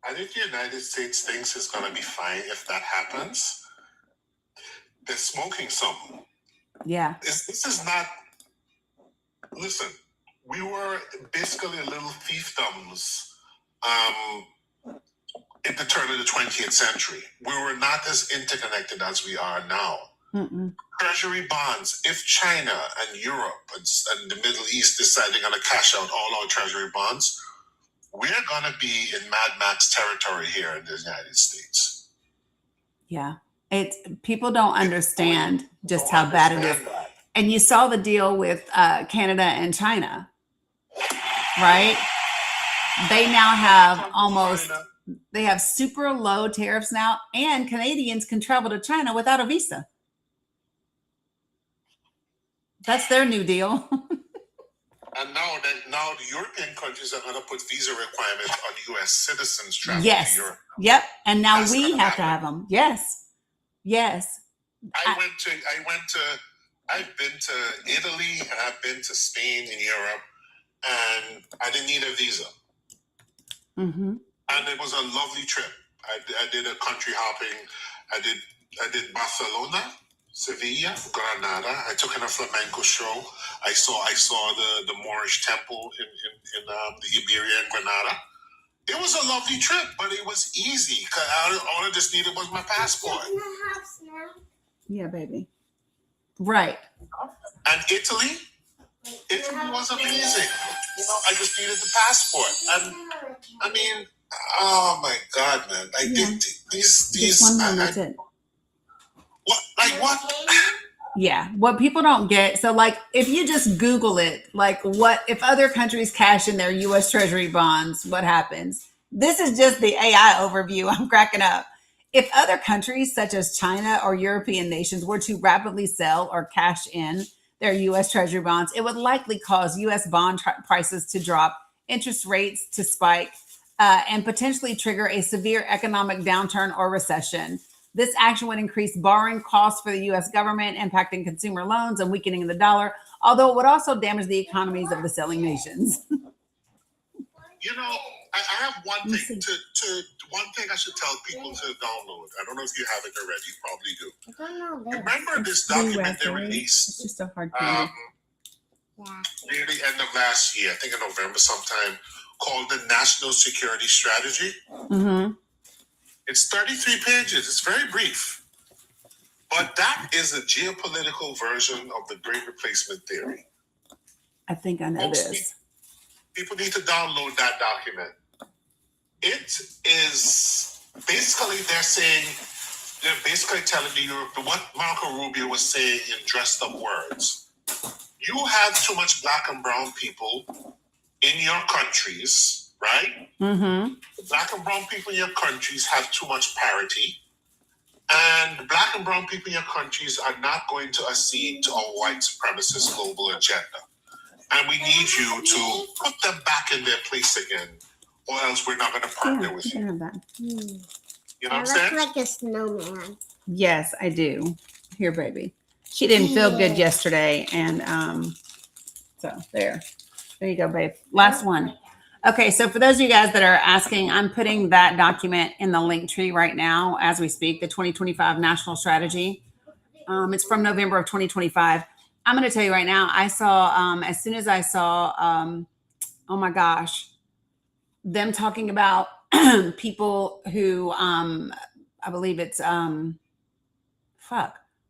I think the United States thinks it's going to be fine if that happens. They're smoking something. Yeah. This is not. Listen, we were basically little fiefdoms in the turn of the 20th century. We were not as interconnected as we are now. Mm-mm. Treasury bonds, if China and Europe and the Middle East decide they're going to cash out all our treasury bonds, we're going to be in Mad Max territory here in the United States. Yeah. People don't understand just how bad it is. And you saw the deal with Canada and China, right? They now have they have super low tariffs now, and Canadians can travel to China without a visa. That's their new deal. And now the European countries are going to put visa requirements on U.S. citizens traveling Yes. to Europe. Yep. And now That's we gonna have to have them. Yes. Yes. I've been to Italy and I've been to Spain in Europe, and I didn't need a visa. Mm-hmm. And it was a lovely trip. I did a country hopping. I did Barcelona, Sevilla, Granada. I took in a flamenco show. I saw the Moorish temple in the Iberia in Granada. It was a lovely trip, but it was easy because all I just needed was my passport. Yeah, baby. Right. And Italy was amazing. I just needed the passport. And I mean, oh my God, man! These Just one more, that's it. What? Yeah, what people don't get. So, like, if you just Google it, like, what if other countries cash in their U.S. Treasury bonds? What happens? This is just the AI overview. I'm cracking up. If other countries, such as China or European nations, were to rapidly sell or cash in their U.S. Treasury bonds, it would likely cause U.S. bond prices to drop, interest rates to spike, and potentially trigger a severe economic downturn or recession. This action would increase borrowing costs for the U.S. government, impacting consumer loans and weakening the dollar, although it would also damage the economies of the selling nations. You know, I have one thing one thing I should tell people to download. I don't know if you have it already. You probably do. I don't know this. Remember this document they released It's just a hard candy. near the end of last year, I think in November sometime, called the National Security Strategy. Mm-hmm. It's 33 pages. It's very brief. But that is a geopolitical version of the Great Replacement Theory. I think I know Most this. People need to download that document. It is basically they're basically telling Europe what Marco Rubio was saying in dressed up words. You have too much black and brown people in your countries, right? Mm-hmm. Black and brown people in your countries have too much parity. And black and brown people in your countries are not going to accede to a white supremacist global agenda. And we need you to put them back in their place again, or else we're not going to partner with you. You know what I'm saying? Like a snowman. Yes, I do. Here, baby. She didn't feel good yesterday, and so there you go, babe. Last one. Okay, so for those of you guys that are asking, I'm putting that document in the link tree right now as we speak, the 2025 National Strategy. It's from November of 2025. I'm going to tell you right now, I saw, as soon as I saw, oh my gosh, them talking about people who, I believe it's,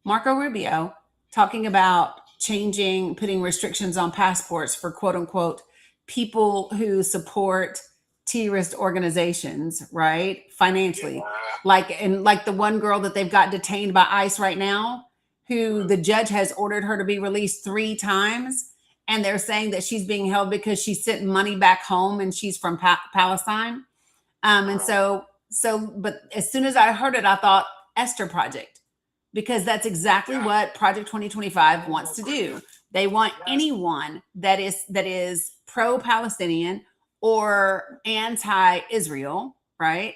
Marco Rubio talking about putting restrictions on passports for quote unquote people who support terrorist organizations, right? Financially. Like the one girl that they've got detained by ICE right now, who the judge has ordered her to be released 3 times. And they're saying that she's being held because she sent money back home and she's from Palestine. But as soon as I heard it, I thought Esther Project, because that's exactly what Project 2025 wants to do. They want anyone that is pro-Palestinian or anti-Israel, right?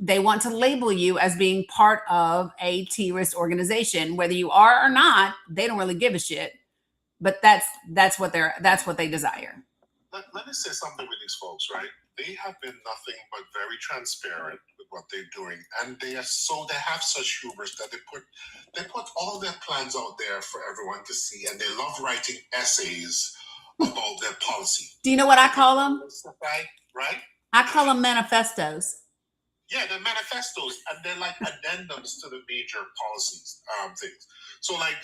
They want to label you as being part of a terrorist organization, whether you are or not. They don't really give a shit. But that's what they desire. Let me say something with these folks, right? They have been nothing but very transparent with what they're doing, and they have such hubris that they put all their plans out there for everyone to see, and they love writing essays about their policy. Do you know what I call them? Right? I call them manifestos. Yeah, they're manifestos, and they're like addendums to the major policies things. So, like,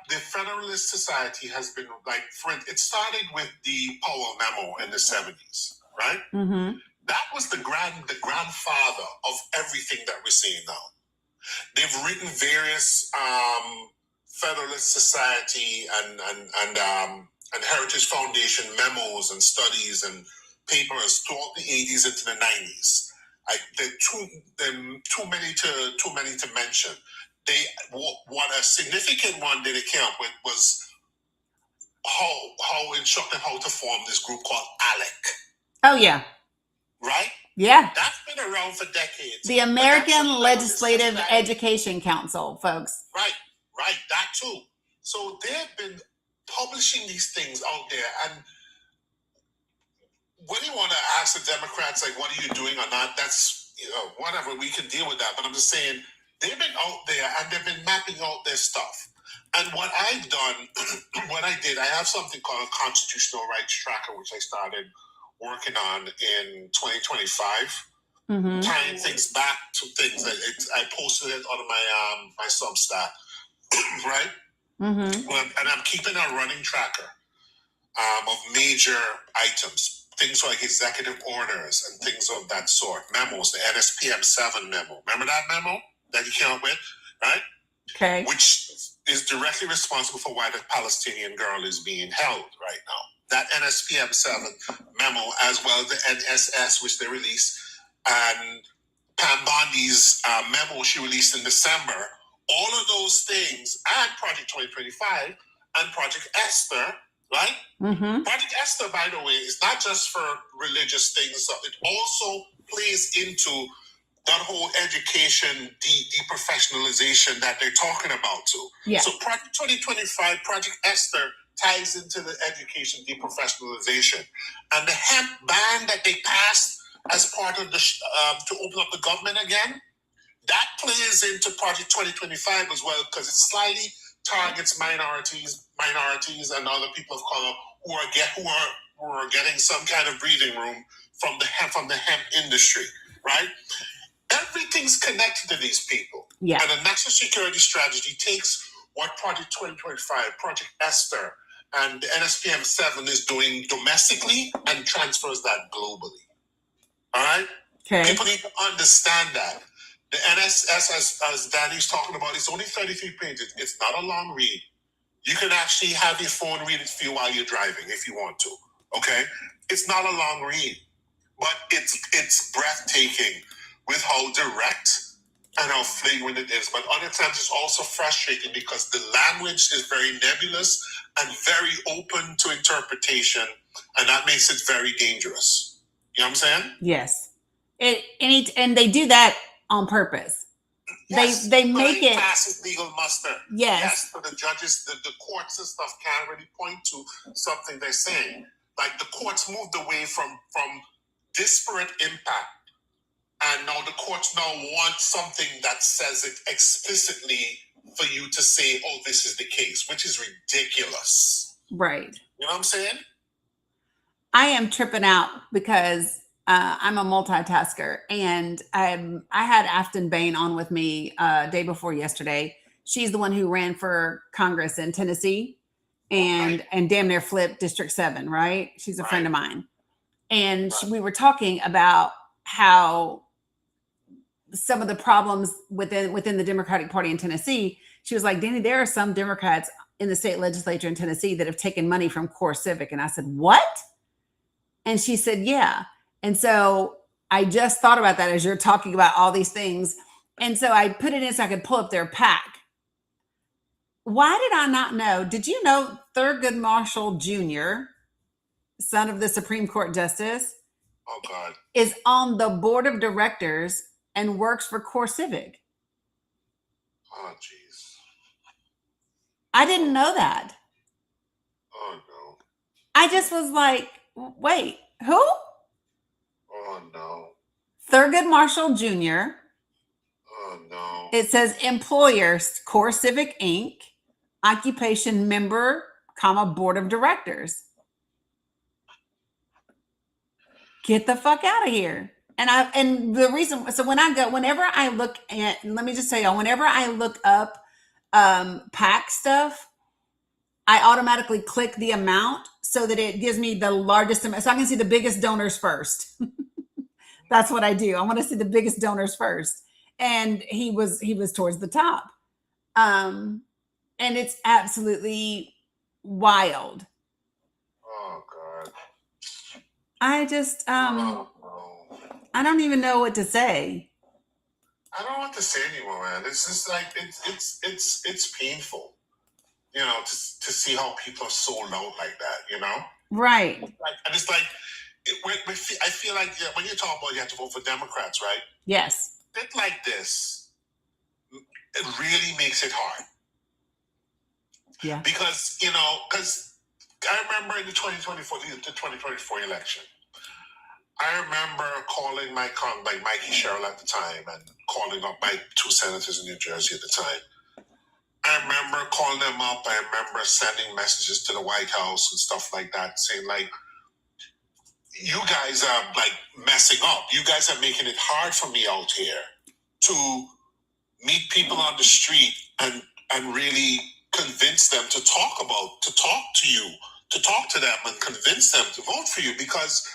the Federalist Society has been like, it started with the Powell Memo in the 70s, right? Mm-hmm. That was the grandfather of everything that we're seeing now. They've written various Federalist Society and Heritage Foundation memos and studies and papers throughout the 80s into the 90s. They're too many to mention. What a significant one that they came up with was how instructing how to form this group called ALEC. Oh yeah. Right? Yeah. That's been around for decades. The American Legislative Education Council, folks. Right, that too. So they've been publishing these things out there, and when you want to ask the Democrats, like, what are you doing or not, that's, whatever, we can deal with that. But I'm just saying, they've been out there and they've been mapping out their stuff. And what I've done, I have something called a Constitutional Rights Tracker, which I started working on in 2025, tying things back to things that I posted it on my Substack, right? Mm-hmm. And I'm keeping a running tracker of major items, things like executive orders and things of that sort, memos, the NSPM 7 memo. Remember that memo that you came up with, right? Okay. which is directly responsible for why the Palestinian girl is being held right now. That NSPM 7 memo, as well as the NSS, which they released, and Pam Bondi's memo she released in December, all of those things, and Project 2025 and Project Esther, right? Mm-hmm. Project Esther, by the way, is not just for religious things. It also plays into that whole education deprofessionalization that they're talking about too. Yeah. So Project 2025, Project Esther ties into the education deprofessionalization. And the hemp ban that they passed as part of the to open up the government again, that plays into Project 2025 as well, because it slightly targets minorities and other people of color who are getting some kind of breathing room from the hemp industry, right? Everything's connected to these people. Yeah. And the national security strategy takes what Project 2025, Project Esther, and the NSPM 7 is doing domestically and transfers that globally. All right? Okay. People need to understand that. The NSS, as Dani's talking about, it's only 33 pages. It's not a long read. You can actually have your phone read it for you while you're driving if you want to. Okay? It's not a long read, but it's breathtaking with how direct and how flagrant it is. But other times it's also frustrating because the language is very nebulous and very open to interpretation, and that makes it very dangerous. You know what I'm saying? Yes. And they do that on purpose. Yes, They make it passes legal muster. Yes. So the judges, the courts and stuff can't really point to something they're saying. Like the courts moved away from disparate impact, and now the courts now want something that says it explicitly for you to say, "Oh, this is the case," which is ridiculous. Right. You know what I'm saying? I am tripping out because I'm a multitasker, and I had Afton Bain on with me day before yesterday. She's the one who ran for Congress in Tennessee and damn near flipped District 7, right? She's a friend of mine. And we were talking about how some of the problems within the Democratic Party in Tennessee. She was like, Dani, there are some Democrats in the state legislature in Tennessee that have taken money from Core Civic. And I said, what? And she said, yeah. And so I just thought about that as you're talking about all these things. And so I put it in so I could pull up their PAC. Why did I not know? Did you know Thurgood Marshall Jr., son of the Supreme Court Justice, Oh, God. is on the board of directors and works for Core Civic? Oh, jeez. I didn't know that. Oh, no. I just was like, wait, who? Oh, no. Thurgood Marshall Jr. Oh, no. It says employer, Core Civic Inc., occupation member, board of directors. Get the fuck out of here. And the reason, so whenever I look at, let me just tell y'all, whenever I look up PAC stuff, I automatically click the amount so that it gives me the largest amount, so I can see the biggest donors first. That's what I do. I want to see the biggest donors first. And he was towards the top. And it's absolutely wild. Oh, God. I just, Oh, no. I don't even know what to say. I don't know what to say anymore, man. It's just like it's painful, you know, to see how people are sold out like that, you know. Right. And it's like I feel like when you talk about you have to vote for Democrats, right? Yes. Bit like this, it really makes it hard. Yeah. Because I remember in the 2024 election. I remember calling like Mikey Sherrill at the time and calling up my two senators in New Jersey at the time. I remember calling them up. I remember sending messages to the White House and stuff like that, saying like, you guys are like messing up. You guys are making it hard for me out here to meet people on the street and really convince them to talk to them and convince them to vote for you because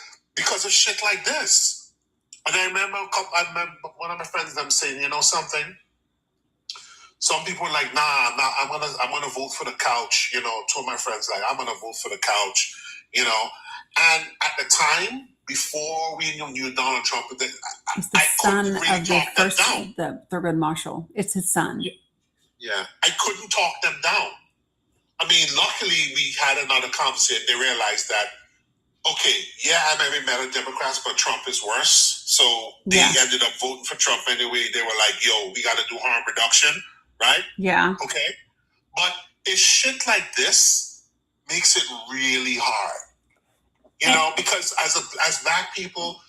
of shit like this. And I remember one of my friends them saying, you know something? Some people are like, nah, I'm gonna vote for the couch. You know, two of my friends like, I'm gonna vote for the couch. You know, and at the time before we knew Donald Trump, It's the I son couldn't really of the talk them first, down. the Thurgood Marshall. It's his son. Yeah, I couldn't talk them down. I mean, luckily we had another conversation. They realized that, okay, yeah, I maybe met a Democrats, but Trump is worse. So they ended up voting for Trump anyway. They were like, yo, we got to do harm reduction, right? Yeah. Okay. But it's shit like this makes it really hard. You know, because as Black people,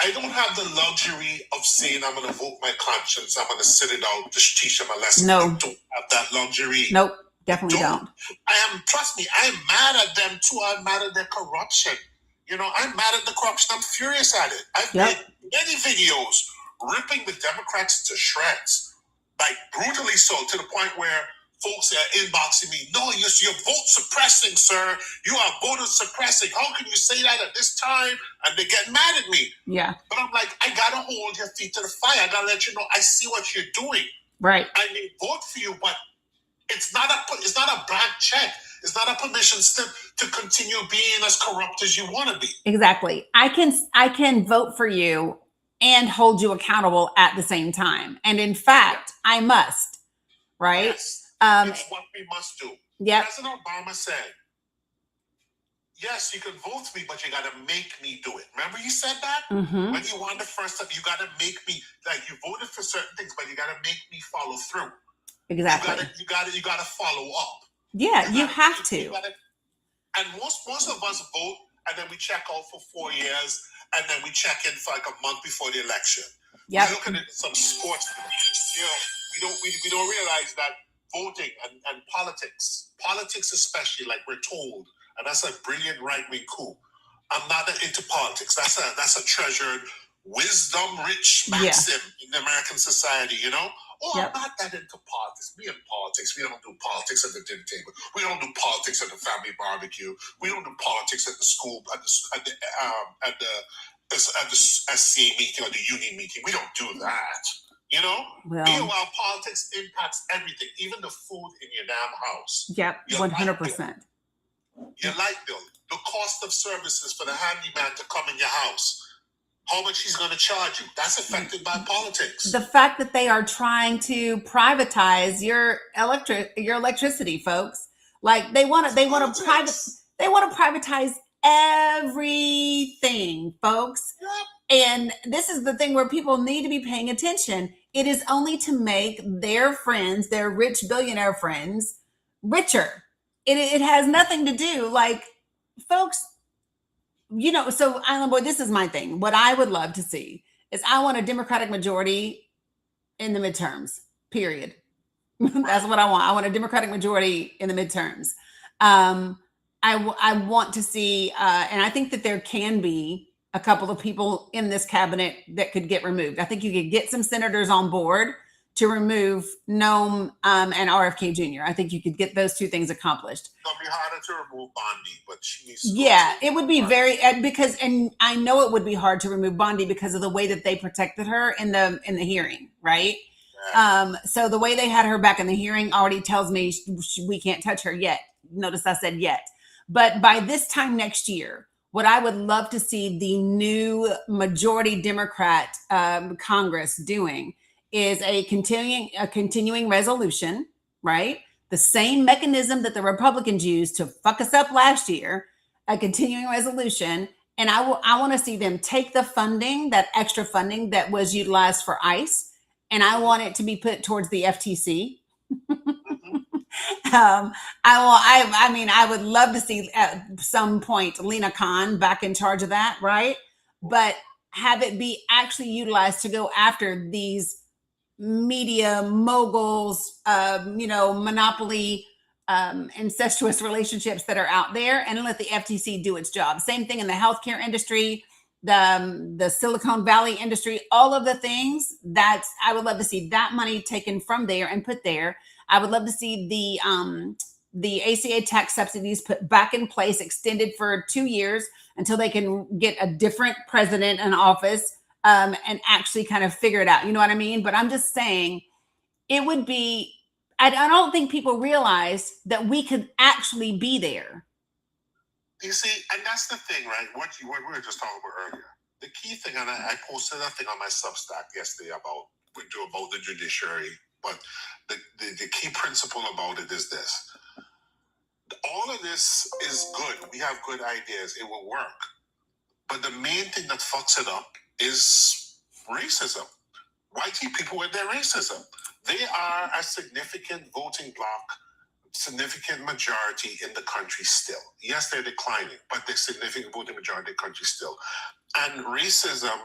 I don't have the luxury of saying I'm going to vote my conscience. I'm going to sit it out to teach them a lesson. No. I don't have that luxury. Nope. Definitely don't. Trust me, I am mad at them too. I'm mad at their corruption. You know, I'm mad at the corruption. I'm furious at it. I've made many videos ripping the Democrats to shreds, like brutally so, to the point where folks are inboxing me, no, you're vote suppressing, sir. You are voter suppressing. How can you say that at this time? And they get mad at me. Yeah. But I'm like, I got to hold your feet to the fire. I got to let you know I see what you're doing. Right. I may vote for you, but it's not a blank check. It's not a permission slip to continue being as corrupt as you want to be. Exactly. I can vote for you and hold you accountable at the same time. And in fact, I must. Right? Yes. It's what we must do. Yeah. President Obama said, yes, you can vote for me, but you got to make me do it. Remember he said that? Mm-hmm. When you won the first time, you got to make me, like you voted for certain things, but you got to make me follow through. Exactly. You got to follow up. Yeah, you have to. And most of us vote, and then we check out for 4 years, and then we check in for like a month before the election. Yeah. We're looking at some sports. You know, we don't realize that voting and politics especially, like we're told, and that's a brilliant right-wing coup. I'm not into politics. That's a treasured, wisdom-rich maxim in American society, you know? Oh, I'm not that into politics. Me and politics, we don't do politics at the dinner table. We don't do politics at the family barbecue. We don't do politics at the school, at the SCA meeting or the union meeting. We don't do that. You know? Well, meanwhile, politics impacts everything, even the food in your damn house. Yep, 100%. Your light bill, the cost of services for the handyman to come in your house. How much he's going to charge you. That's affected by politics. The fact that they are trying to privatize your electricity, folks. Like they want to privatize everything, folks. Yep. And this is the thing where people need to be paying attention. It is only to make their friends, their rich billionaire friends, richer. It has nothing to do, like, folks, you know, so Island Boy, this is my thing. What I would love to see is I want a Democratic majority in the midterms, period. That's what I want. I want a Democratic majority in the midterms. I want to see, and I think that there can be a couple of people in this cabinet that could get removed. I think you could get some senators on board to remove Noam and RFK Jr. I think you could get those two things accomplished. It'll be harder to remove Bondi, but she needs to. Yeah, it would be very, because, and I know it would be hard to remove Bondi because of the way that they protected her in the hearing, right? Yeah. So the way they had her back in the hearing already tells me we can't touch her yet. Notice I said yet. But by this time next year, what I would love to see the new majority Democrat Congress doing is a continuing resolution, right? The same mechanism that the Republicans used to fuck us up last year, a continuing resolution. And I want to see them take the funding, that extra funding that was utilized for ICE, and I want it to be put towards the FTC. I would love to see at some point Lena Khan back in charge of that, right? But have it be actually utilized to go after these media moguls, monopoly, incestuous relationships that are out there, and let the FTC do its job. Same thing in the healthcare industry, the Silicon Valley industry, all of the things that I would love to see that money taken from there and put there. I would love to see the ACA tax subsidies put back in place, extended for 2 years until they can get a different president in office, and actually kind of figure it out. You know what I mean? But I'm just saying it would be I don't think people realize that we could actually be there. You see, and that's the thing, right? What we were just talking about earlier. The key thing, and I posted that thing on my Substack yesterday about the judiciary, but the key principle about it is this. All of this is good. We have good ideas. It will work. But the main thing that fucks it up is racism. White people with their racism. They are a significant voting bloc, significant majority in the country still. Yes, they're declining, but they're significant voting majority in the country still. And racism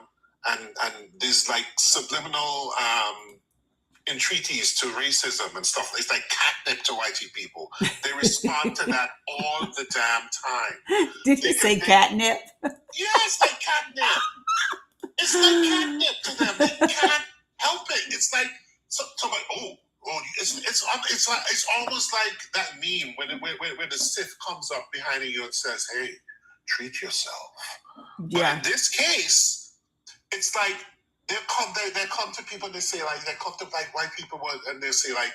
and these like subliminal entreaties to racism and stuff, it's like catnip to white people. They respond to that all the damn time. Did you say catnip? Yeah, it's like catnip. It's like catnip to them. They can't help it. It's like somebody. It's almost like that meme when the Sith comes up behind you and says, "Hey, treat yourself." Yeah. But in this case, it's like they come to people and they say like they come to like white people and they say like,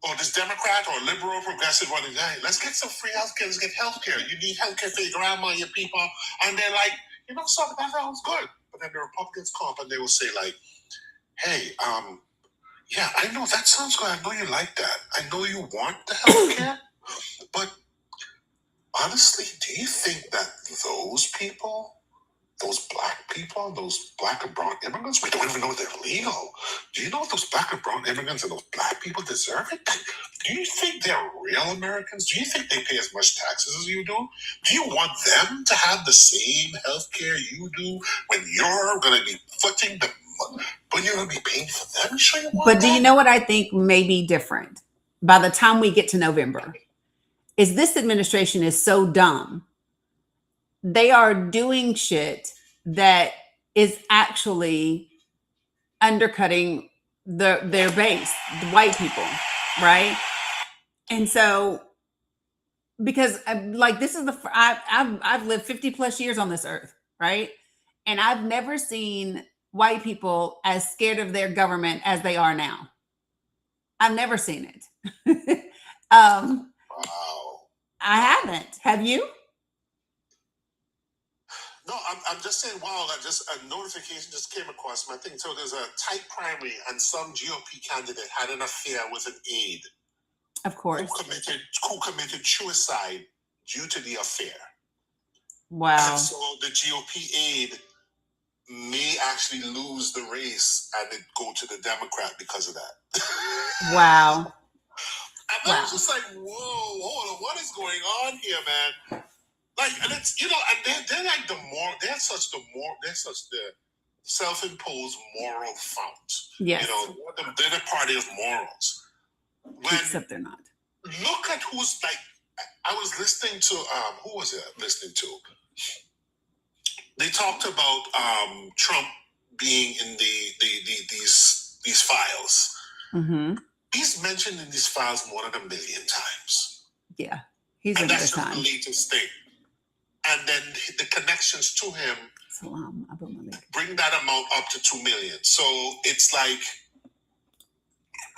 "Oh, this Democrat or liberal or progressive one, hey, let's get some free healthcare. Let's get healthcare. You need healthcare for your grandma, your people," and they're like, something that sounds good. But then the Republicans come up and they will say like, "Hey, yeah, I know that sounds good. I know you like that. I know you want the healthcare, but honestly, do you think that those people, those black people, those black and brown immigrants, we don't even know they're legal. Do you know those black and brown immigrants and those black people deserve it? Do you think they're real Americans? Do you think they pay as much taxes as you do? Do you want them to have the same health care you do when you're going to be footing the but you're going to be paying for them? Sure you want But do that? you know what I think may be different by the time we get to November? Is this administration is so dumb. They are doing shit that is actually undercutting their base, the white people, right? And so, because like this is I've lived 50 plus years on this earth, right? And I've never seen white people as scared of their government as they are now. I've never seen it. Wow. I haven't. Have you? No, I'm just saying, wow, that just a notification just came across my thing. So there's a tight primary and some GOP candidate had an affair with an aide. Of course. Who committed suicide due to the affair. Wow. And so the GOP aide may actually lose the race and it go to the Democrat because of that. Wow. And I was just like, whoa, hold on, what is going on here, man? Like, and it's, and they're like they're such the self-imposed moral fount. Yes. They're the party of morals. Except they're not. Look at who's like, I was listening to, who was it listening to? They talked about Trump being in these files. Mm-hmm. He's mentioned in these files more than 1 million times. Yeah, he's and in that's the time. the latest thing. And then the connections to him bring that amount up to 2 million. So it's like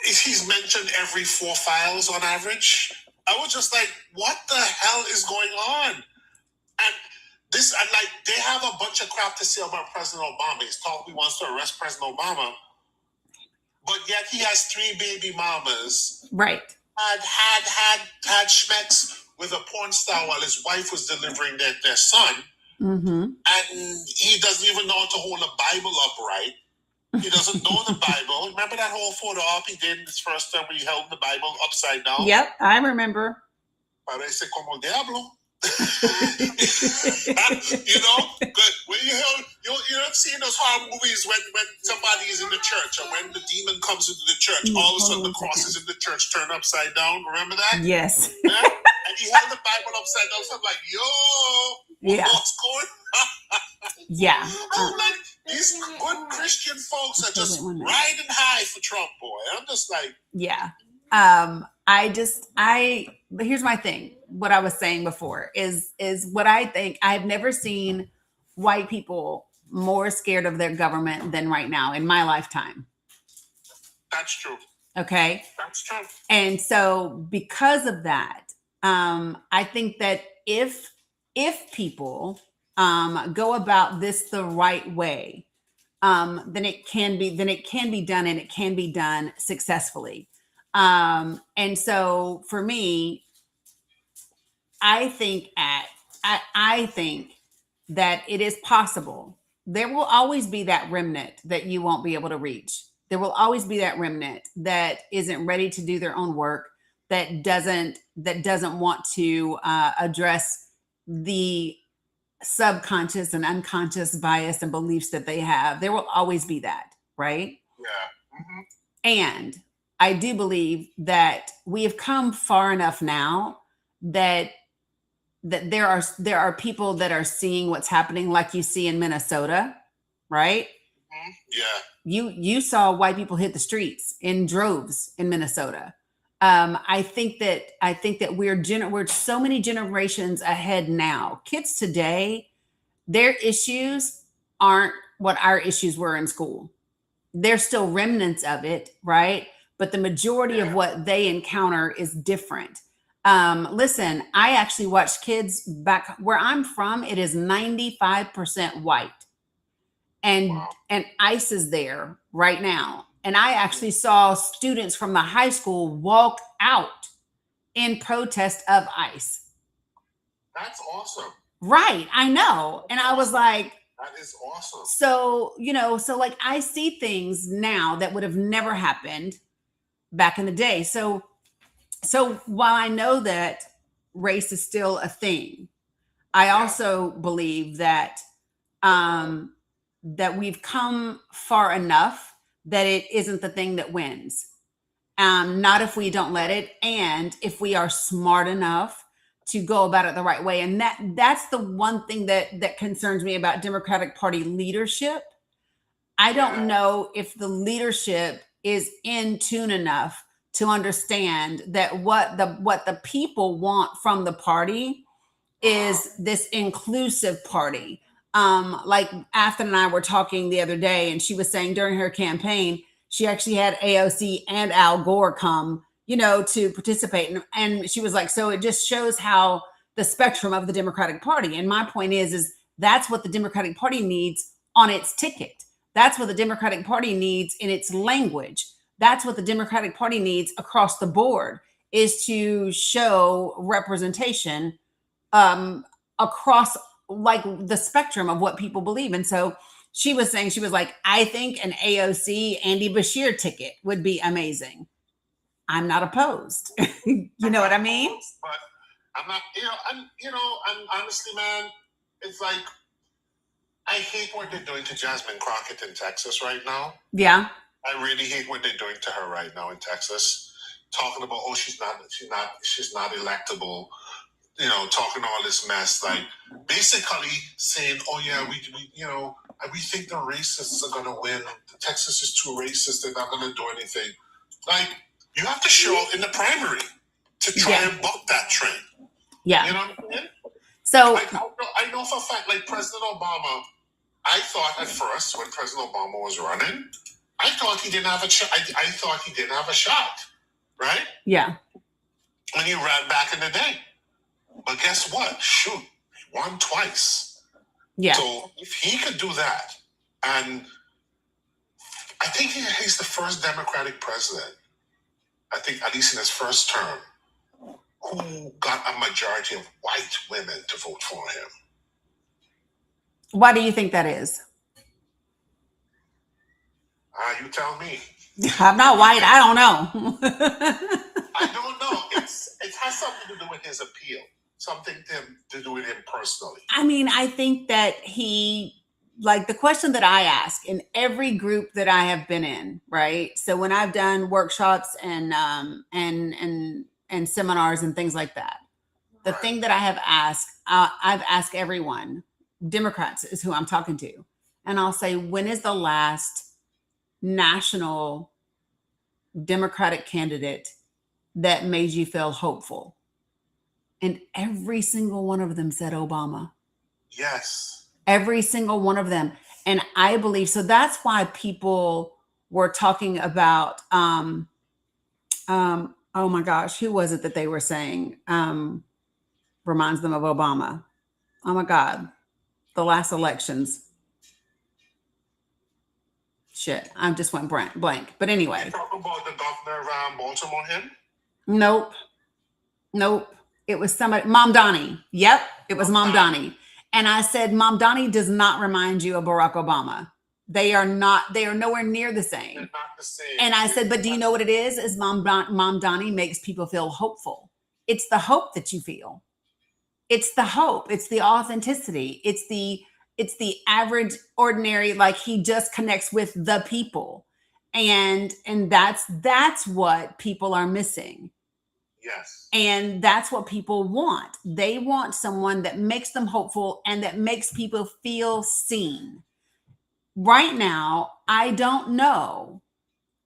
he's mentioned every 4 files on average. I was just like, what the hell is going on? And they have a bunch of crap to say about President Obama. He's talking, he wants to arrest President Obama, but yet he has 3 baby mamas. Right. Had schmecks with a porn star while his wife was delivering their son. Mm-hmm. And he doesn't even know how to hold a Bible upright. He doesn't know the Bible. Remember that whole photo op he did in his first time when he held the Bible upside down? Yep, I remember. Parece como el diablo. When you've seen those horror movies when somebody is in the church or when the demon comes into the church, all of a sudden the crosses in the church turn upside down. Remember that? Yes. Yeah? And he held the Bible upside down. So I'm like, what's going on? Yeah. I'm like, these good Christian folks are just riding high for Trump, boy. I'm just like, yeah. But here's my thing. What I was saying before is what I think. I've never seen white people more scared of their government than right now in my lifetime. That's true. Okay. That's true. And so because of that, I think that if people go about this the right way, then it can be done, and it can be done successfully. And so for me, I think I think that it is possible. There will always be that remnant that you won't be able to reach. There will always be that remnant that isn't ready to do their own work, that doesn't want to address the subconscious and unconscious bias and beliefs that they have. There will always be that, right? Yeah. Mm-hmm. And I do believe that we have come far enough now that there are people that are seeing what's happening, like you see in Minnesota, right? Yeah. You saw white people hit the streets in droves in Minnesota. I think that we're so many generations ahead now. Kids today, their issues aren't what our issues were in school. They're still remnants of it, right? But the majority of what they encounter is different. Listen, I actually watch kids back where I'm from. It is 95% white, and Wow. and ICE is there right now. And I actually saw students from the high school walk out in protest of ICE. That's awesome. Right, I know. And I was like, that is awesome. So, so like I see things now that would have never happened back in the day. So while I know that race is still a thing, I also believe that that we've come far enough that it isn't the thing that wins. Not if we don't let it, and if we are smart enough to go about it the right way. And that's the one thing that concerns me about Democratic Party leadership. I don't know if the leadership is in tune enough to understand that what the people want from the party is this inclusive party. Like Afton and I were talking the other day, and she was saying during her campaign, she actually had AOC and Al Gore come, to participate. And she was like, so it just shows how the spectrum of the Democratic Party. And my point is that's what the Democratic Party needs on its ticket. That's what the Democratic Party needs in its language. That's what the Democratic Party needs across the board, is to show representation across like the spectrum of what people believe. And so she was saying, she was like, I think an AOC Andy Bashir ticket would be amazing. I'm not opposed. You know what I mean? But I'm not, and honestly, man, it's like, I hate what they're doing to Jasmine Crockett in Texas right now. Yeah. I really hate what they're doing to her right now in Texas. Talking about, she's not electable. Talking all this mess, like basically saying, oh yeah, we think the racists are gonna win. Texas is too racist; they're not gonna do anything. Like, you have to show up in the primary to try and buck that trend. Yeah, you know what I mean. So I know for a fact, like President Obama, I thought at first when President Obama was running, I thought he didn't have a shot. I thought he didn't have a shot, right? Yeah. When he ran back in the day. But guess what? Shoot, he won twice. Yeah. So if he could do that, and I think he's the first Democratic president, I think at least in his first term, who got a majority of white women to vote for him. Why do you think that is? You tell me. I'm not white. I don't know. I don't know. It has something to do with his appeal. Something to do with him personally. I mean, I think that like the question that I ask in every group that I have been in, right? So when I've done workshops and seminars and things like that, the thing that I have asked, I've asked everyone, Democrats is who I'm talking to, and I'll say, when is the last national Democratic candidate that made you feel hopeful? And every single one of them said Obama. Yes. Every single one of them. And I believe, so that's why people were talking about Oh my gosh, who was it that they were saying reminds them of Obama? Oh my God, the last elections. Shit, I just went blank. But anyway. You talk about the governor of Baltimore, him? Nope. It was somebody, Mom Dani. Yep, it was Mom Dani. And I said, Mom Dani does not remind you of Barack Obama. They are nowhere near the same. They're not the same. And I said, but do you know what it is? Is Mom Dani makes people feel hopeful. It's the hope that you feel. It's the hope. It's the authenticity. It's the average, ordinary, like he just connects with the people. And that's what people are missing. Yes. And that's what people want. They want someone that makes them hopeful and that makes people feel seen. Right now, I don't know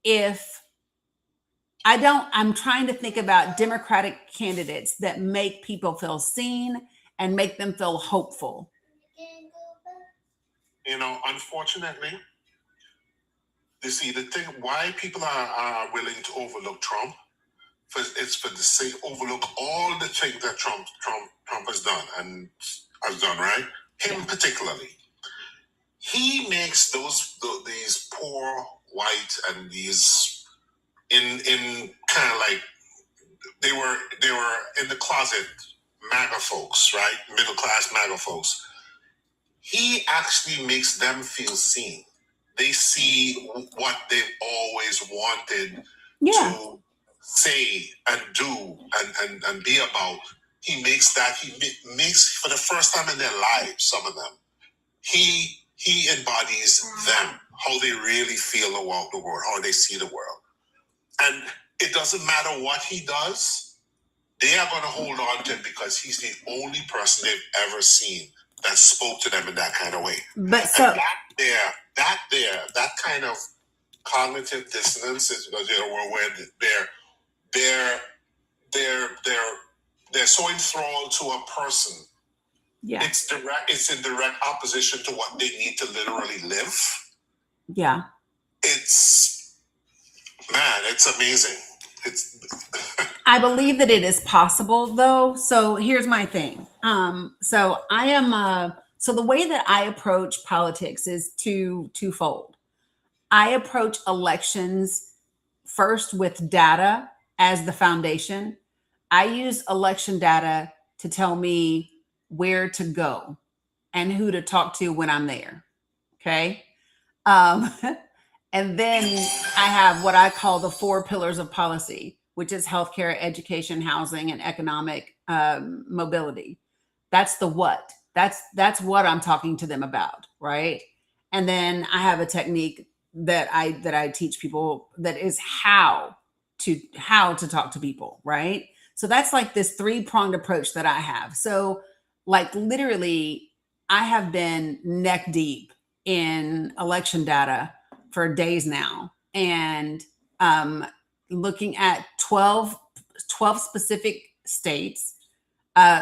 if I'm trying to think about Democratic candidates that make people feel seen and make them feel hopeful. Unfortunately, you see, the thing why people are willing to overlook Trump, it's for the sake overlook all the things that Trump has done and has done, right? Him particularly. He makes these poor white and these in kind of like they were in the closet MAGA folks, right? Middle class MAGA folks. He actually makes them feel seen. They see what they've always wanted to say and do and be about. He makes for the first time in their lives, some of them, he embodies them, how they really feel about the world, how they see the world. And it doesn't matter what he does, they are going to hold on to him because he's the only person they've ever seen that spoke to them in that kind of way. But so and that kind of cognitive dissonance is where they're so enthralled to a person. Yeah. It's in direct opposition to what they need to literally live. Yeah. It's amazing. I believe that it is possible though. So here's my thing. So the way that I approach politics is twofold. I approach elections first with data as the foundation. I use election data to tell me where to go and who to talk to when I'm there. Okay. And then I have what I call the 4 pillars of policy, which is healthcare, education, housing, and economic mobility. That's the what. That's what I'm talking to them about, right? And then I have a technique that I teach people that is how to talk to people, right? So that's like this 3-pronged approach that I have. So like literally, I have been neck deep in election data for days now, and looking at 12 specific states,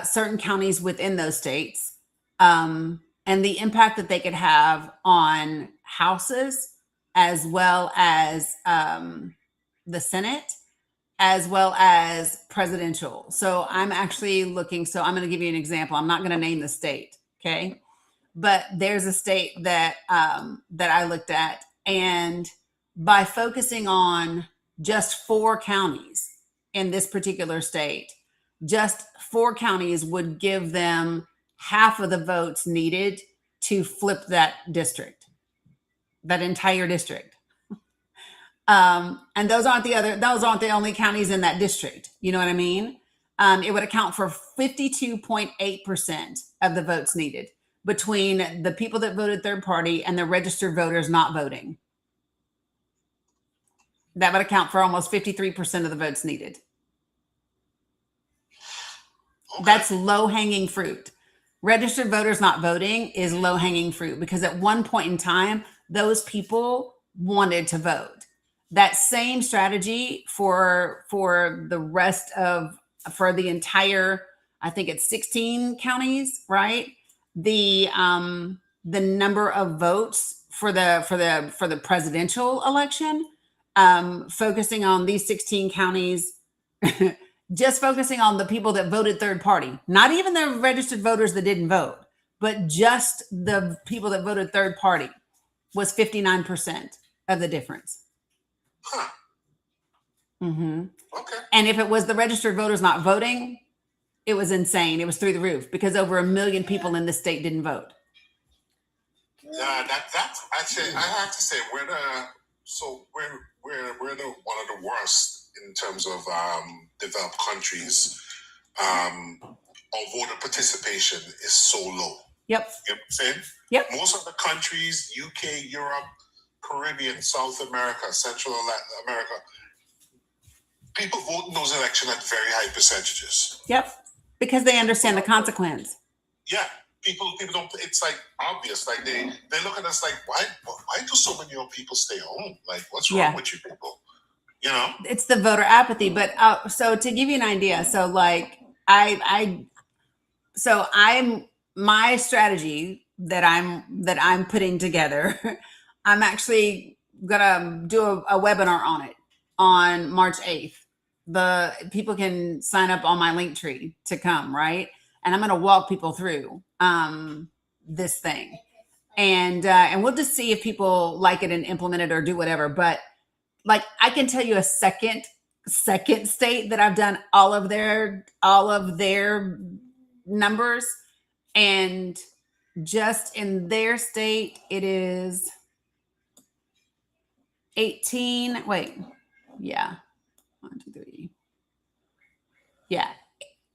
certain counties within those states, and the impact that they could have on houses, as well as the Senate, as well as presidential. So I'm actually looking, so I'm going to give you an example. I'm not going to name the state, okay? But there's a state that I looked at, and by focusing on just 4 counties in this particular state, just 4 counties would give them half of the votes needed to flip that district, that entire district. And those aren't the only counties in that district. You know what I mean? It would account for 52.8% of the votes needed between the people that voted third party and the registered voters not voting. That would account for almost 53% of the votes needed. Okay. That's low-hanging fruit. Registered voters not voting is low-hanging fruit because at one point in time, those people wanted to vote. That same strategy for the entire, I think it's 16 counties, right? The number of votes for the presidential election focusing on these 16 counties, just focusing on the people that voted third party, not even the registered voters that didn't vote, but just the people that voted third party was 59% of the difference. Huh. Mm-hmm. Okay. And if it was the registered voters not voting, it was insane. It was through the roof because over 1 million people in the state didn't vote. Yeah, that's actually, I have to say we're the one of the worst in terms of developed countries. Our voter participation is so low. Yep. You know what I'm saying? Yep. Most of the countries, UK, Europe, Caribbean, South America, Central Latin America, people vote in those elections at very high percentages. Yep. Because they understand the consequence. Yeah. People don't. It's like obvious. Like they look at us like, why do so many old people stay home? Like, what's wrong with you people? You know, it's the voter apathy. But so to give you an idea, so like I'm my strategy that I'm putting together. I'm actually gonna do a webinar on it on March 8th. The people can sign up on my link tree to come, right? And I'm going to walk people through this thing, and we'll just see if people like it and implement it or do whatever. But like, I can tell you a second state that I've done all of their numbers, and just in their state, it is 18. Wait, yeah, 1, 2, 3. Yeah,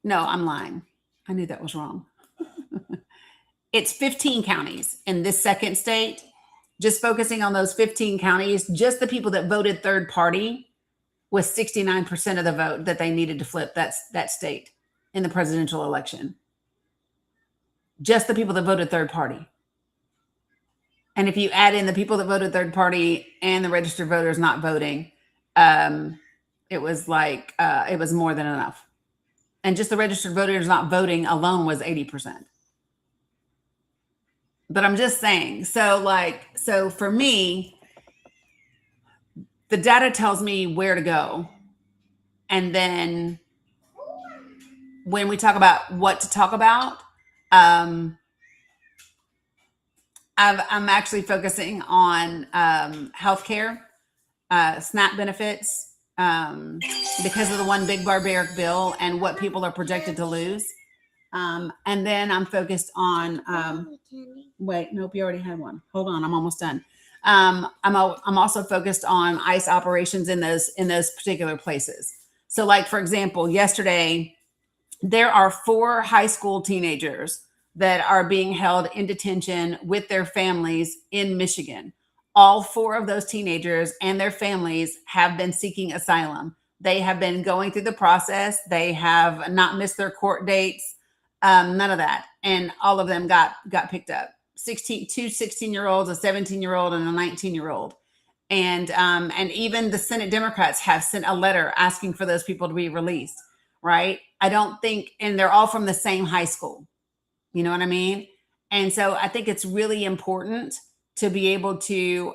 no, I'm lying. I knew that was wrong. It's 15 counties in this second state. Just focusing on those 15 counties, just the people that voted third party was 69% of the vote that they needed to flip that state in the presidential election. Just the people that voted third party. And if you add in the people that voted third party and the registered voters not voting, it was like, it was more than enough. And just the registered voters not voting alone was 80%. But I'm just saying, so for me, the data tells me where to go. And then when we talk about what to talk about, I'm actually focusing on healthcare, SNAP benefits, because of the one big barbaric bill and what people are projected to lose. And then I'm focused on, wait, nope, you already had one. Hold on, I'm almost done. I'm also focused on ICE operations in those particular places. So like, for example, yesterday, there are 4 high school teenagers that are being held in detention with their families in Michigan. All 4 of those teenagers and their families have been seeking asylum. They have been going through the process. They have not missed their court dates, none of that. And all of them got picked up. 2 16-year-olds, a 17-year-old, and a 19-year-old. And even the Senate Democrats have sent a letter asking for those people to be released, right? I don't think, and they're all from the same high school. You know what I mean? And so I think it's really important to be able to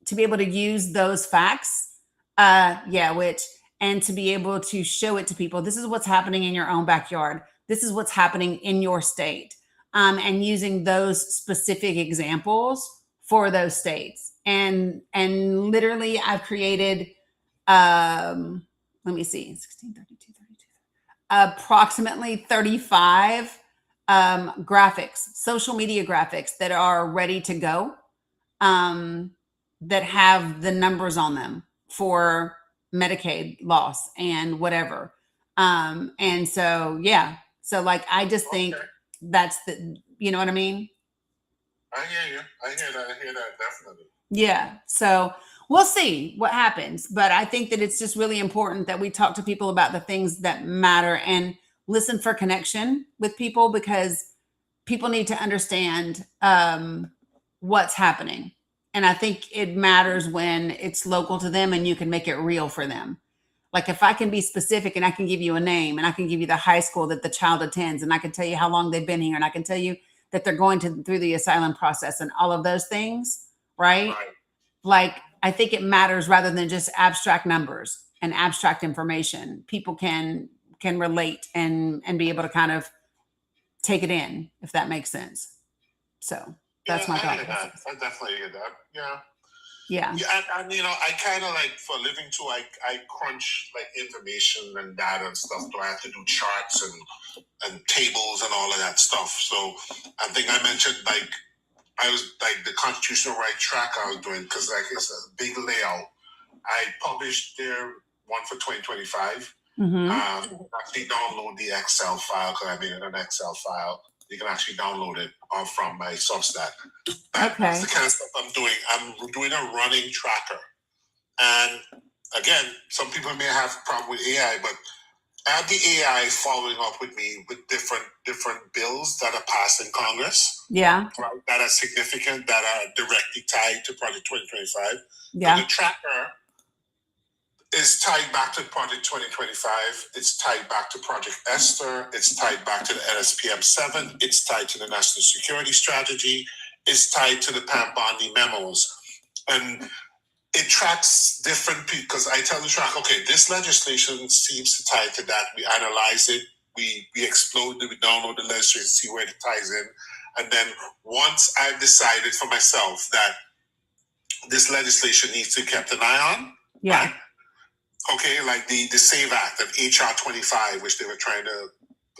use those facts, and to be able to show it to people. This is what's happening in your own backyard. This is what's happening in your state, and using those specific examples for those states. And literally, I've created, let me see, 16, 32, 32, approximately 35 graphics, social media graphics that are ready to go, that have the numbers on them for Medicaid loss and whatever. And so, yeah. So like, I just think that's you know what I mean? I hear you. I hear that definitely. Yeah. So we'll see what happens. But I think that it's just really important that we talk to people about the things that matter and listen for connection with people, because people need to understand what's happening. And I think it matters when it's local to them and you can make it real for them. Like if I can be specific and I can give you a name and I can give you the high school that the child attends and I can tell you how long they've been here and I can tell you that they're going through the asylum process and all of those things, right? Like I think it matters rather than just abstract numbers and abstract information. People can relate and be able to kind of take it in, if that makes sense. So that's my I thought hear that. process. I definitely hear that. Yeah. Yeah. Yeah, and you know, I kind of like for a living too. I crunch like information and data and stuff. So I have to do charts and tables and all of that stuff. So I think I mentioned like I was like the constitutional right track I was doing because like it's a big layout. I published their one for 2025. Mm-hmm. Actually download the Excel file because I made it an Excel file. You can actually download it from my Substack. That's Okay. the kind of stuff I'm doing. I'm doing a running tracker. And again, some people may have a problem with AI, but I have the AI following up with me with different bills that are passed in Congress. Yeah. Right, that are significant, that are directly tied to Project 2025. Yeah. So the tracker is tied back to Project 2025. It's tied back to Project Esther. It's tied back to the NSPM 7. It's tied to the National Security Strategy. It's tied to the Pam Bondi memos. And it tracks different people because I tell the track, okay, this legislation seems to tie to that. We analyze it. We explode it. We download the legislation, see where it ties in. And then once I've decided for myself that this legislation needs to be kept an eye on, Yeah. right? Okay, like the SAVE Act and HR 25, which they were trying to,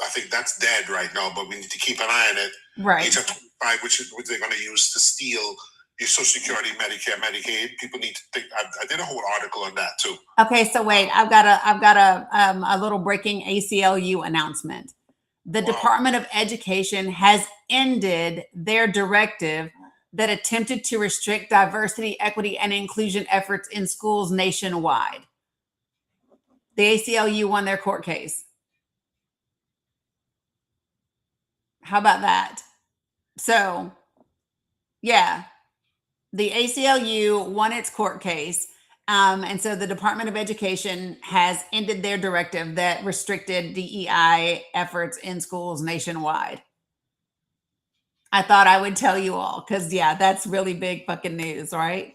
I think that's dead right now, but we need to keep an eye on it. Right. HR 25, which they're going to use to steal your Social Security, Medicare, Medicaid. People need to think. I did a whole article on that too. Okay, so wait, I've got a little breaking ACLU announcement. The Department of Education has ended their directive that attempted to restrict diversity, equity, and inclusion efforts in schools nationwide. The ACLU won their court case. How about that? So, yeah, the ACLU won its court case. And so the Department of Education has ended their directive that restricted DEI efforts in schools nationwide. I thought I would tell you all because, yeah, that's really big fucking news, right?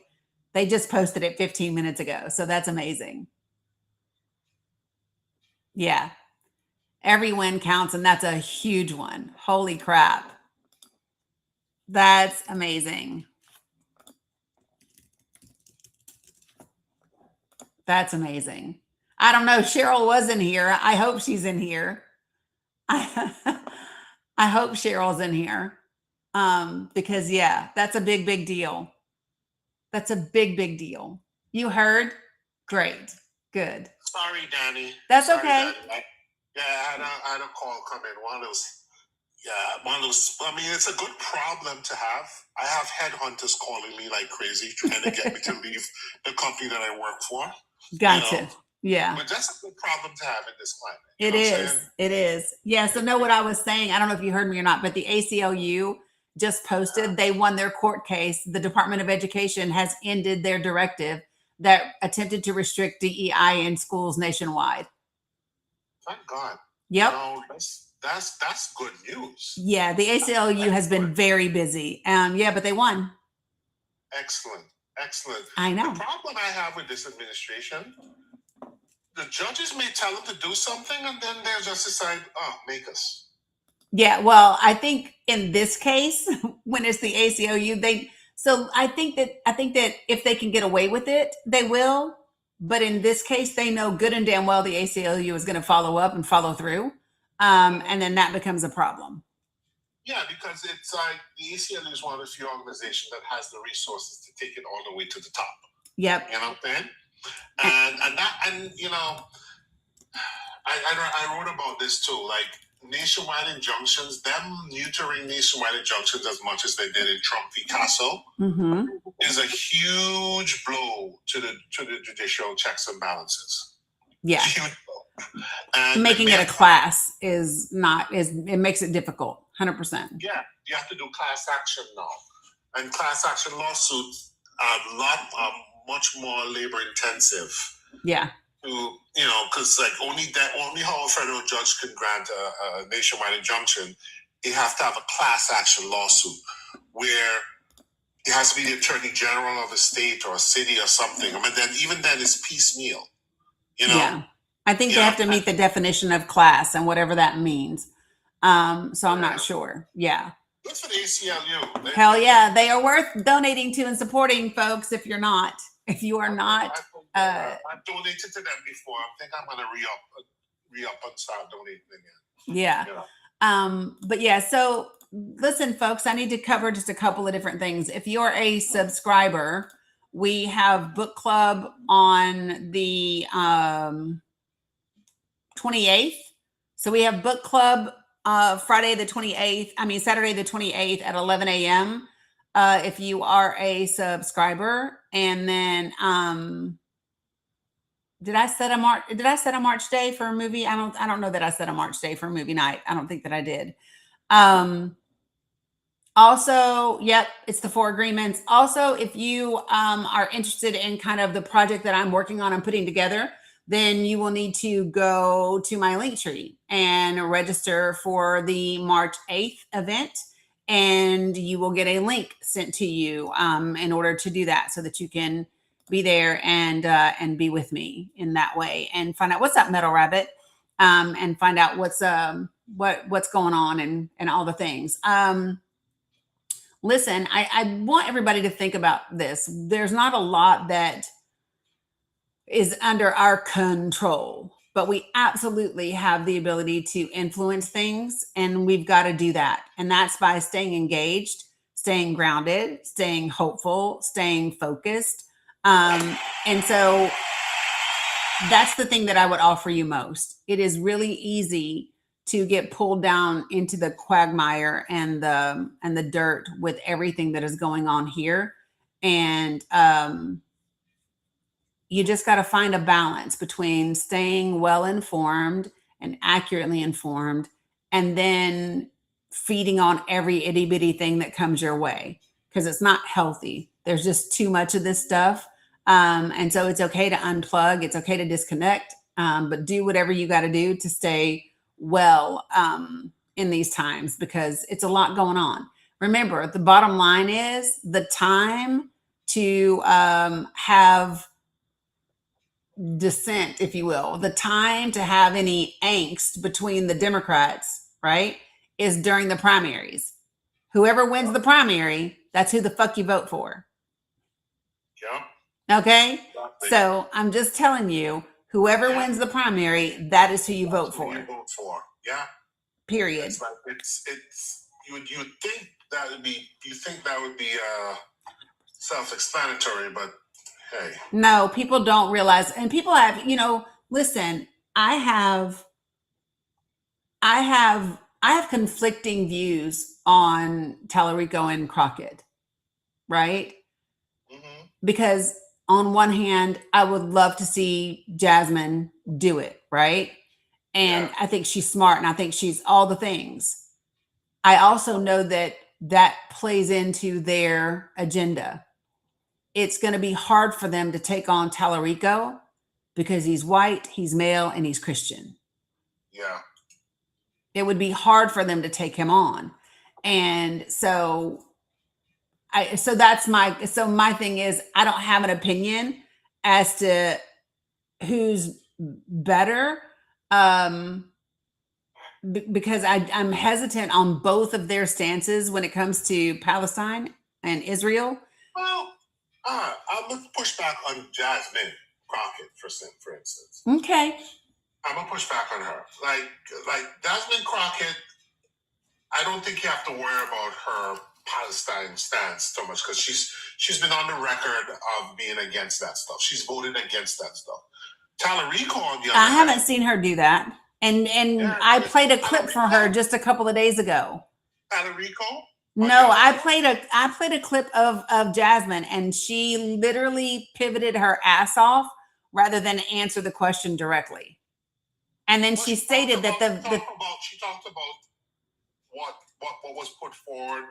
They just posted it 15 minutes ago. So that's amazing. Yeah. Every win counts, and that's a huge one. Holy crap. That's amazing. That's amazing. I don't know. Cheryl was in here. I hope she's in here. I hope Cheryl's in here. Because yeah, that's a big, big deal. That's a big, big deal. You heard? Great. Good. Sorry, Dani. That's Sorry, okay. Dani. Yeah, I had a call come in. One of those. I mean, it's a good problem to have. I have headhunters calling me like crazy, trying to get me to leave the company that I work for. Gotcha. You know? Yeah. But that's a good problem to have in this climate. It is. It is. Yeah. So know what I was saying. I don't know if you heard me or not, but the ACLU just posted, they won their court case. The Department of Education has ended their directive that attempted to restrict DEI in schools nationwide. Thank God. Yep. No, that's good news. Yeah. The ACLU has been very busy. Yeah, but they won. Excellent. Excellent. I know. The problem I have with this administration, the judges may tell them to do something and then they'll just decide, make us. Yeah, well, I think in this case, when it's the ACLU, I think that if they can get away with it, they will. But in this case, they know good and damn well the ACLU is going to follow up and follow through. And then that becomes a problem. Yeah, because it's like the ACLU is one of the few organizations that has the resources to take it all the way to the top. Yep. You know what I'm saying? And you know, I wrote about this too, like nationwide injunctions, them neutering nationwide injunctions as much as they did in Trump v. Casso is a huge blow to the judicial checks and balances. Yeah. Huge blow. And making it a class it makes it difficult. 100%. Yeah, you have to do class action now, and class action lawsuits are much more labor intensive. Yeah. Because like only how a federal judge can grant a nationwide injunction, you have to have a class action lawsuit where it has to be the attorney general of a state or a city or something. I mean, then even then it's piecemeal, you know? Yeah. I think You they know, have to meet the definition of class and whatever that means. So I'm not sure. Yeah. Good for the ACLU. Hell yeah. They are worth donating to and supporting, folks. If you're not, if you are not, I've donated to them before. I think I'm gonna re-up and start donating again. yeah. You know? But yeah, so listen, folks, I need to cover just a couple of different things. If you're a subscriber, we have book club on the 28th. So we have book club Saturday the 28th at 11 a.m. If you are a subscriber. And then did I set a March day for a movie? I don't know that I set a March day for a movie night. I don't think that I did. Also, yep, it's the 4 agreements. Also, if you are interested in kind of the project that I'm working on and putting together, then you will need to go to my link tree and register for the March 8th event. And you will get a link sent to you in order to do that so that you can be there and be with me in that way and find out what's up, Metal Rabbit, and find out what's going on and all the things. Listen, I want everybody to think about this. There's not a lot that is under our control, but we absolutely have the ability to influence things, and we've got to do that. And that's by staying engaged, staying grounded, staying hopeful, staying focused. And so that's the thing that I would offer you most. It is really easy to get pulled down into the quagmire and the dirt with everything that is going on here. And you just got to find a balance between staying well informed and accurately informed, and then feeding on every itty bitty thing that comes your way, because it's not healthy. There's just too much of this stuff. And so it's okay to unplug. It's okay to disconnect, but do whatever you got to do to stay well in these times, because it's a lot going on. Remember, the bottom line is the time to have dissent, if you will, the time to have any angst between the Democrats, right, is during the primaries. Whoever wins the primary, that's who the fuck you vote for. Yeah. Okay? Exactly. So I'm just telling you, whoever wins the primary, that is who you vote for. Yeah. Period. It's like it's you think that would be self-explanatory, but hey. No, people don't realize, and people have, listen, I have conflicting views on Tallarico and Crockett, right? Mm-hmm. Because on one hand, I would love to see Jasmine do it, right? And I think she's smart, and I think she's all the things. I also know that plays into their agenda. It's going to be hard for them to take on Tallarico because he's white, he's male, and he's Christian. Yeah. It would be hard for them to take him on. And so my thing is, I don't have an opinion as to who's better, because I'm hesitant on both of their stances when it comes to Palestine and Israel. Well, I'm gonna push back on Jasmine Crockett for instance. Okay. I'm gonna push back on her. Like Jasmine Crockett, I don't think you have to worry about her Palestine stance so much, because she's been on the record of being against that stuff. She's voted against that stuff. Tallarico, on the other I hand, haven't seen her do that. And I played a clip for her just a couple of days ago. Tallarico? No, I played a clip of Jasmine, and she literally pivoted her ass off rather than answer the question directly. And then she stated that she talked about what was put forward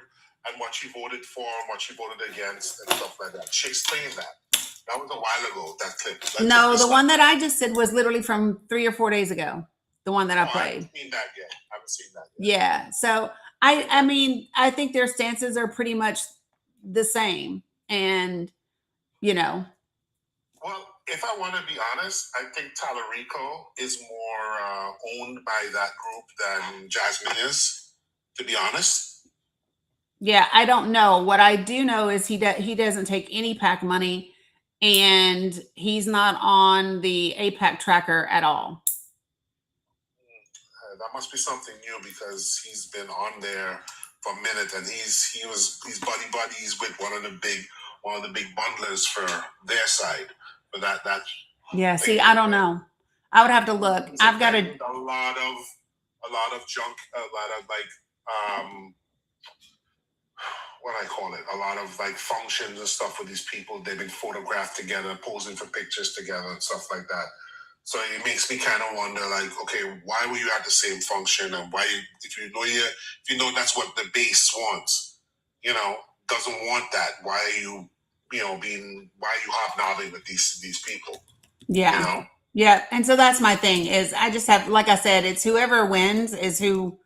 and what she voted for and what she voted against and stuff like that. She explained that. That was a while ago, that clip. No, the one that I just said was literally from 3 or 4 days ago. The one that I played. I haven't seen that yet. Yeah. So I mean, I think their stances are pretty much the same. And, you know, Well, if I want to be honest, I think Talarico is more owned by that group than Jasmine is, to be honest. yeah, I don't know. What I do know is he doesn't take any PAC money, and he's not on the APAC tracker at all. That must be something new because he's been on there for a minute, and he's buddies with one of the big bundlers for their side. But that Yeah, see, I don't know. I would have to look. I've got a lot of junk, a lot of what I call it, a lot of like functions and stuff with these people. They've been photographed together, posing for pictures together and stuff like that. So it makes me kind of wonder, like, okay, why were you at the same function, and why, if you know that's what the base wants, doesn't want that, why are you, hobnobbing with these people? Yeah. Yeah. And so that's my thing is I just have, like I said, it's whoever wins is who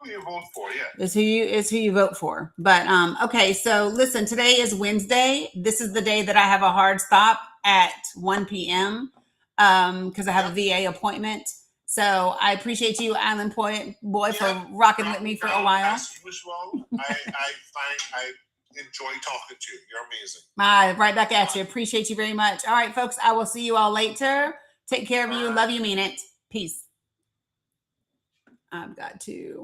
you vote for, yeah. Is who you vote for. But okay, so listen, today is Wednesday. This is the day that I have a hard stop at 1 p.m. Because I have a VA appointment. So I appreciate you, Island Boy, for rocking with me for a while. As usual, I enjoy talking to you. You're amazing. Right back at you. Appreciate you very much. All right, folks, I will see you all later. Take care of you. Love you, mean it. Peace. I've got to